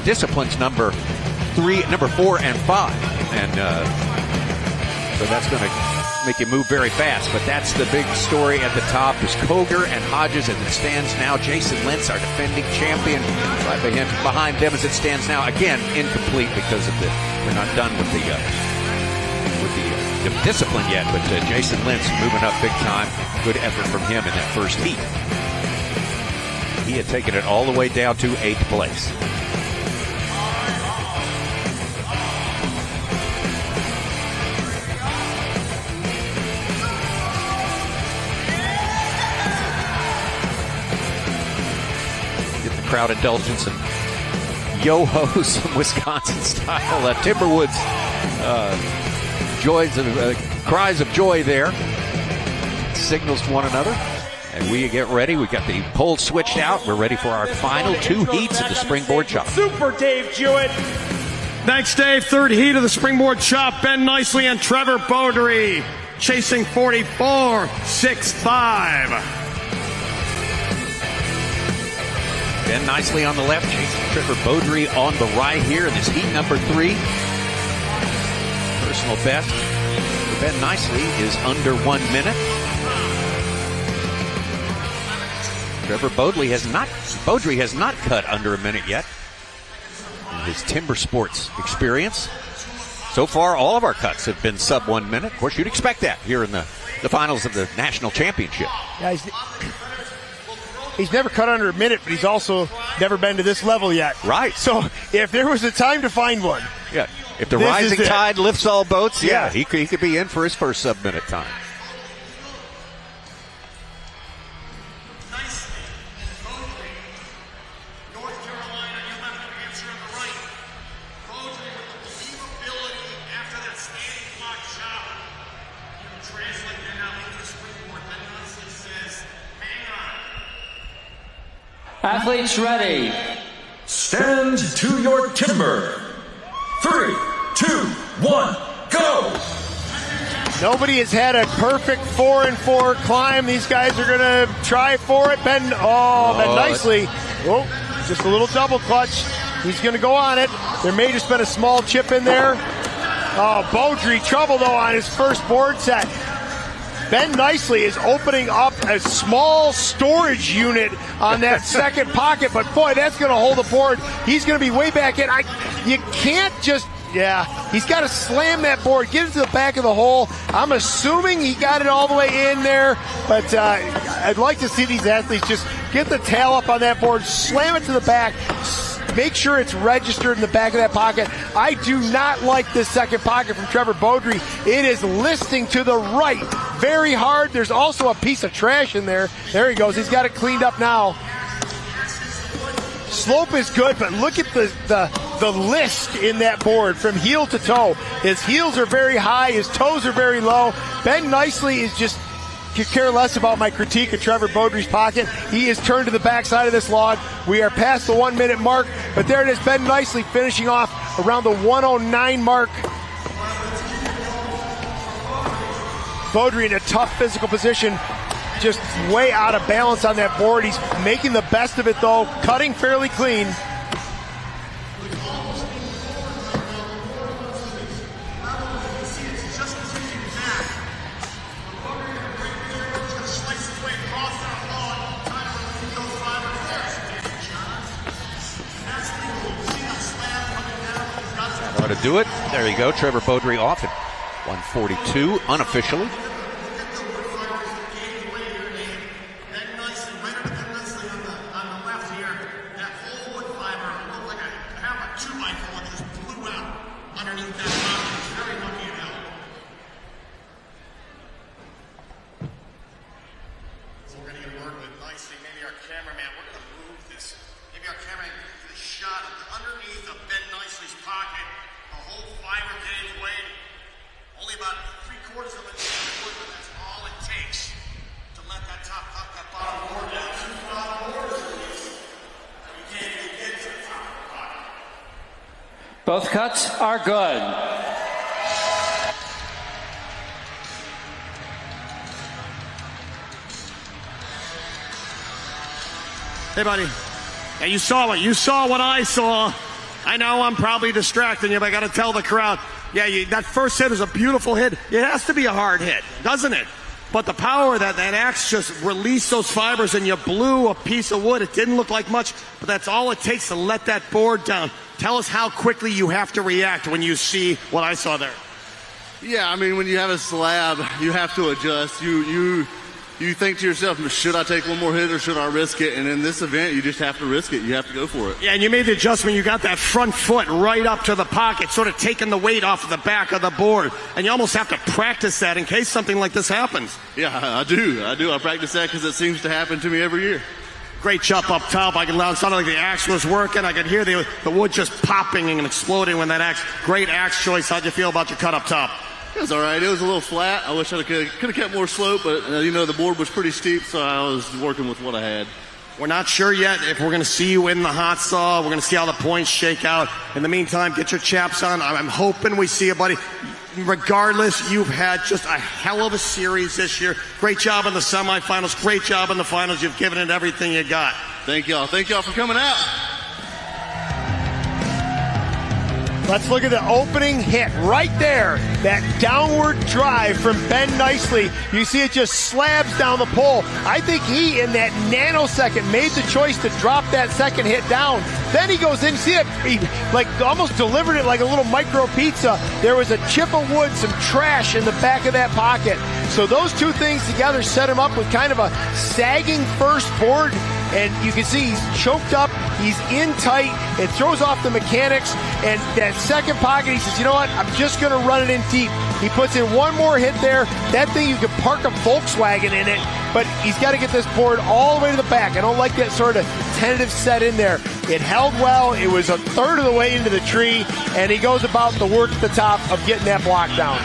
disciplines number 4 and 5, and so that's going to make you move very fast. But that's the big story at the top is Koger and Hodges as it stands now. Jason Lintz, our defending champion, right behind them as it stands now. Again, incomplete because of we're not done with the discipline yet. But Jason Lintz moving up big time. Good effort from him in that first heat. He had taken it all the way down to 8th place. Crowd indulgence and yo-ho, some Wisconsin style Timberwoods cries of joy there, signals to one another, and we get ready. We got the pole switched out. We're ready for our final 2 heats of the Springboard Chop. Super Dave Jewett. Thanks, Dave. 3rd heat of the Springboard Chop. Ben Nicely and Trevor Beaudry chasing 44.65. Ben Nicely on the left, Trevor Beaudry on the right here in this heat number 3. Personal best for Ben Nicely is under 1 minute. Trevor Beaudry has not cut under a minute yet in his Timber Sports experience. So far, all of our cuts have been sub 1 minute. Of course, you'd expect that here in the finals of the national championship. Yeah, he's never cut under a minute, but he's also never been to this level yet. Right. So if there was a time to find one. Yeah. If the rising tide lifts all boats, yeah, he could be in for his first sub-minute time. Athletes ready. Stand to your timber. 3, 2, 1, go! Nobody has had a perfect 4-4 climb. These guys are going to try for it. Ben Nicely. Oh, just a little double clutch. He's going to go on it. There may just been a small chip in there. Oh, Beaudry trouble, though, on his first board set. Ben Nicely is opening up a small storage unit on that second pocket, but boy, that's going to hold the board. He's going to be way back in. You can't just Yeah, he's got to slam that board, get it to the back of the hole. I'm assuming he got it all the way in there, but I'd like to see these athletes just get the tail up on that board, slam it to the back, make sure it's registered in the back of that pocket. I do not like this second pocket from Trevor Beaudry. It is listing to the right very hard. There's also a piece of trash in there. There he goes. He's got it cleaned up now. Slope is good, but look at the list in that board from heel to toe. His heels are very high. His toes are very low. Ben Nicely is just could care less about my critique of Trevor Beaudry's pocket. He is turned to the backside of this log. We are past the 1 minute mark, but there it is. Ben Nicely finishing off around the 109 mark. Beaudry in a tough physical position, just way out of balance on that board. He's making the best of it though, cutting fairly clean. To do it. There you go. Trevor Beaudry off at 142 unofficially. Both cuts are good. Hey, buddy. Yeah, you saw what I saw. I know I'm probably distracting you, but I got to tell the crowd. Yeah, that first hit is a beautiful hit. It has to be a hard hit, doesn't it? But the power that axe just released those fibers and you blew a piece of wood. It didn't look like much, but that's all it takes to let that board down. Tell us how quickly you have to react when you see what I saw there. Yeah, I mean, when you have a slab, you have to adjust. You think to yourself, should I take one more hit or should I risk it? And in this event, you just have to risk it. You have to go for it. Yeah, and you made the adjustment. You got that front foot right up to the pocket, sort of taking the weight off of the back of the board. And you almost have to practice that in case something like this happens. Yeah, I do. I practice that because it seems to happen to me every year. Great chop up top. It sounded like the axe was working. I could hear the wood just popping and exploding when that axe. Great axe choice. How'd you feel about your cut up top? It was all right. It was a little flat. I wish I could have kept more slope, but the board was pretty steep, so I was working with what I had. We're not sure yet if we're going to see you in the hot saw. We're going to see how the points shake out. In the meantime, get your chaps on. I'm hoping we see you, buddy. Regardless, you've had just a hell of a series this year. Great job in the semifinals. Great job in the finals. You've given it everything you got. Thank y'all. Thank y'all for coming out. Let's look at the opening hit right there. That downward drive from Ben Nicely. You see it just slabs down the pole. I think he, in that nanosecond, made the choice to drop that second hit down. Then he goes in, see it, he almost delivered it like a little micro pizza. There was a chip of wood, some trash in the back of that pocket. So those two things together set him up with kind of a sagging first board. And you can see he's choked up, he's in tight, it throws off the mechanics, and that second pocket, he says, you know what, I'm just going to run it in deep. He puts in one more hit there. That thing, you could park a Volkswagen in it, but he's got to get this board all the way to the back. I don't like that sort of tentative set in there. It held well, it was a third of the way into the tree, and he goes about the work at the top of getting that block down.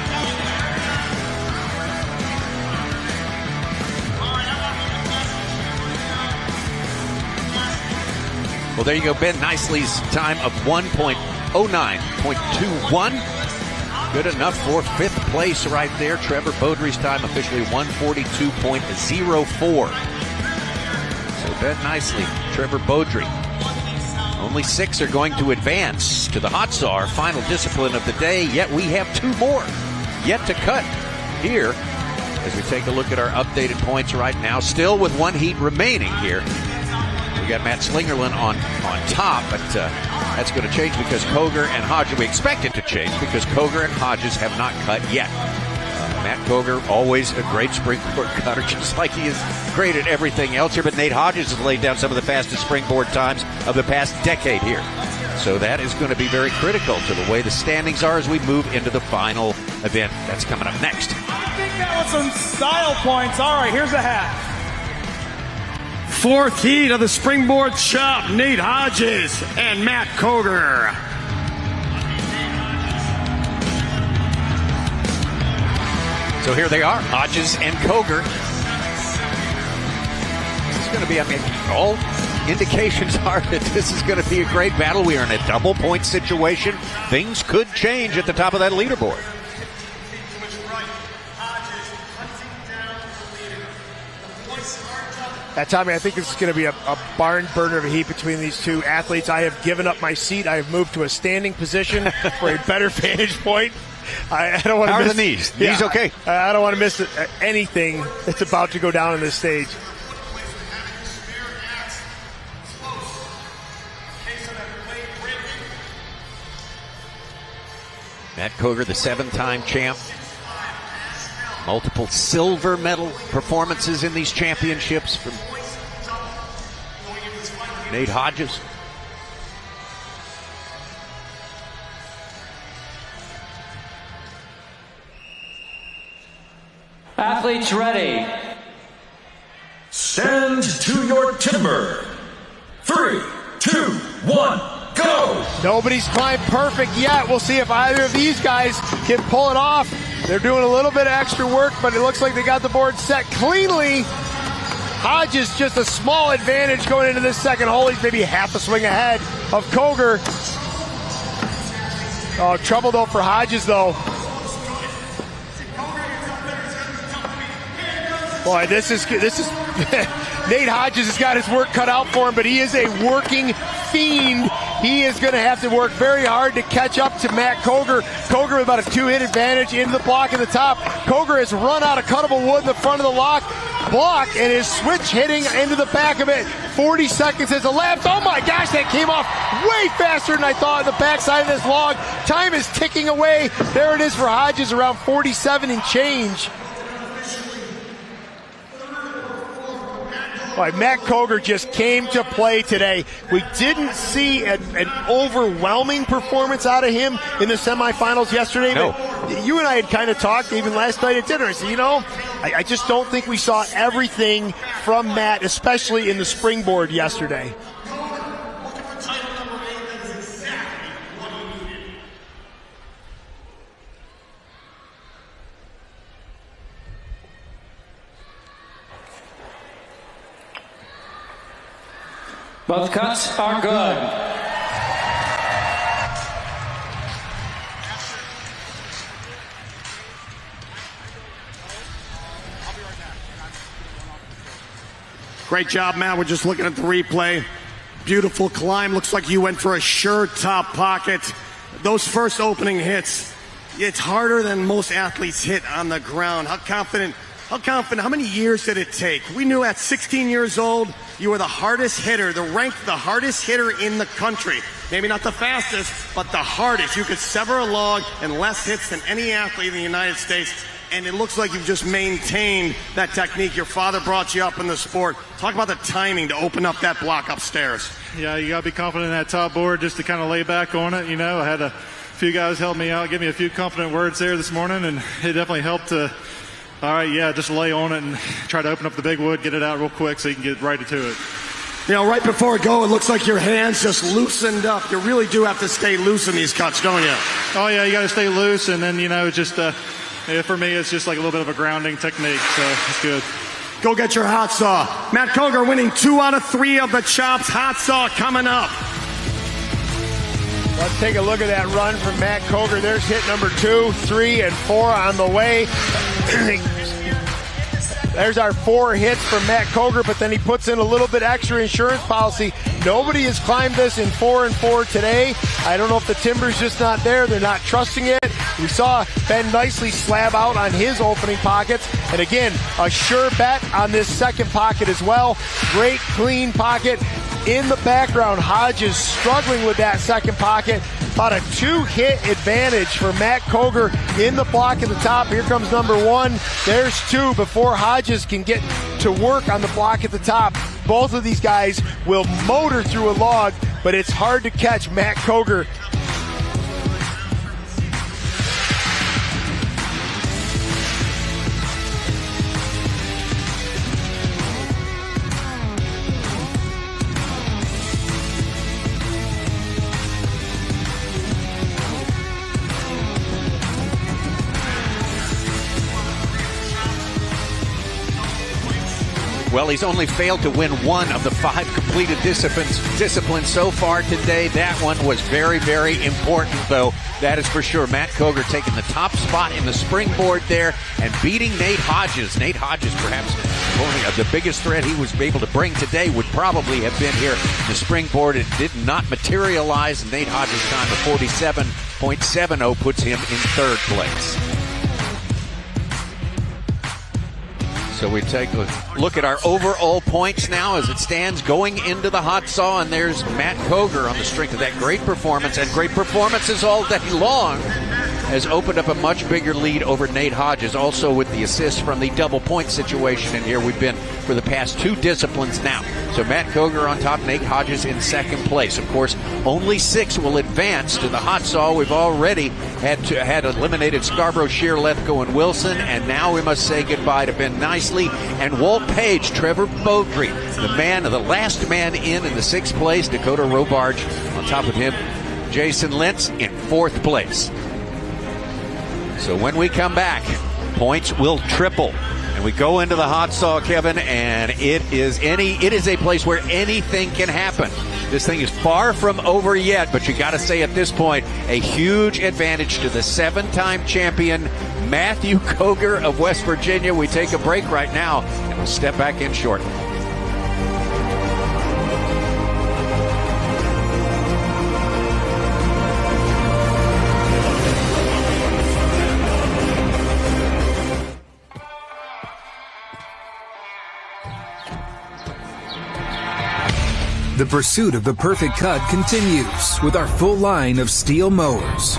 Well, there you go. Ben Nicely's time of 1.09.21. Good enough for fifth place right there. Trevor Beaudry's time officially 142.04. So Ben Nicely, Trevor Beaudry. Only 6 are going to advance to the hot saw, our final discipline of the day. Yet we have 2 more yet to cut here as we take a look at our updated points right now. Still with 1 heat remaining here. We got Matt Slingerland on top, but That's going to change because Coger and Hodges, we expect it to change because Coger and Hodges have not cut yet. Matt Coger, always a great springboard cutter, just like he is great at everything else here. But Nate Hodges has laid down some of the fastest springboard times of the past decade here. So that is going to be very critical to the way the standings are as we move into the final event. That's coming up next. I think that was some style points. All right, here's the hat. Fourth heat of the Springboard Chop, Nate Hodges and Matt Coger. So here they are, Hodges and Coger. This is going to be, all indications are that this is going to be a great battle. We are in a double point situation. Things could change at the top of that leaderboard. Tommy, I think this is going to be a barn burner of a heat between these two athletes. I have given up my seat. I have moved to a standing position for a better vantage point. I don't want to How miss are the knees? Knees okay? I don't want to miss anything that's about to go down on this stage. Matt Coger, the 7-time champ. Multiple silver medal performances in these championships from Nate Hodges. Athletes ready. Stand to your timber. 3, 2, 1, go! Nobody's climbed perfect yet. We'll see if either of these guys can pull it off. They're doing a little bit of extra work, but it looks like they got the board set cleanly. Hodges just a small advantage going into this second hole. He's maybe half a swing ahead of Coger. Oh, trouble though for Hodges though. Boy, this is Nate Hodges has got his work cut out for him, but he is a working fiend. He is going to have to work very hard to catch up to Matt Coger. Coger with about a 2-hit advantage into the block at the top. Coger has run out of cuttable wood in the front of the block and is switch hitting into the back of it. 40 seconds has elapsed. Oh my gosh, that came off way faster than I thought on the backside of this log. Time is ticking away. There it is for Hodges, around 47 and change. All right, Matt Coger just came to play today. We didn't see an overwhelming performance out of him in the semifinals yesterday. No. But you and I had kind of talked even last night at dinner. I said, I just don't think we saw everything from Matt, especially in the springboard yesterday. Both cuts are good. Great job, Matt. We're just looking at the replay. Beautiful climb. Looks like you went for a sure top pocket. Those first opening hits, it's harder than most athletes hit on the ground. How confident, how many years did it take? We knew at 16 years old, you were the hardest hitter, ranked the hardest hitter in the country. Maybe not the fastest, but the hardest. You could sever a log in less hits than any athlete in the United States. And it looks like you've just maintained that technique. Your father brought you up in the sport. Talk about the timing to open up that block upstairs. Yeah, you got to be confident in that top board just to kind of lay back on it. I had a few guys help me out, give me a few confident words there this morning, and it definitely helped to, all right, yeah, just lay on it and try to open up the big wood, get it out real quick so you can get right to it. Right before it go, it looks like your hands just loosened up. You really do have to stay loose in these cuts, don't you? Oh, yeah, you got to stay loose, and then, just for me, it's just like a little bit of a grounding technique, so it's good. Go get your hot saw. Matt Coger winning 2 out of 3 of the chops. Hot saw coming up. Let's take a look at that run from Matt Coger. There's hit number 2, 3, and 4 on the way. There's our 4 hits from Matt Coger, but then he puts in a little bit extra insurance policy. Nobody has climbed this in 4 and 4 today. I don't know if the timber's just not there. They're not trusting it. We saw Ben nicely slab out on his opening pockets. And again, a sure bet on this second pocket as well. Great clean pocket. In the background, Hodges struggling with that second pocket. About a 2-hit advantage for Matt Koger in the block at the top. Here comes number 1. There's 2 before Hodges can get to work on the block at the top. Both of these guys will motor through a log, but it's hard to catch Matt Koger. Well, he's only failed to win 1 of the 5 completed disciplines so far today. That one was very, very important, though. That is for sure. Matt Koger taking the top spot in the springboard there and beating Nate Hodges. Nate Hodges, perhaps only the biggest threat he was able to bring today, would probably have been here. The springboard, it did not materialize. Nate Hodges' time of 47.70 puts him in 3rd place. So we take a look at our overall points now as it stands going into the hot saw, and there's Matt Koger on the strength of that great performance, and great performances all day long, has opened up a much bigger lead over Nate Hodges, also with the assist from the double point situation in here we've been for the past 2 disciplines now. So Matt Koger on top, Nate Hodges in 2nd place. Of course, only 6 will advance to the hot saw. We've already had eliminated Scarborough, Shear, Lethko, and Wilson, and now we must say goodbye to Ben Nicely and Walt Page. Trevor Beaudry, the last man in the 6th place. Dakota Robarge on top of him. Jason Lentz in 4th place. So when we come back, points will triple. And we go into the hot saw, Kevin, and it is a place where anything can happen. This thing is far from over yet, but you got to say at this point, a huge advantage to the 7-time champion, Matthew Koger of West Virginia. We take a break right now, and we'll step back in shortly. The pursuit of the perfect cut continues with our full line of STIHL mowers.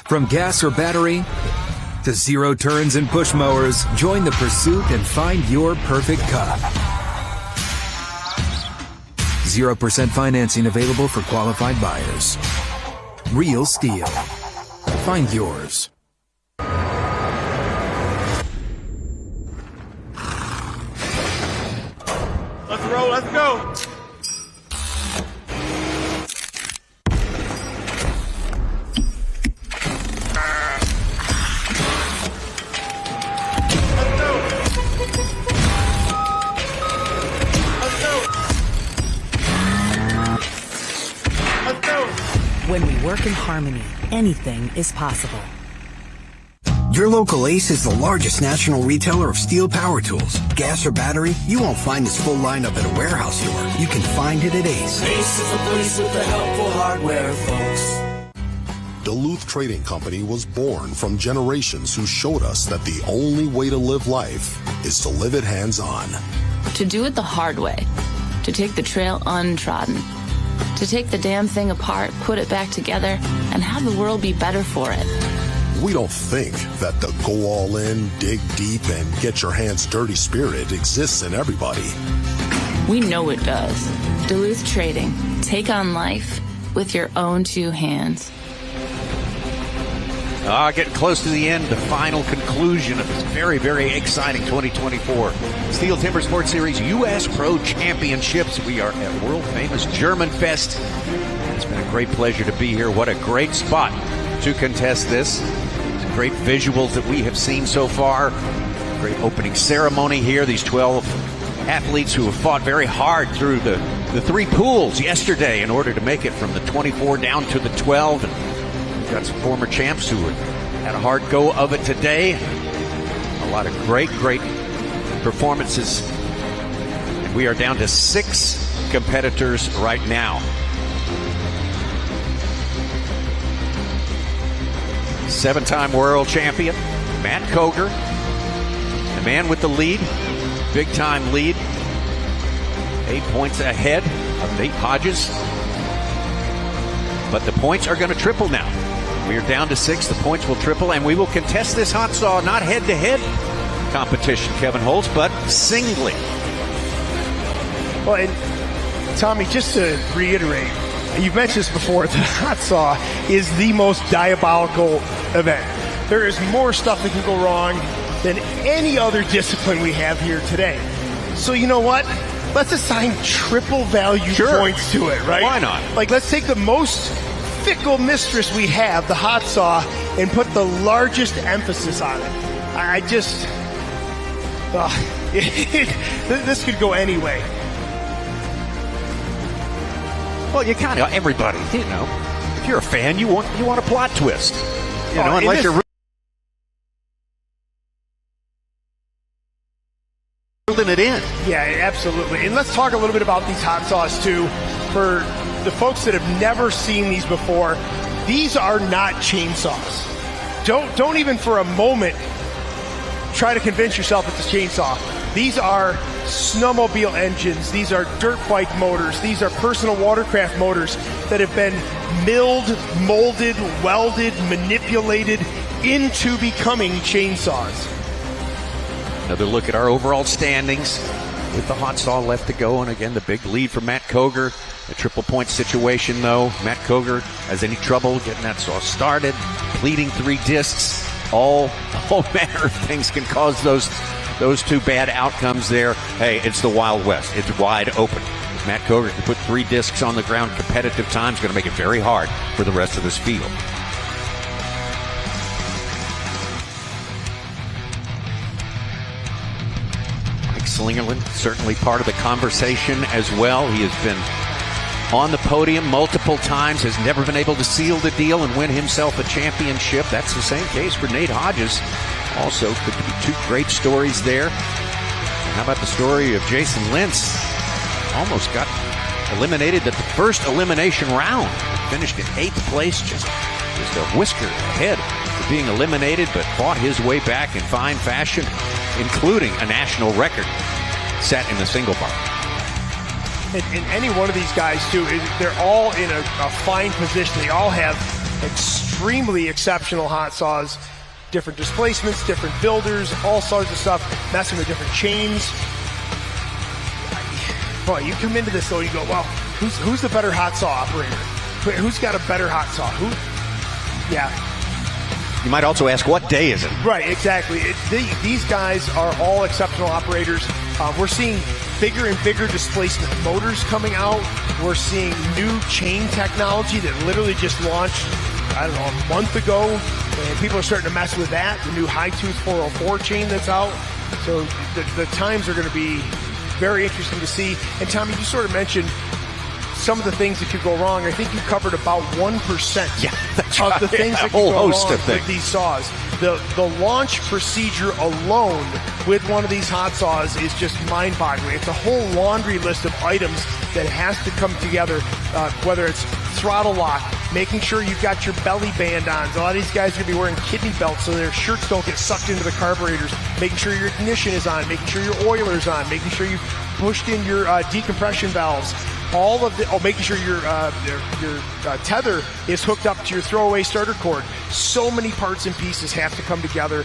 From gas or battery to 0 turns and push mowers, join the pursuit and find your perfect cut. 0% financing available for qualified buyers. Real STIHL. Find yours. Let's go. When we work in harmony, anything is possible. Your local Ace is the largest national retailer of STIHL power tools. Gas or battery, you won't find this full lineup at a warehouse store. You can find it at Ace. Ace is the place with the helpful hardware, folks. Duluth Trading Company was born from generations who showed us that the only way to live life is to live it hands-on. To do it the hard way. To take the trail untrodden. To take the damn thing apart, put it back together, and have the world be better for it. We don't think that the go all in, dig deep, and get your hands dirty spirit exists in everybody. We know it does. Duluth Trading. Take on life with your own 2 hands. Getting close to the end, the final conclusion of this very, very exciting 2024 STIHL Timbersports Series U.S. Pro Championships. We are at world-famous German Fest. It's been a great pleasure to be here. What a great spot to contest this. Great visuals that we have seen so far. Great opening ceremony here. These 12 athletes who have fought very hard through the 3 pools yesterday in order to make it from the 24 down to the 12. And we've got some former champs who had a hard go of it today. A lot of great performances. And we are down to 6 competitors right now. 7-time world champion, Matt Koger, the man with the lead, big-time lead. 8 points ahead of Nate Hodges. But the points are going to triple now. We are down to 6. The points will triple, and we will contest this hot saw not head-to-head competition, Kevin Holtz, but singly. Well, and Tommy, just to reiterate, you've mentioned this before, the hot saw is the most diabolical event. There is more stuff that can go wrong than any other discipline we have here today. So you know what? Let's assign triple value points to it, right? Why not? Like, let's take the most fickle mistress we have, the hot saw, and put the largest emphasis on it. I just... this could go any way. Well, you kind of, everybody, you know, if you're a fan, you want a plot twist. You know, unless you're building it in. Yeah, absolutely. And let's talk a little bit about these hot saws, too. For the folks that have never seen these before, these are not chainsaws. Don't even for a moment try to convince yourself it's a chainsaw. These are snowmobile engines. These are dirt bike motors. These are personal watercraft motors that have been milled, molded, welded, manipulated into becoming chainsaws. Another look at our overall standings with the hot saw left to go. And again, the big lead for Matt Koger. A triple point situation, though. Matt Koger has any trouble getting that saw started, pleating 3 discs. All manner of things can cause those two bad outcomes there. Hey, it's the Wild West. It's wide open. If Matt Koger can put 3 discs on the ground, competitive time is going to make it very hard for the rest of this field. Mike Slingerland, certainly part of the conversation as well. He has been on the podium multiple times, has never been able to seal the deal and win himself a championship. That's the same case for Nate Hodges. Also, could be 2 great stories there. How about the story of Jason Lentz? Almost got eliminated at the first elimination round. Finished in 8th place, just a whisker ahead of being eliminated, but fought his way back in fine fashion, including a national record set in the single bar. And any one of these guys, too, they're all in a fine position. They all have extremely exceptional hot saws, different displacements, different builders, all sorts of stuff, messing with different chains. Boy, you come into this, though, you go, well, who's the better hot saw operator? Who's got a better hot saw? Yeah. You might also ask, what day is it? Right, exactly. These guys are all exceptional operators. We're seeing bigger and bigger displacement motors coming out. We're seeing new chain technology that literally just launched, I don't know, a month ago. And people are starting to mess with that. The new high-tooth 404 chain that's out. So the times are going to be very interesting to see. And Tommy, you sort of mentioned some of the things that could go wrong. I think you covered about 1% of the things that could go wrong with these saws. The launch procedure alone with one of these hot saws is just mind-boggling. It's a whole laundry list of items that has to come together, whether it's throttle lock, making sure you've got your belly band on. A lot of these guys are going to be wearing kidney belts so their shirts don't get sucked into the carburetors, making sure your ignition is on, making sure your oiler's on, making sure you've pushed in your decompression valves. All of the, making sure your tether is hooked up to your throwaway starter cord. So many parts and pieces have to come together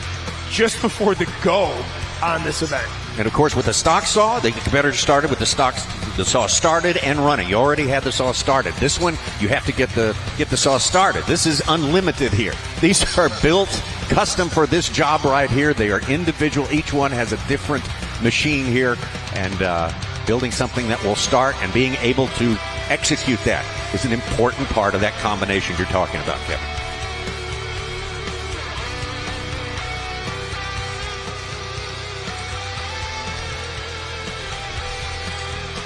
just before the go on this event. And of course, with the stock saw, the competitor started with the saw started and running. You already had the saw started. This one, you have to get the saw started. This is unlimited here. These are built custom for this job right here. They are individual. Each one has a different machine here, and building something that will start and being able to execute that is an important part of that combination you're talking about, Kevin.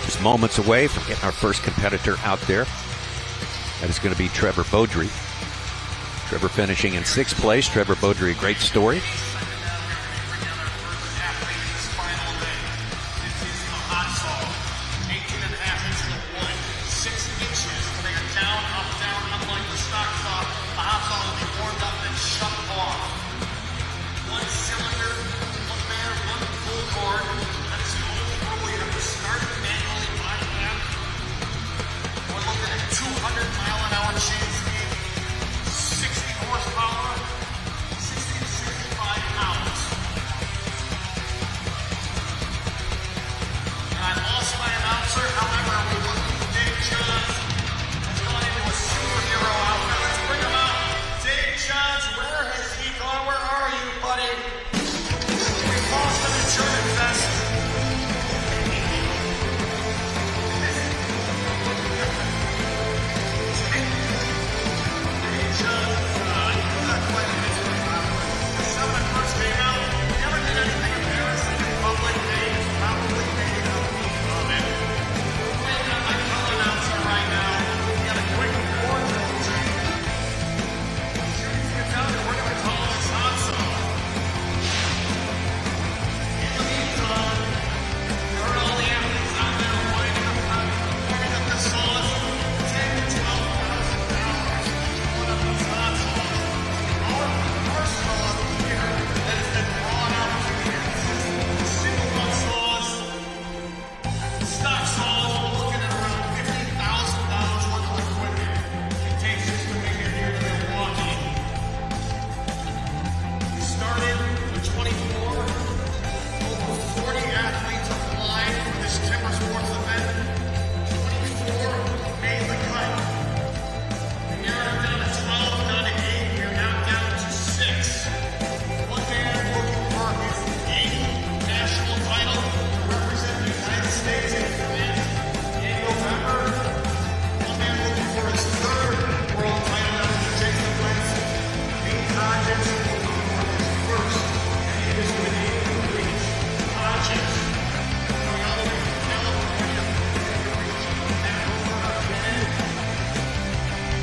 Just moments away from getting our first competitor out there. That is going to be Trevor Beaudry. Trevor finishing in 6th place. Trevor Beaudry, a great story.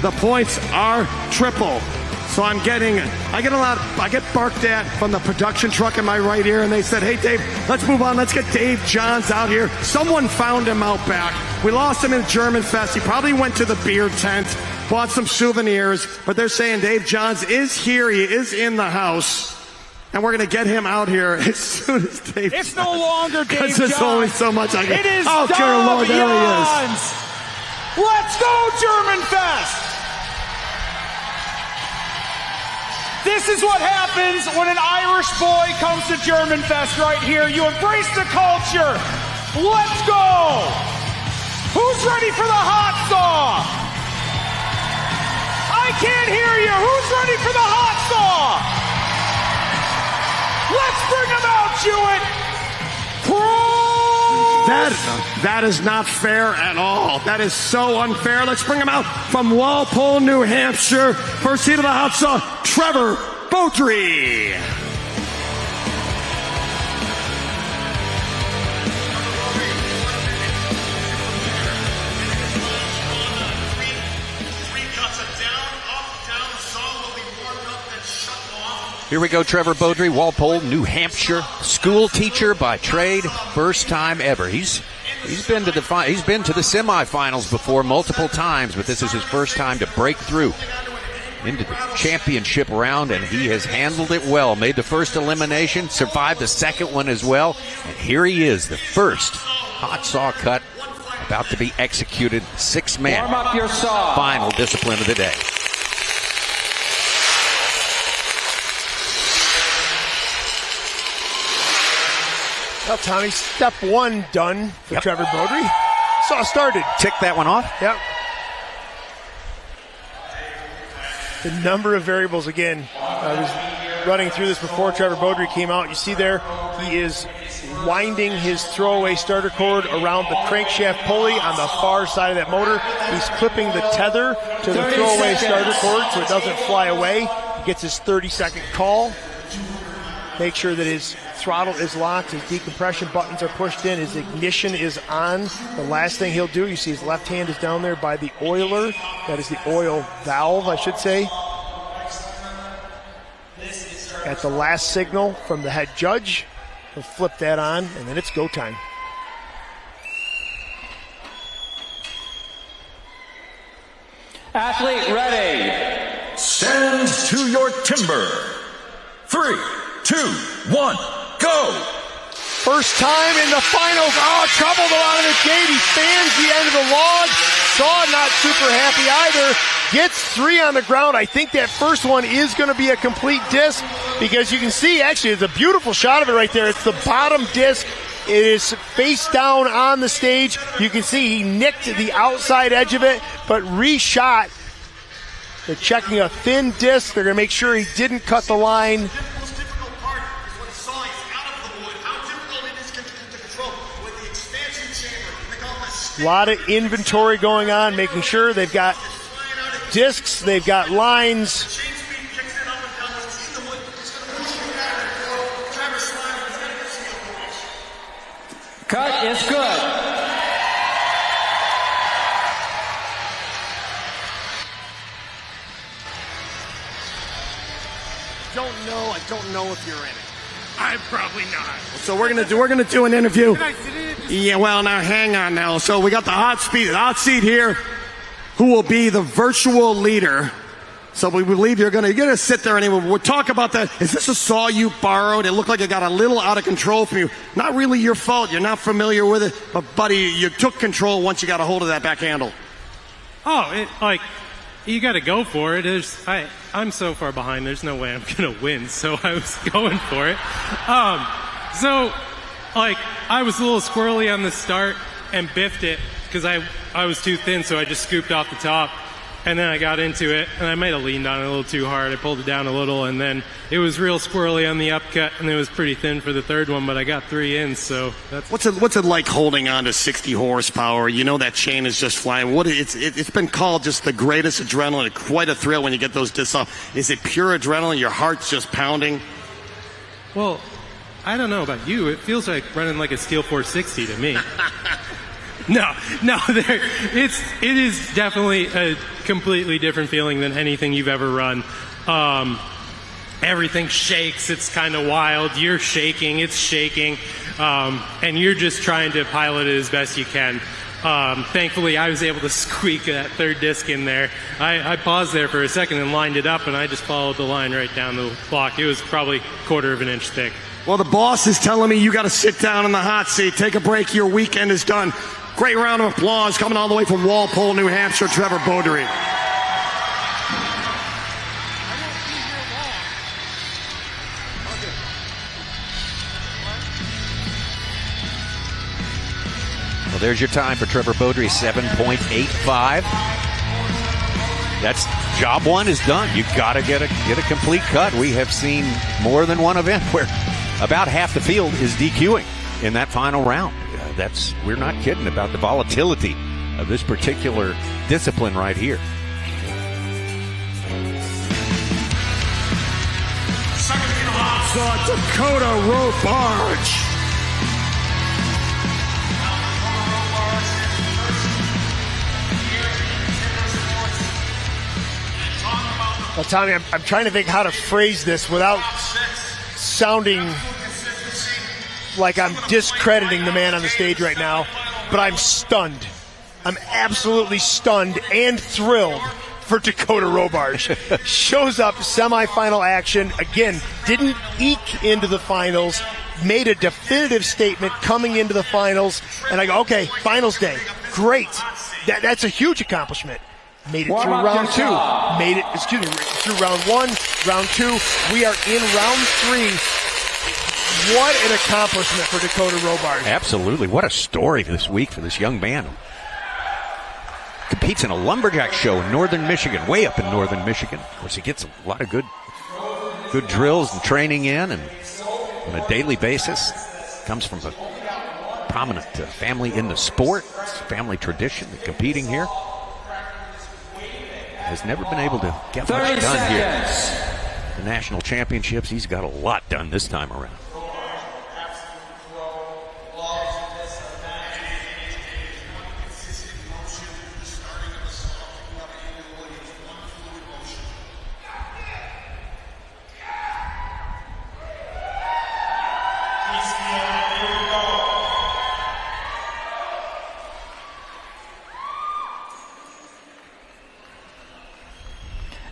The points are triple. So I get barked at from the production truck in my right ear, and they said, hey, Dave, let's move on. Let's get Dave Johns out here. Someone found him out back. We lost him in German Fest. He probably went to the beer tent, bought some souvenirs, but they're saying Dave Johns is here. He is in the house. And we're going to get him out here as soon as Dave It's no longer Dave Johns. There's only so much I can. It is oh, dear Lord, there he is. Let's go, German Fest! This is what happens when an Irish boy comes to German Fest right here. You embrace the culture. Let's go! Who's ready for the hot saw? I can't hear you. Who's ready for the hot saw? Let's bring him out, Jewett. That is not fair at all. That is so unfair. Let's bring him out from Walpole, New Hampshire. First seat of the hot saw, Trevor Beaudry. Here we go, Trevor Beaudry, Walpole, New Hampshire, school teacher by trade, first time ever. He's been to the semifinals before multiple times, but this is his first time to break through into the championship round, and he has handled it well. Made the first elimination, survived the second one as well, and here he is, the first hot saw cut about to be executed. 6-man Warm up your saw. Final discipline of the day. Well, Tommy, step one done for Trevor Beaudry. Saw started. Tick that one off. Yep. The number of variables, again, I was running through this before Trevor Beaudry came out. You see there, he is winding his throwaway starter cord around the crankshaft pulley on the far side of that motor. He's clipping the tether to the throwaway starter cord so it doesn't fly away. He gets his 30-second call. Make sure that his throttle is locked, his decompression buttons are pushed in, his ignition is on. The last thing he'll do, you see his left hand is down there by the oiler. That is the oil valve, I should say. At the last signal from the head judge, he'll flip that on, and then it's go time. Athlete ready. Stand to your timber. 3, 2, 1, go! First time in the finals. Oh, trouble though out of the gate. He fans the end of the log. Saw not super happy either. Gets 3 on the ground. I think that first one is going to be a complete disc because you can see, actually, it's a beautiful shot of it right there. It's the bottom disc. It is face down on the stage. You can see he nicked the outside edge of it, but reshot. They're checking a thin disc. They're going to make sure he didn't cut the line. A lot of inventory going on, making sure they've got discs, they've got lines. Cut is good. I don't know if you're in it. I'm probably not. So we're gonna do an interview. Yeah, well, now hang on now. So we got the hot seat here, who will be the virtual leader. So we believe you're gonna sit there anyway. We'll talk about that. Is this a saw you borrowed? It looked like it got a little out of control from you. Not really your fault. You're not familiar with it, but buddy, you took control once you got a hold of that back handle. Oh, you got to go for it. I'm so far behind. There's no way I'm gonna win. So I was going for it. I was a little squirrely on the start and biffed it because I was too thin. So I just scooped off the top, and then I got into it, and I might have leaned on it a little too hard. I pulled it down a little, and then it was real squirrely on the upcut, and it was pretty thin for the third one. But I got 3 in. So that's what's it like holding on to 60 horsepower? You know that chain is just flying. It's been called just the greatest adrenaline. Quite a thrill when you get those discs off. Is it pure adrenaline? Your heart's just pounding. Well, I don't know about you. It feels like running like a Steel 460 to me. No, it is definitely a completely different feeling than anything you've ever run. Everything shakes. It's kind of wild. You're shaking. It's shaking. And you're just trying to pilot it as best you can. Thankfully, I was able to squeak that third disc in there. I paused there for a second and lined it up, and I just followed the line right down the block. It was probably a quarter of an inch thick. Well, the boss is telling me you got to sit down in the hot seat. Take a break. Your weekend is done. Great round of applause coming all the way from Walpole, New Hampshire, Trevor Beaudry. Well, there's your time for Trevor Beaudry, 7.85. That's job one is done. You've got to get a complete cut. We have seen more than one event where about half the field is DQing in that final round. We're not kidding about the volatility of this particular discipline right here. Dakota rope barge. Well, Tommy, I'm trying to think how to phrase this without sounding like I'm discrediting the man on the stage right now, but I'm stunned. I'm absolutely stunned and thrilled for Dakota Robarge. Shows up, semifinal action. Again, didn't eke into the finals, made a definitive statement coming into the finals, and I go, okay, finals day. Great. That's a huge accomplishment. Made it through round two. Through round one, round two. We are in round three. What an accomplishment for Dakota Robarge. Absolutely. What a story this week for this young man who competes in a lumberjack show in northern Michigan, way up in northern Michigan. Of course, he gets a lot of good drills and training in, and on a daily basis. Comes from a prominent family in the sport. It's a family tradition, competing here. Has never been able to get much done here. The national championships, he's got a lot done this time around.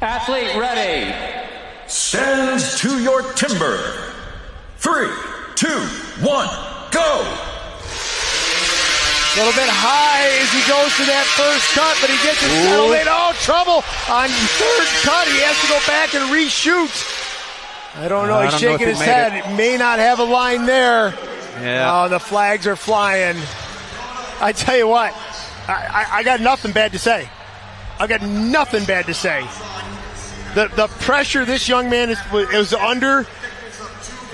Athlete ready. Stand to your timber. 3, 2, 1, go! A little bit high as he goes to that first cut, but he gets it settled in. Oh, trouble on third cut. He has to go back and reshoot. I don't know. He's shaking his head. It may not have a line there. Yeah. Oh, the flags are flying. I tell you what, I got nothing bad to say. I've got nothing bad to say. The pressure this young man is under,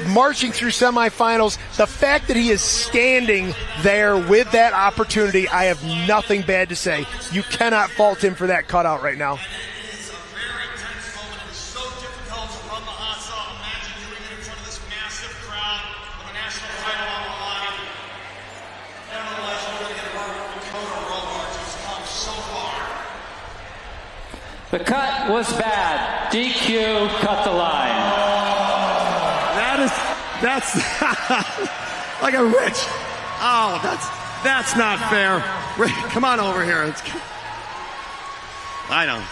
marching through semifinals, the fact that he is standing there with that opportunity, I have nothing bad to say. You cannot fault him for that cutout right now. The cut was bad. DQ, cut the line. That's like a Rich. Oh, that's not fair. Come on over here. I know.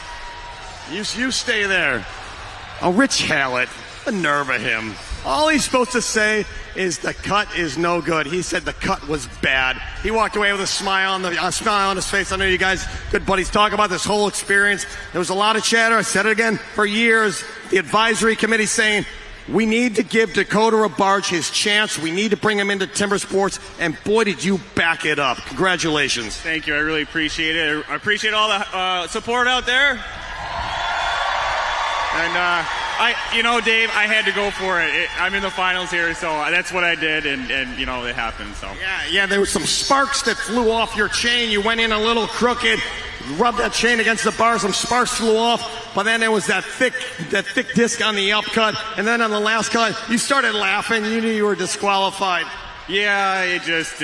You stay there. Oh, Rich Hallett, the nerve of him. All he's supposed to say is the cut is no good. He said the cut was bad. He walked away with a smile on his face. I know you guys, good buddies, talk about this whole experience. There was a lot of chatter. I said it again for years. The advisory committee saying we need to give Dakota Robarge his chance. We need to bring him into timber sports. And boy, did you back it up. Congratulations. Thank you. I really appreciate it. I appreciate all the support out there. And Dave, I had to go for it. I'm in the finals here, so that's what I did, and it happened. So yeah, there were some sparks that flew off your chain. You went in a little crooked, rubbed that chain against the bar. Some sparks flew off, but then there was that thick disc on the upcut, and then on the last cut, you started laughing. You knew you were disqualified. Yeah, it just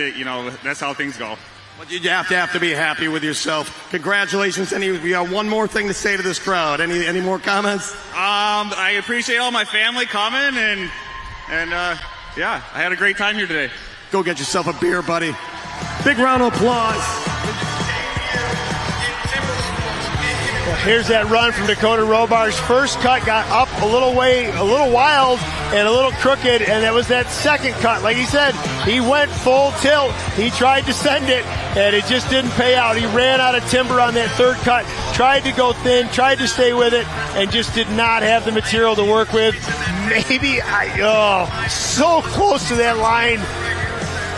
that's how things go. But you have to be happy with yourself. Congratulations. We have one more thing to say to this crowd. Any more comments? I appreciate all my family coming, and yeah, I had a great time here today. Go get yourself a beer, buddy. Big round of applause. Well, here's that run from Dakota Robar's first cut, got up a little wild and a little crooked, and it was that second cut. Like he said, he went full tilt. He tried to send it, and it just didn't pay out. He ran out of timber on that third cut, tried to go thin, tried to stay with it, and just did not have the material to work with. Maybe, so close to that line.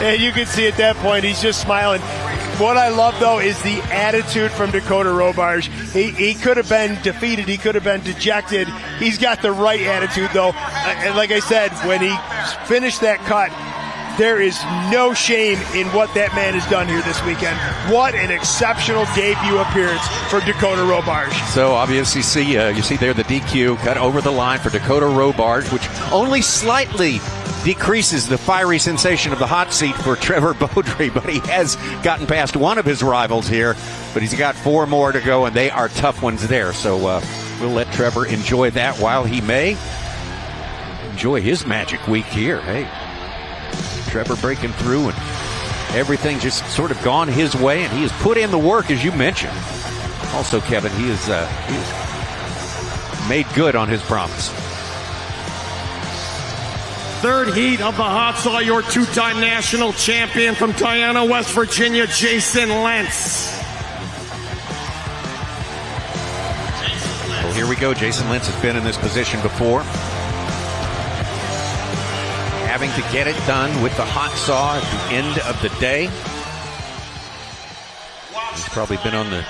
And you can see at that point, he's just smiling. What I love, though, is the attitude from Dakota Robarge. He could have been defeated. He could have been dejected. He's got the right attitude, though. And like I said, when he finished that cut, there is no shame in what that man has done here this weekend. What an exceptional debut appearance for Dakota Robarge. So obviously you see there the DQ cut over the line for Dakota Robarge, which only slightly decreases the fiery sensation of the hot seat for Trevor Beaudry, but he has gotten past one of his rivals here, but he's got 4 more to go, and they are tough ones there. So we'll let Trevor enjoy that while he may enjoy his magic week here. Hey, Trevor breaking through, and everything just sort of gone his way, and he has put in the work, as you mentioned. Also, Kevin, he has made good on his promise. Third heat of the hot saw, your 2-time national champion from Diana, West Virginia, Jason Lentz. Well, here we go. Jason Lentz has been in this position before, having to get it done with the hot saw at the end of the day. He's probably been on the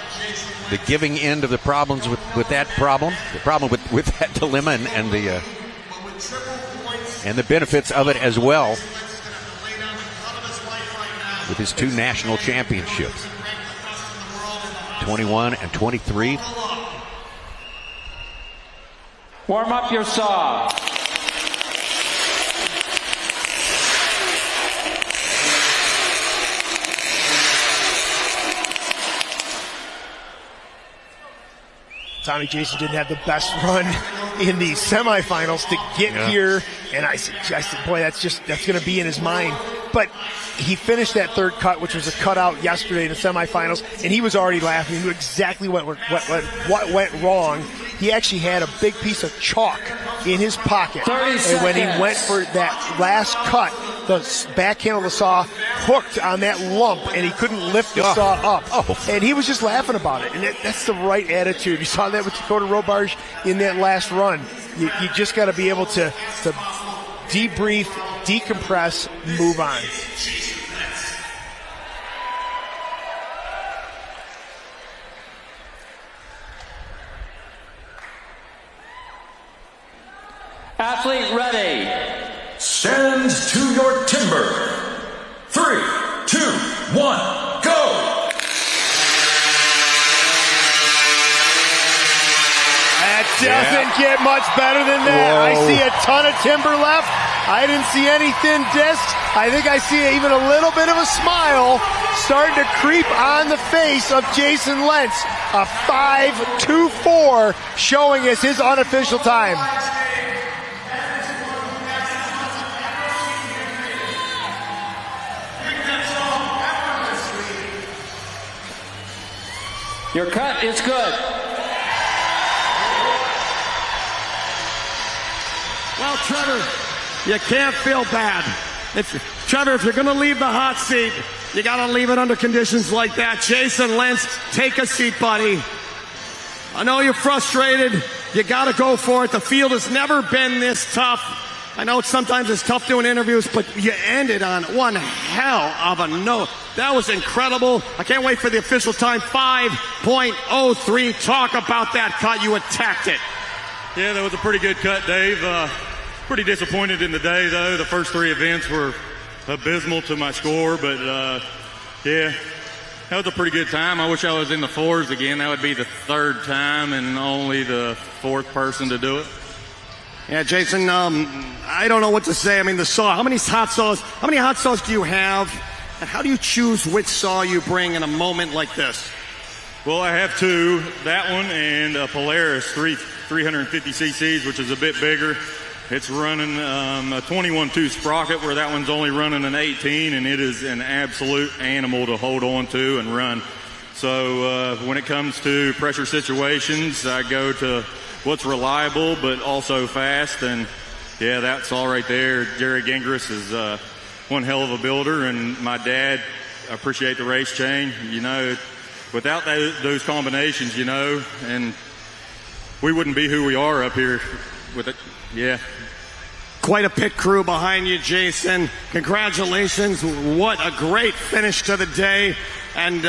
giving end of the problems with that problem, the problem with that dilemma, and the benefits of it as well with his 2 national championships, 21 and 23. Warm up your saw. Tommy Jason didn't have the best run in the semifinals to get here, and I said, boy, that's going to be in his mind. But he finished that third cut, which was a cutout yesterday in the semifinals, and he was already laughing. He knew exactly what went wrong. He actually had a big piece of chalk in his pocket, and when he went for that last cut, the back handle of the saw hooked on that lump, and he couldn't lift the saw up. And he was just laughing about it, and that's the right attitude. You saw that with Dakota Robarge in that last run. You just got to be able to debrief, decompress, move on. Athlete ready. Stand to your timber. 3, 2, 1, go! That doesn't get much better than that. Whoa. I see a ton of timber left. I didn't see any thin discs. I think I see even a little bit of a smile starting to creep on the face of Jason Lentz. A 5.24 showing us his unofficial time. Your cut is good. Well, Trevor, you can't feel bad. Trevor, if you're going to leave the hot seat, you got to leave it under conditions like that. Jason Lentz, take a seat, buddy. I know you're frustrated. You got to go for it. The field has never been this tough. I know sometimes it's tough doing interviews, but you ended on one hell of a note. That was incredible. I can't wait for the official time, 5.03. Talk about that cut. You attacked it. Yeah, that was a pretty good cut, Dave. Pretty disappointed in the day, though. The first 3 events were abysmal to my score, but yeah, that was a pretty good time. I wish I was in the 4s again. That would be the 3rd time and only the 4th person to do it. Yeah, Jason, I don't know what to say. I mean, the saw, how many hot saws do you have? And how do you choose which saw you bring in a moment like this? Well, I have two, that one and a Polaris 350 cc's, which is a bit bigger. It's running a 21-2 sprocket, where that one's only running an 18, and it is an absolute animal to hold on to and run. So when it comes to pressure situations, I go to what's reliable but also fast, and yeah, that's all right there. Jerry Gingras is one hell of a builder, and my dad, I appreciate the race chain. You know, without those combinations, you know, and we wouldn't be who we are up here with it. Yeah. Quite a pit crew behind you, Jason. Congratulations. What a great finish to the day. And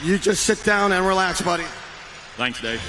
you just sit down and relax, buddy. Thanks, Dave.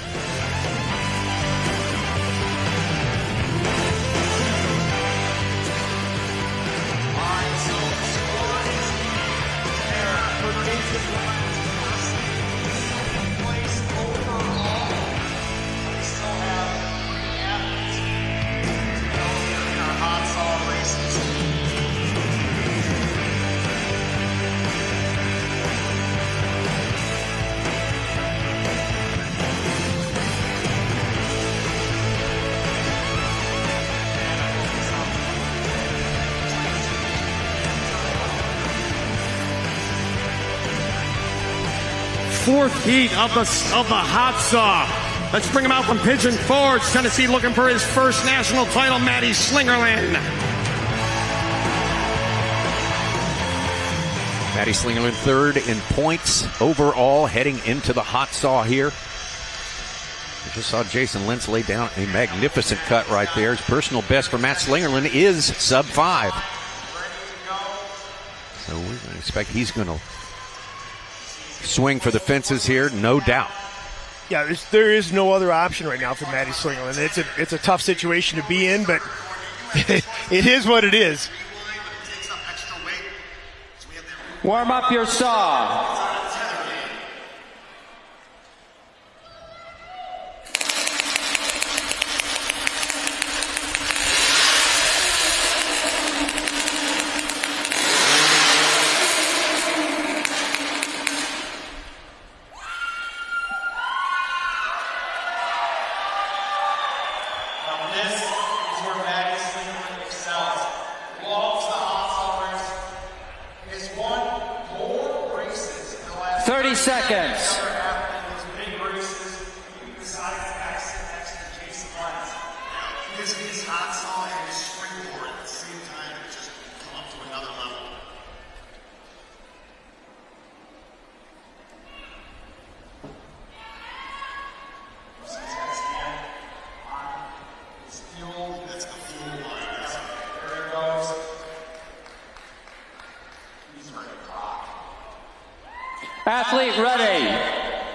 Fourth heat of the hot saw. Let's bring him out from Pigeon Forge, Tennessee, looking for his first national title, Maddie Slingerland. Maddie Slingerland third in points overall heading into the hot saw here. We just saw Jason Lentz lay down a magnificent cut right there. His personal best for Matt Slingerland is sub 5. So we expect he's going to swing for the fences here, no doubt. Yeah, there is no other option right now for Maddie Slingerland. It's a tough situation to be in, but it is what it is. Warm up your saw. 30 seconds. His hot saw and his springboard at the same time just come up to another level. That's the fuel line. There it goes. He's ready to rock. Athlete ready.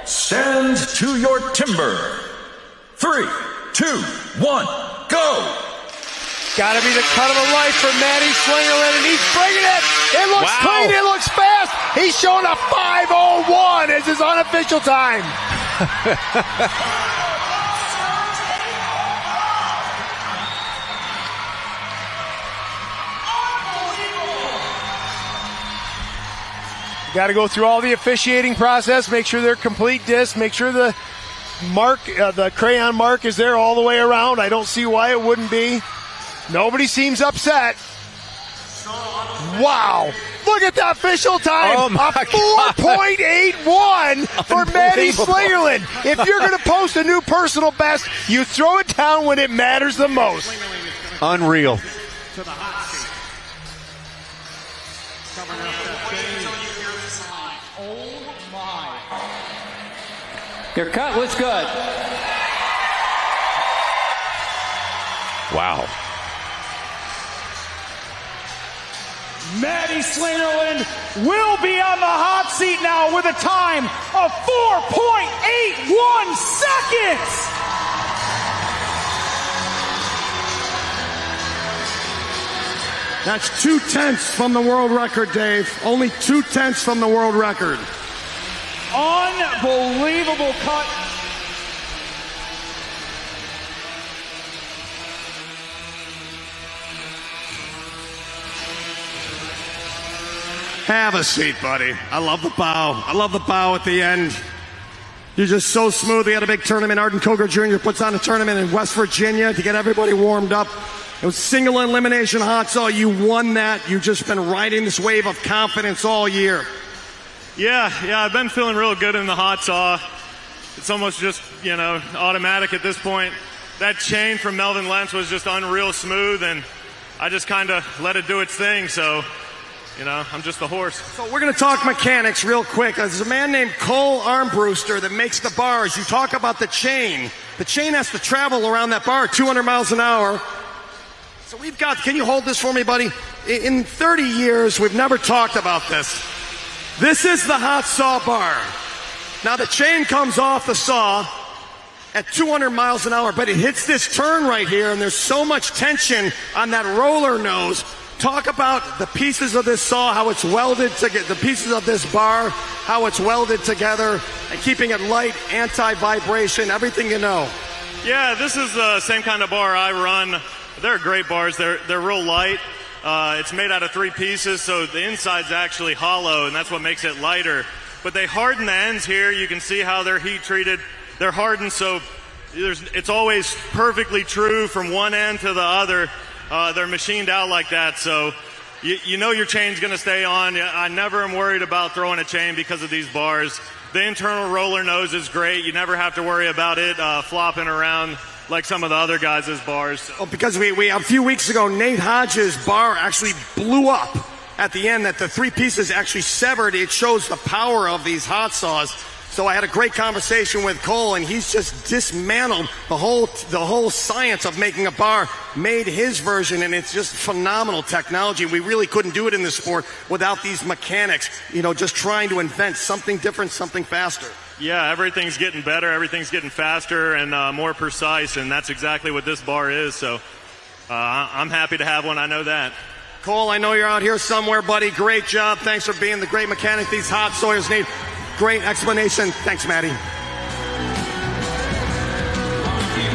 Stand to your timber. 3, 2, 1, go! Gotta be the cut of a life for Maddie Slingerland, and he's bringing it! It looks clean, it looks fast! He's showing a 5:01 as his unofficial time! Got to go through all the officiating process, make sure they're complete discs, make sure the mark, the crayon mark is there all the way around. I don't see why it wouldn't be. Nobody seems upset. Wow. Look at the official time. A 4.81 for Maddie Slingerland. If you're going to post a new personal best, you throw it down when it matters the most. Unreal. Your cut was good. Wow. Maddie Slingerland will be on the hot seat now with a time of 4.81 seconds. That's 0.2 from the world record, Dave. Only 0.2 from the world record. Unbelievable cut. Have a seat, buddy. I love the bow. I love the bow at the end. You're just so smooth. We had a big tournament. Arden Cogar Jr. puts on a tournament in West Virginia to get everybody warmed up. It was single elimination hot saw. You won that. You've just been riding this wave of confidence all year. Yeah, I've been feeling real good in the hot saw. It's almost just, automatic at this point. That chain from Melvin Lentz was just unreal smooth, and I just kind of let it do its thing, so, I'm just the horse. So we're going to talk mechanics real quick. There's a man named Cole Armbruster that makes the bars. You talk about the chain. The chain has to travel around that bar 200 miles an hour. So we've got, can you hold this for me, buddy? In 30 years, we've never talked about this. This is the hot saw bar. Now the chain comes off the saw at 200 miles an hour, but it hits this turn right here, and there's so much tension on that roller nose. Talk about the pieces of this saw, how it's welded together, the pieces of this bar, how it's welded together, and keeping it light, anti-vibration, everything you know. Yeah, this is the same kind of bar I run. They're great bars. They're real light. It's made out of 3 pieces, so the inside's actually hollow, and that's what makes it lighter. But they harden the ends here. You can see how they're heat treated. They're hardened, so it's always perfectly true from one end to the other. They're machined out like that, so you know your chain's going to stay on. I never am worried about throwing a chain because of these bars. The internal roller nose is great. You never have to worry about it flopping around like some of the other guys' bars. Well, because we a few weeks ago, Nate Hodges' bar actually blew up at the end, that the 3 pieces actually severed. It shows the power of these hot saws. So I had a great conversation with Cole, and he's just dismantled the whole science of making a bar, made his version, and it's just phenomenal technology. We really couldn't do it in this sport without these mechanics, just trying to invent something different, something faster. Yeah, everything's getting better, everything's getting faster and more precise, and that's exactly what this bar is. So I'm happy to have one, I know that. Cole, I know you're out here somewhere, buddy. Great job. Thanks for being the great mechanic these hot sawyers need. Great explanation. Thanks, Matty.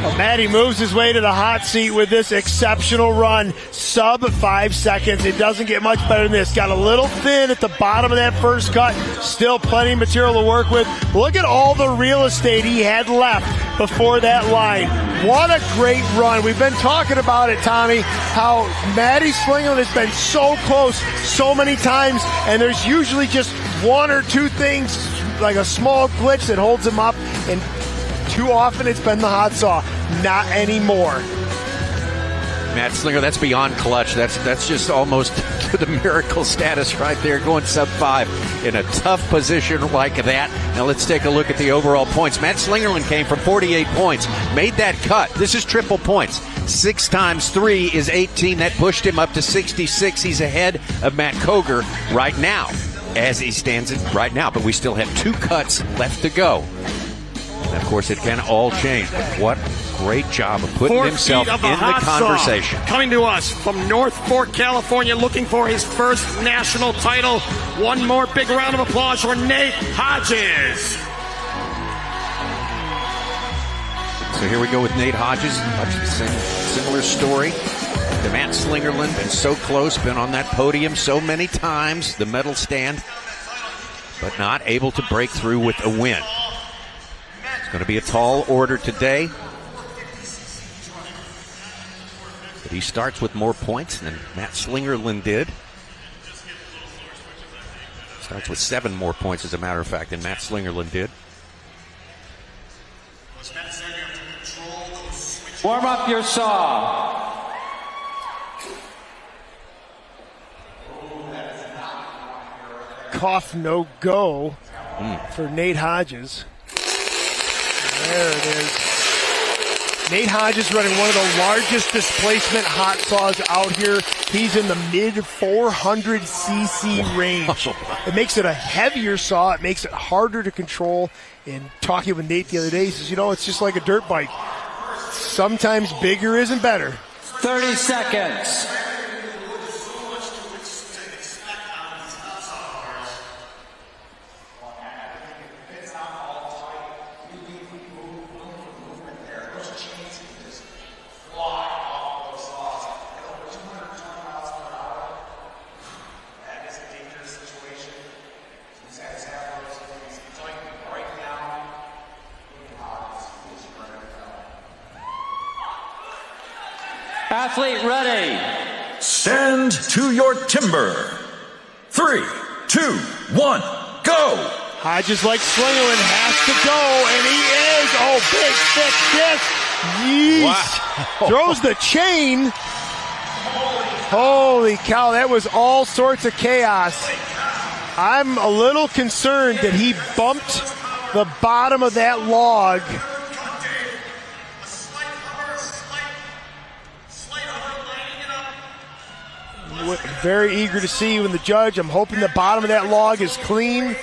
Well, Matty moves his way to the hot seat with this exceptional run. Sub 5 seconds. It doesn't get much better than this. Got a little thin at the bottom of that first cut. Still plenty of material to work with. Look at all the real estate he had left before that line. What a great run. We've been talking about it, Tommy, how Matty Slingerland has been so close so many times, and there's usually just 1 or 2 things, like a small glitch that holds him up, and too often it's been the hot saw. Not anymore. Matt Slinger, that's beyond clutch. That's just almost to the miracle status right there, going sub 5 in a tough position like that. Now let's take a look at the overall points. Matt Slingerland came from 48 points, made that cut. This is triple points. 6 times 3 is 18. That pushed him up to 66. He's ahead of Matt Cogar right now, as he stands it right now. But we still have 2 cuts left to go. And of course, it can all change. But what great job of putting himself in the conversation. Coming to us from North Fork, California, looking for his first national title. One more big round of applause for Nate Hodges. So here we go with Nate Hodges. Much the same, similar story to Matt Slingerland. Been so close, been on that podium so many times, the medal stand, but not able to break through with a win. It's going to be a tall order today. But he starts with more points than Matt Slingerland did. Starts with 7 more points, as a matter of fact, than Matt Slingerland did. Warm up your saw. Cough no go for Nate Hodges. There it is. Nate Hodges running one of the largest displacement hot saws out here. He's in the mid 400 cc range. It makes it a heavier saw. It makes it harder to control. And talking with Nate the other day, he says, it's just like a dirt bike. Sometimes bigger isn't better. 30 seconds. Athlete ready. Stand to your timber. 3, 2, 1, go! Hodges, like Slingerland, has to go, and he is. Oh, big, thick disc. Yeesh. Wow. Throws the chain. Holy cow, that was all sorts of chaos. I'm a little concerned that he bumped the bottom of that log. Very eager to see when the judge. I'm hoping the bottom of that log is clean.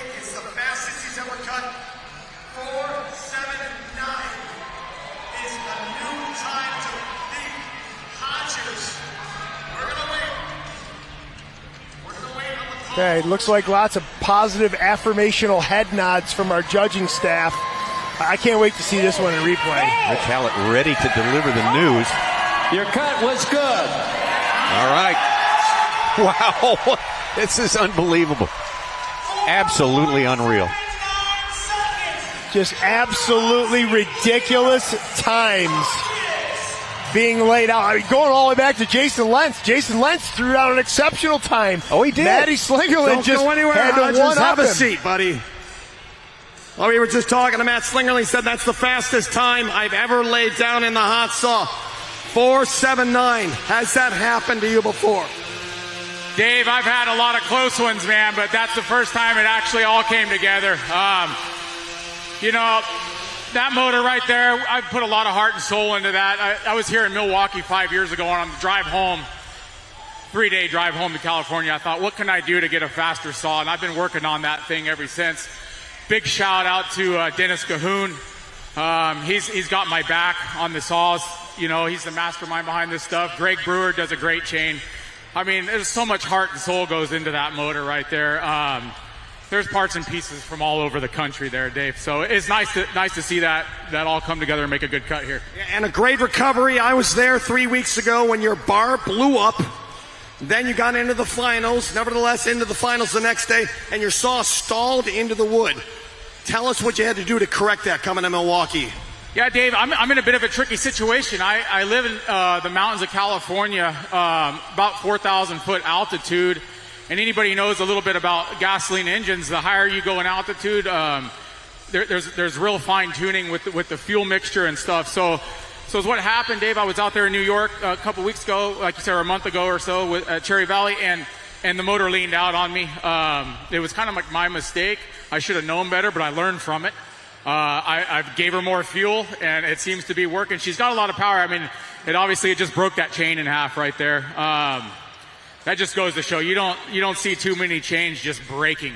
Okay, looks like lots of positive affirmational head nods from our judging staff. I can't wait to see this one in replay. Rich Hallett ready to deliver the news. Your cut was good. All right. Wow. This is unbelievable. Absolutely unreal. Just absolutely ridiculous times being laid out. I mean, going all the way back to Jason Lentz. Jason Lentz threw out an exceptional time. Oh, he did. Matty Slingerland Don't just go anywhere. had to Just have him. a seat, buddy. Oh, we were just talking to Matt Slingerland. He said that's the fastest time I've ever laid down in the hot saw. 4.79. Has that happened to you before? Dave, I've had a lot of close ones, man, but that's the first time it actually all came together. That motor right there, I put a lot of heart and soul into that. I was here in Milwaukee 5 years ago, and on the drive home, 3-day drive home to California, I thought, what can I do to get a faster saw? And I've been working on that thing ever since. Big shout out to Dennis Cahoon. He's got my back on the saws. You know, he's the mastermind behind this stuff. Greg Brewer does a great chain. I mean, there's so much heart and soul goes into that motor right there. There's parts and pieces from all over the country there, Dave. So it's nice to see that all come together and make a good cut here. And a great recovery. I was there 3 weeks ago when your bar blew up. Then you got into the finals, nevertheless into the finals the next day, and your saw stalled into the wood. Tell us what you had to do to correct that coming to Milwaukee. Yeah, Dave, I'm in a bit of a tricky situation. I live in the mountains of California, about 4,000 foot altitude. And anybody who knows a little bit about gasoline engines, the higher you go in altitude, there's real fine tuning with the fuel mixture and stuff. So is what happened, Dave. I was out there in New York a couple weeks ago, like you said, or a month ago or so, at Cherry Valley, and the motor leaned out on me. It was kind of like my mistake. I should have known better, but I learned from it. I gave her more fuel, and it seems to be working. She's got a lot of power. I mean, it just broke that chain in half right there. That just goes to show you don't see too many chains just breaking.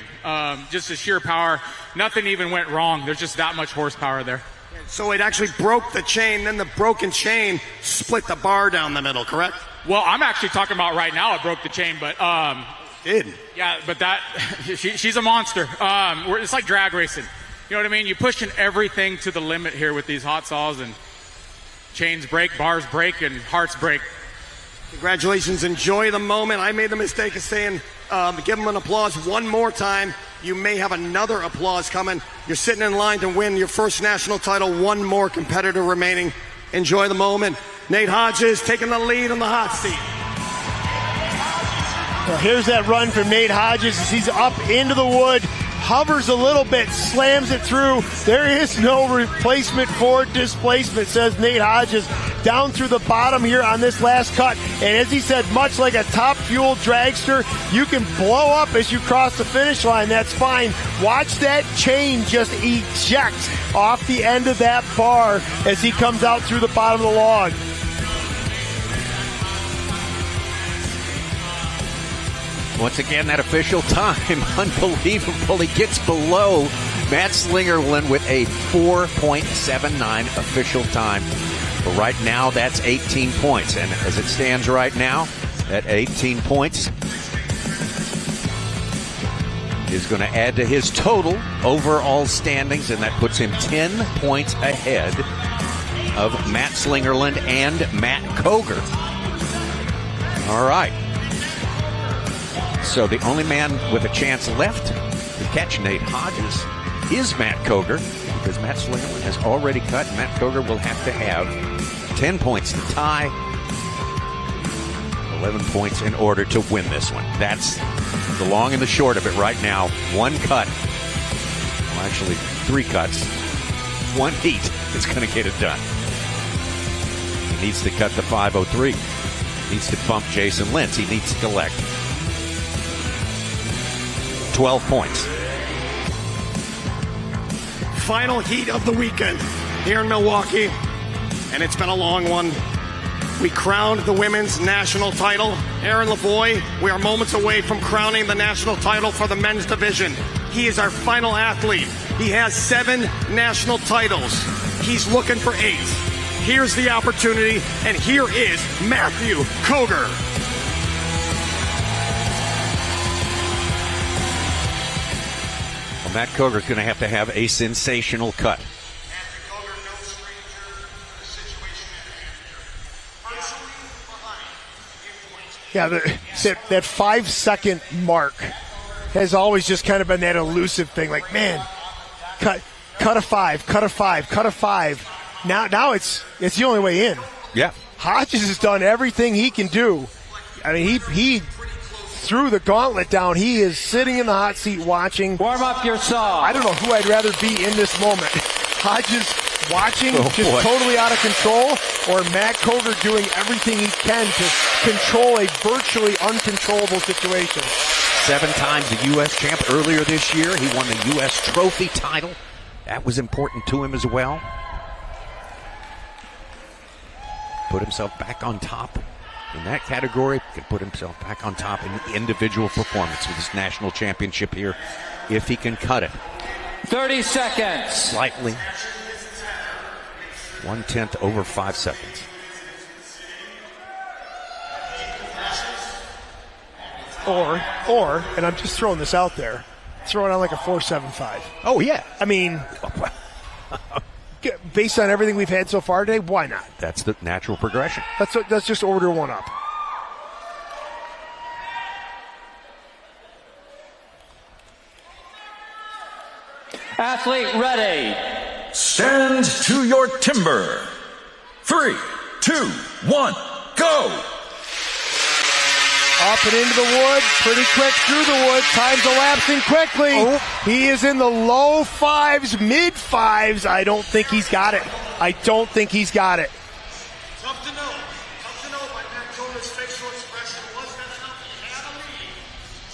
Just the sheer power. Nothing even went wrong. There's just that much horsepower there. So it actually broke the chain, then the broken chain split the bar down the middle, correct? Well, I'm actually talking about right now it broke the chain, but did. Yeah, but she's a monster. It's like drag racing. You know what I mean? You're pushing everything to the limit here with these hot saws, and chains break, bars break, and hearts break. Congratulations. Enjoy the moment. I made the mistake of saying, give them an applause one more time. You may have another applause coming. You're sitting in line to win your first national title. One more competitor remaining. Enjoy the moment. Nate Hodges taking the lead on the hot seat. Well, here's that run from Nate Hodges as he's up into the wood. Hovers a little bit, slams it through. There is no replacement for displacement, says Nate Hodges, down through the bottom here on this last cut. And as he said, much like a top fuel dragster, you can blow up as you cross the finish line. That's fine. Watch that chain just eject off the end of that bar as he comes out through the bottom of the log. Once again, that official time, unbelievable. He gets below Matt Slingerland with a 4.79 official time. But right now, that's 18 points. And as it stands right now, at 18 points, is going to add to his total overall standings, and that puts him 10 points ahead of Matt Slingerland and Matt Koger. All right. So the only man with a chance left to catch Nate Hodges is Matt Koger, because Matt Slingerland has already cut. Matt Koger will have to have 10 points to tie 11 points in order to win this one. That's the long and the short of it right now. One cut. Well, actually, 3 cuts. 1 heat is going to get it done. He needs to cut the 503. He needs to bump Jason Lentz. He needs to collect 12 points. Final heat of the weekend here in Milwaukee, and it's been a long one. We crowned the women's national title. Aaron Lavoie, we are moments away from crowning the national title for the men's division. He is our final athlete. He has 7 national titles. He's looking for 8. Here's the opportunity, and here is Matthew Koger. Well, Matt Koger's going to have a sensational cut. Yeah, that 5-second mark has always just kind of been that elusive thing. Like, man, cut a 5, cut a 5, cut a 5. Now it's the only way in. Yeah. Hodges has done everything he can do. I mean, he threw the gauntlet down. He is sitting in the hot seat watching. Warm up your saw. I don't know who I'd rather be in this moment. Hodges watching, totally out of control, or Matt Koger doing everything he can to control a virtually uncontrollable situation. 7 times the U.S. champ earlier this year. He won the U.S. trophy title. That was important to him as well. Put himself back on top in that category. Can put himself back on top in the individual performance with his national championship here if he can cut it. 30 seconds. Slightly. 1/10 over 5 seconds. Or, and I'm just throwing this out there, throw it on like a 4.75. Oh, yeah. I mean, based on everything we've had so far today, why not? That's the natural progression. Let's just order one up. Athlete ready. Stand to your timber. 3, 2, 1, go! Up and into the wood, pretty quick through the wood. Time's elapsing quickly. Oh. He is in the low 5s, mid 5s. I don't think he's got it. Tough to know by Matt Koger's facial expression. Was that enough? He had a lead.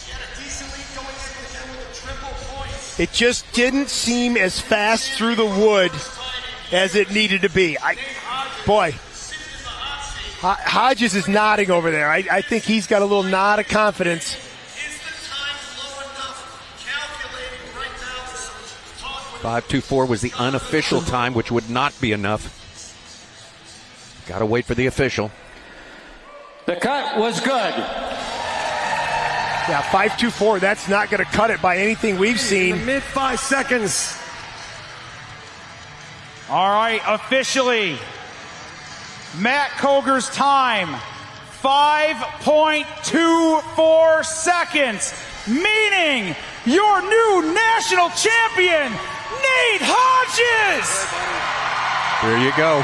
He had a decent lead going into him with a triple point. It just didn't seem as fast through the wood as it needed to be. Hodges is nodding over there. I think he's got a little nod of confidence. 5:24 was the unofficial time, which would not be enough. Got to wait for the official. The cut was good. Yeah, 5.24, that's not going to cut it by anything we've seen. Mid 5 seconds. All right, officially, Matt Koger's time, 5.24 seconds, meaning your new national champion, Nate Hodges! There you go.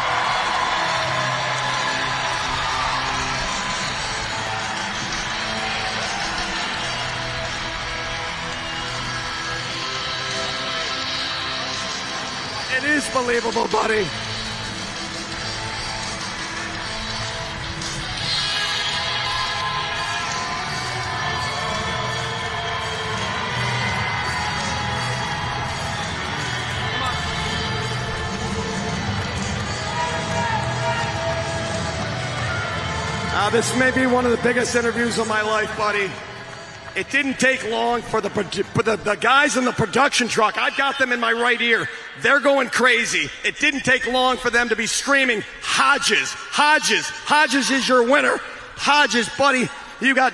It is believable, buddy. This may be one of the biggest interviews of my life, buddy. It didn't take long for the guys in the production truck. I've got them in my right ear. They're going crazy. It didn't take long for them to be screaming, Hodges, Hodges, Hodges is your winner. Hodges, buddy, you got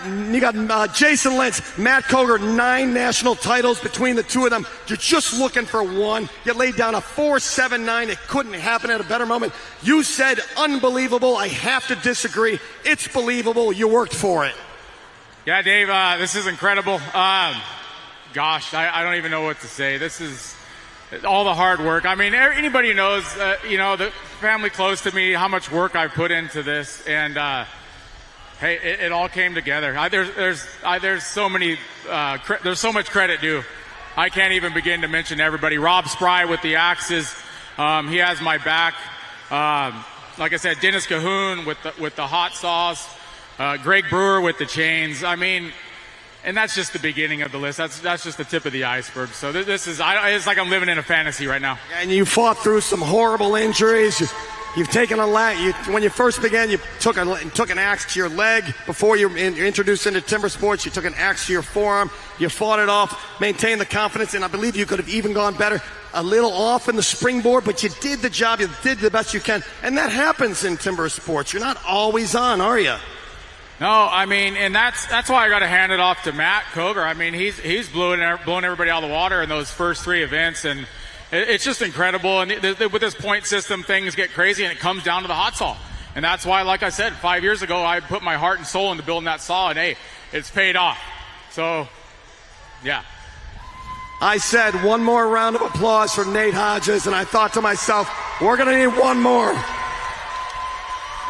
Jason Lentz, Matt Koger, 9 national titles between the two of them. You're just looking for one. You laid down a 4.79. It couldn't happen at a better moment. You said unbelievable. I have to disagree. It's believable. You worked for it. Yeah, Dave, this is incredible. I don't even know what to say. This is all the hard work. I mean, anybody who knows, the family close to me, how much work I put into this. And Hey, it all came together. There's so many, there's so much credit due. I can't even begin to mention everybody. Rob Spry with the axes. He has my back. Like I said, Dennis Cahoon with the hot sauce. Greg Brewer with the chains. I mean, and that's just the beginning of the list. That's just the tip of the iceberg. So this is, it's like I'm living in a fantasy right now. And you fought through some horrible injuries. You've taken when you first began, you took an axe to your leg. Before you're introduced into timber sports, you took an axe to your forearm. You fought it off, maintained the confidence, and I believe you could have even gone better. A little off in the springboard, but you did the job. You did the best you can. And that happens in timber sports. You're not always on, are you? No, I mean, and that's why I got to hand it off to Matt Koger. I mean, he's blowing everybody out of the water in those first 3 events, and it's just incredible. And with this point system, things get crazy, and it comes down to the hot saw. And that's why, like I said, 5 years ago, I put my heart and soul into building that saw, and hey, it's paid off. So, yeah. I said one more round of applause for Nate Hodges, and I thought to myself, we're going to need one more.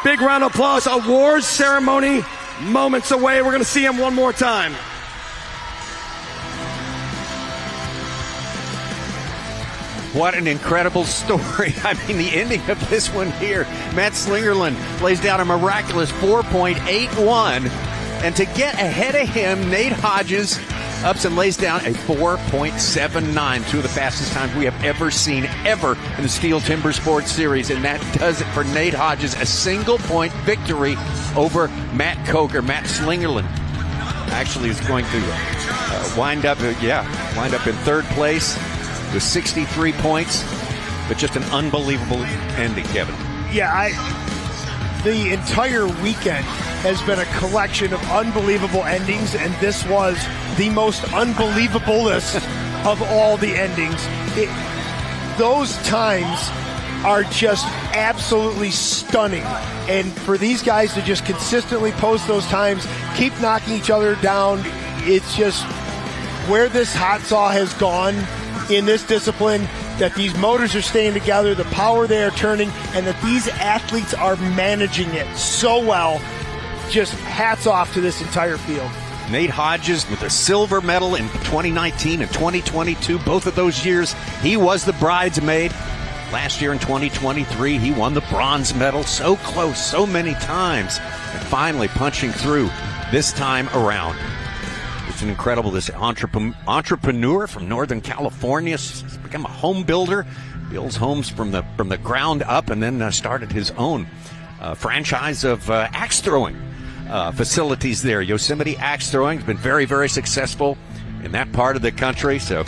Big round of applause. Awards ceremony moments away. We're going to see him one more time. What an incredible story. I mean, the ending of this one here. Matt Slingerland lays down a miraculous 4.81. And to get ahead of him, Nate Hodges ups and lays down a 4.79, 2 of the fastest times we have ever seen, ever in the STIHL Timber Sports Series. And that does it for Nate Hodges, a single-point victory over Matt Koger. Matt Slingerland actually is going to wind up in third place with 63 points, but just an unbelievable ending, Kevin. Yeah, the entire weekend has been a collection of unbelievable endings, and this was the most unbelievablest of all the endings. Those times are just absolutely stunning, and for these guys to just consistently post those times, keep knocking each other down, it's just where this hot saw has gone in this discipline, that these motors are staying together, the power they are turning, and that these athletes are managing it so well. Just hats off to this entire field. Nate Hodges with a silver medal in 2019 and 2022. Both of those years, he was the bridesmaid. Last year in 2023, he won the bronze medal. So close, so many times. And finally punching through this time around. It's incredible. This entrepreneur from Northern California has become a home builder. Builds homes from the ground up, and then started his own franchise of axe throwing facilities there. Yosemite Axe Throwing has been very, very successful in that part of the country. So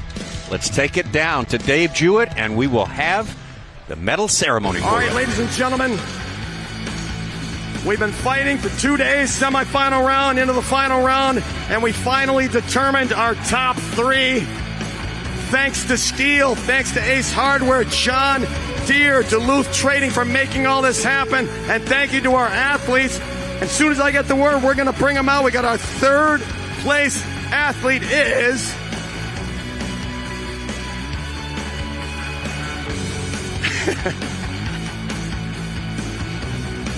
let's take it down to Dave Jewett, and we will have the medal ceremony. All right, ladies and gentlemen, we've been fighting for 2 days, semifinal round into the final round, and we finally determined our top 3. Thanks to STIHL, thanks to Ace Hardware, John Deere, Duluth Trading for making all this happen, and thank you to our athletes. As soon as I get the word, we're going to bring them out. We got our 3rd place athlete is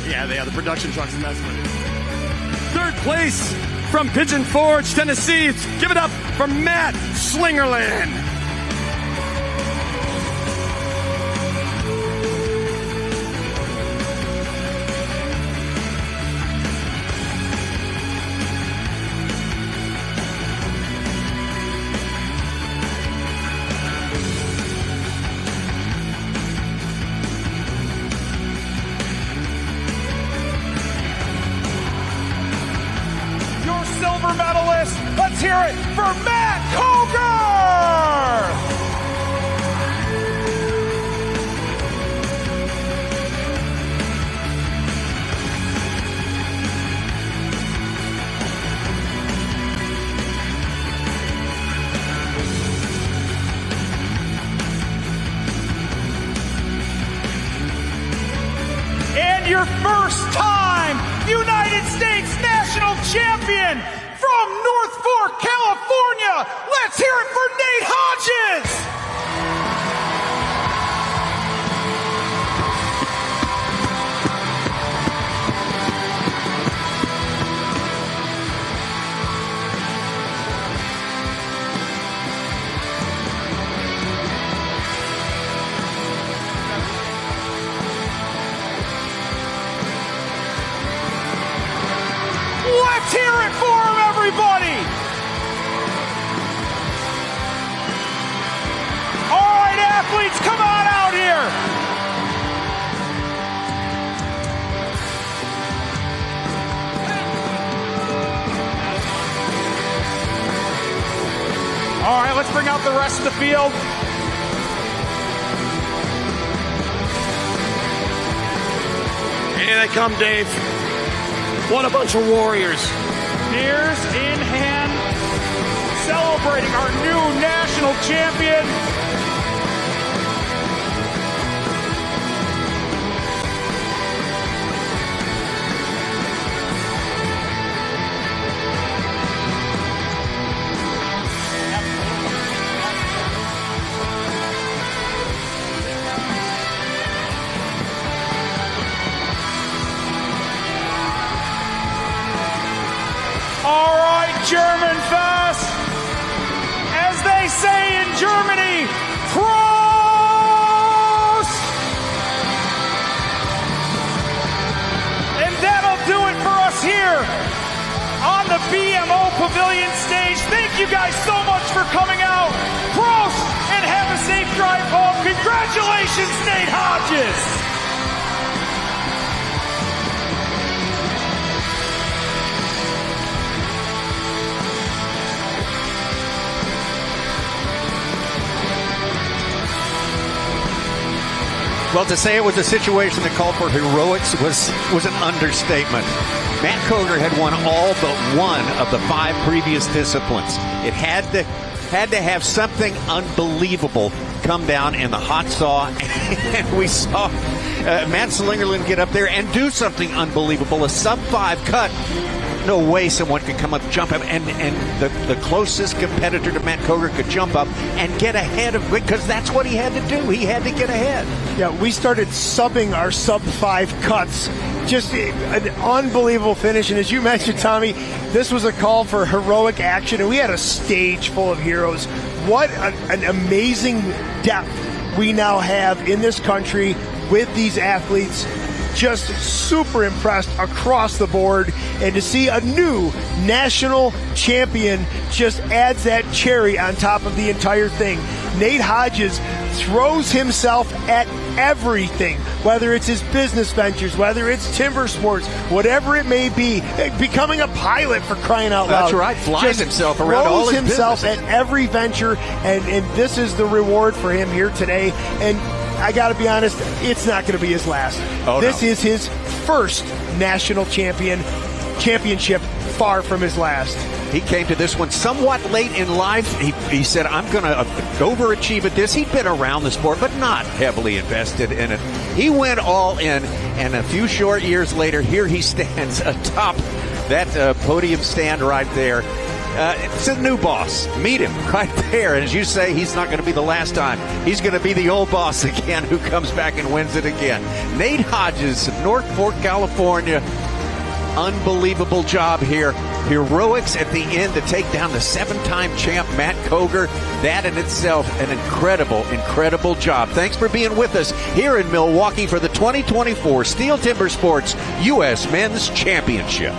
yeah, the production truck's messing with it. 3rd place from Pigeon Forge, Tennessee. Give it up for Matt Slingerland. Silver medalist. Let's hear it for Matt Koger! And your first time United States National Champion from North Fork, California. Let's hear it for Nate Hodges. All right, let's bring out the rest of the field. Here they come, Dave. What a bunch of warriors. Spears in hand, celebrating our new national champion. All right, German fest. As they say in Germany, Prost! And that'll do it for us here on the BMO Pavilion stage. Thank you guys so much for coming out. Prost! And have a safe drive home. Congratulations, Nate Hodges! Well, to say it was a situation that called for heroics was an understatement. Matt Koger had won all but one of the 5 previous disciplines. It had to have something unbelievable come down in the hot saw, and we saw Matt Slingerland get up there and do something unbelievable, a sub-5 cut. No way someone could come up, jump up, and the closest competitor to Matt Koger could jump up and get ahead of, because that's what he had to do. He had to get ahead. Yeah, we started subbing our sub-5 cuts. Just an unbelievable finish. And as you mentioned, Tommy, this was a call for heroic action, and we had a stage full of heroes. What an amazing depth we now have in this country with these athletes. Just super impressed across the board, and to see a new national champion just adds that cherry on top of the entire thing. Nate Hodges throws himself at everything, whether it's his business ventures, whether it's timber sports, whatever it may be, becoming a pilot, for crying out loud. That's right, flies himself around all his himself businesses. at every venture, and this is the reward for him here today. And I got to be honest, it's not going to be his last. This is his first national championship, far from his last. He came to this one somewhat late in life. He said, I'm going to overachieve at this. He'd been around the sport, but not heavily invested in it. He went all in, and a few short years later, here he stands atop that podium stand right there. It's a new boss. Meet him right there. And as you say, he's not going to be the last time. He's going to be the old boss again who comes back and wins it again. Nate Hodges of North Fork, California. Unbelievable job here. Heroics at the end to take down the 7-time champ Matt Koger. That in itself an incredible job. Thanks for being with us here in Milwaukee for the 2024 STIHL Timbersports U.S. Men's Championship.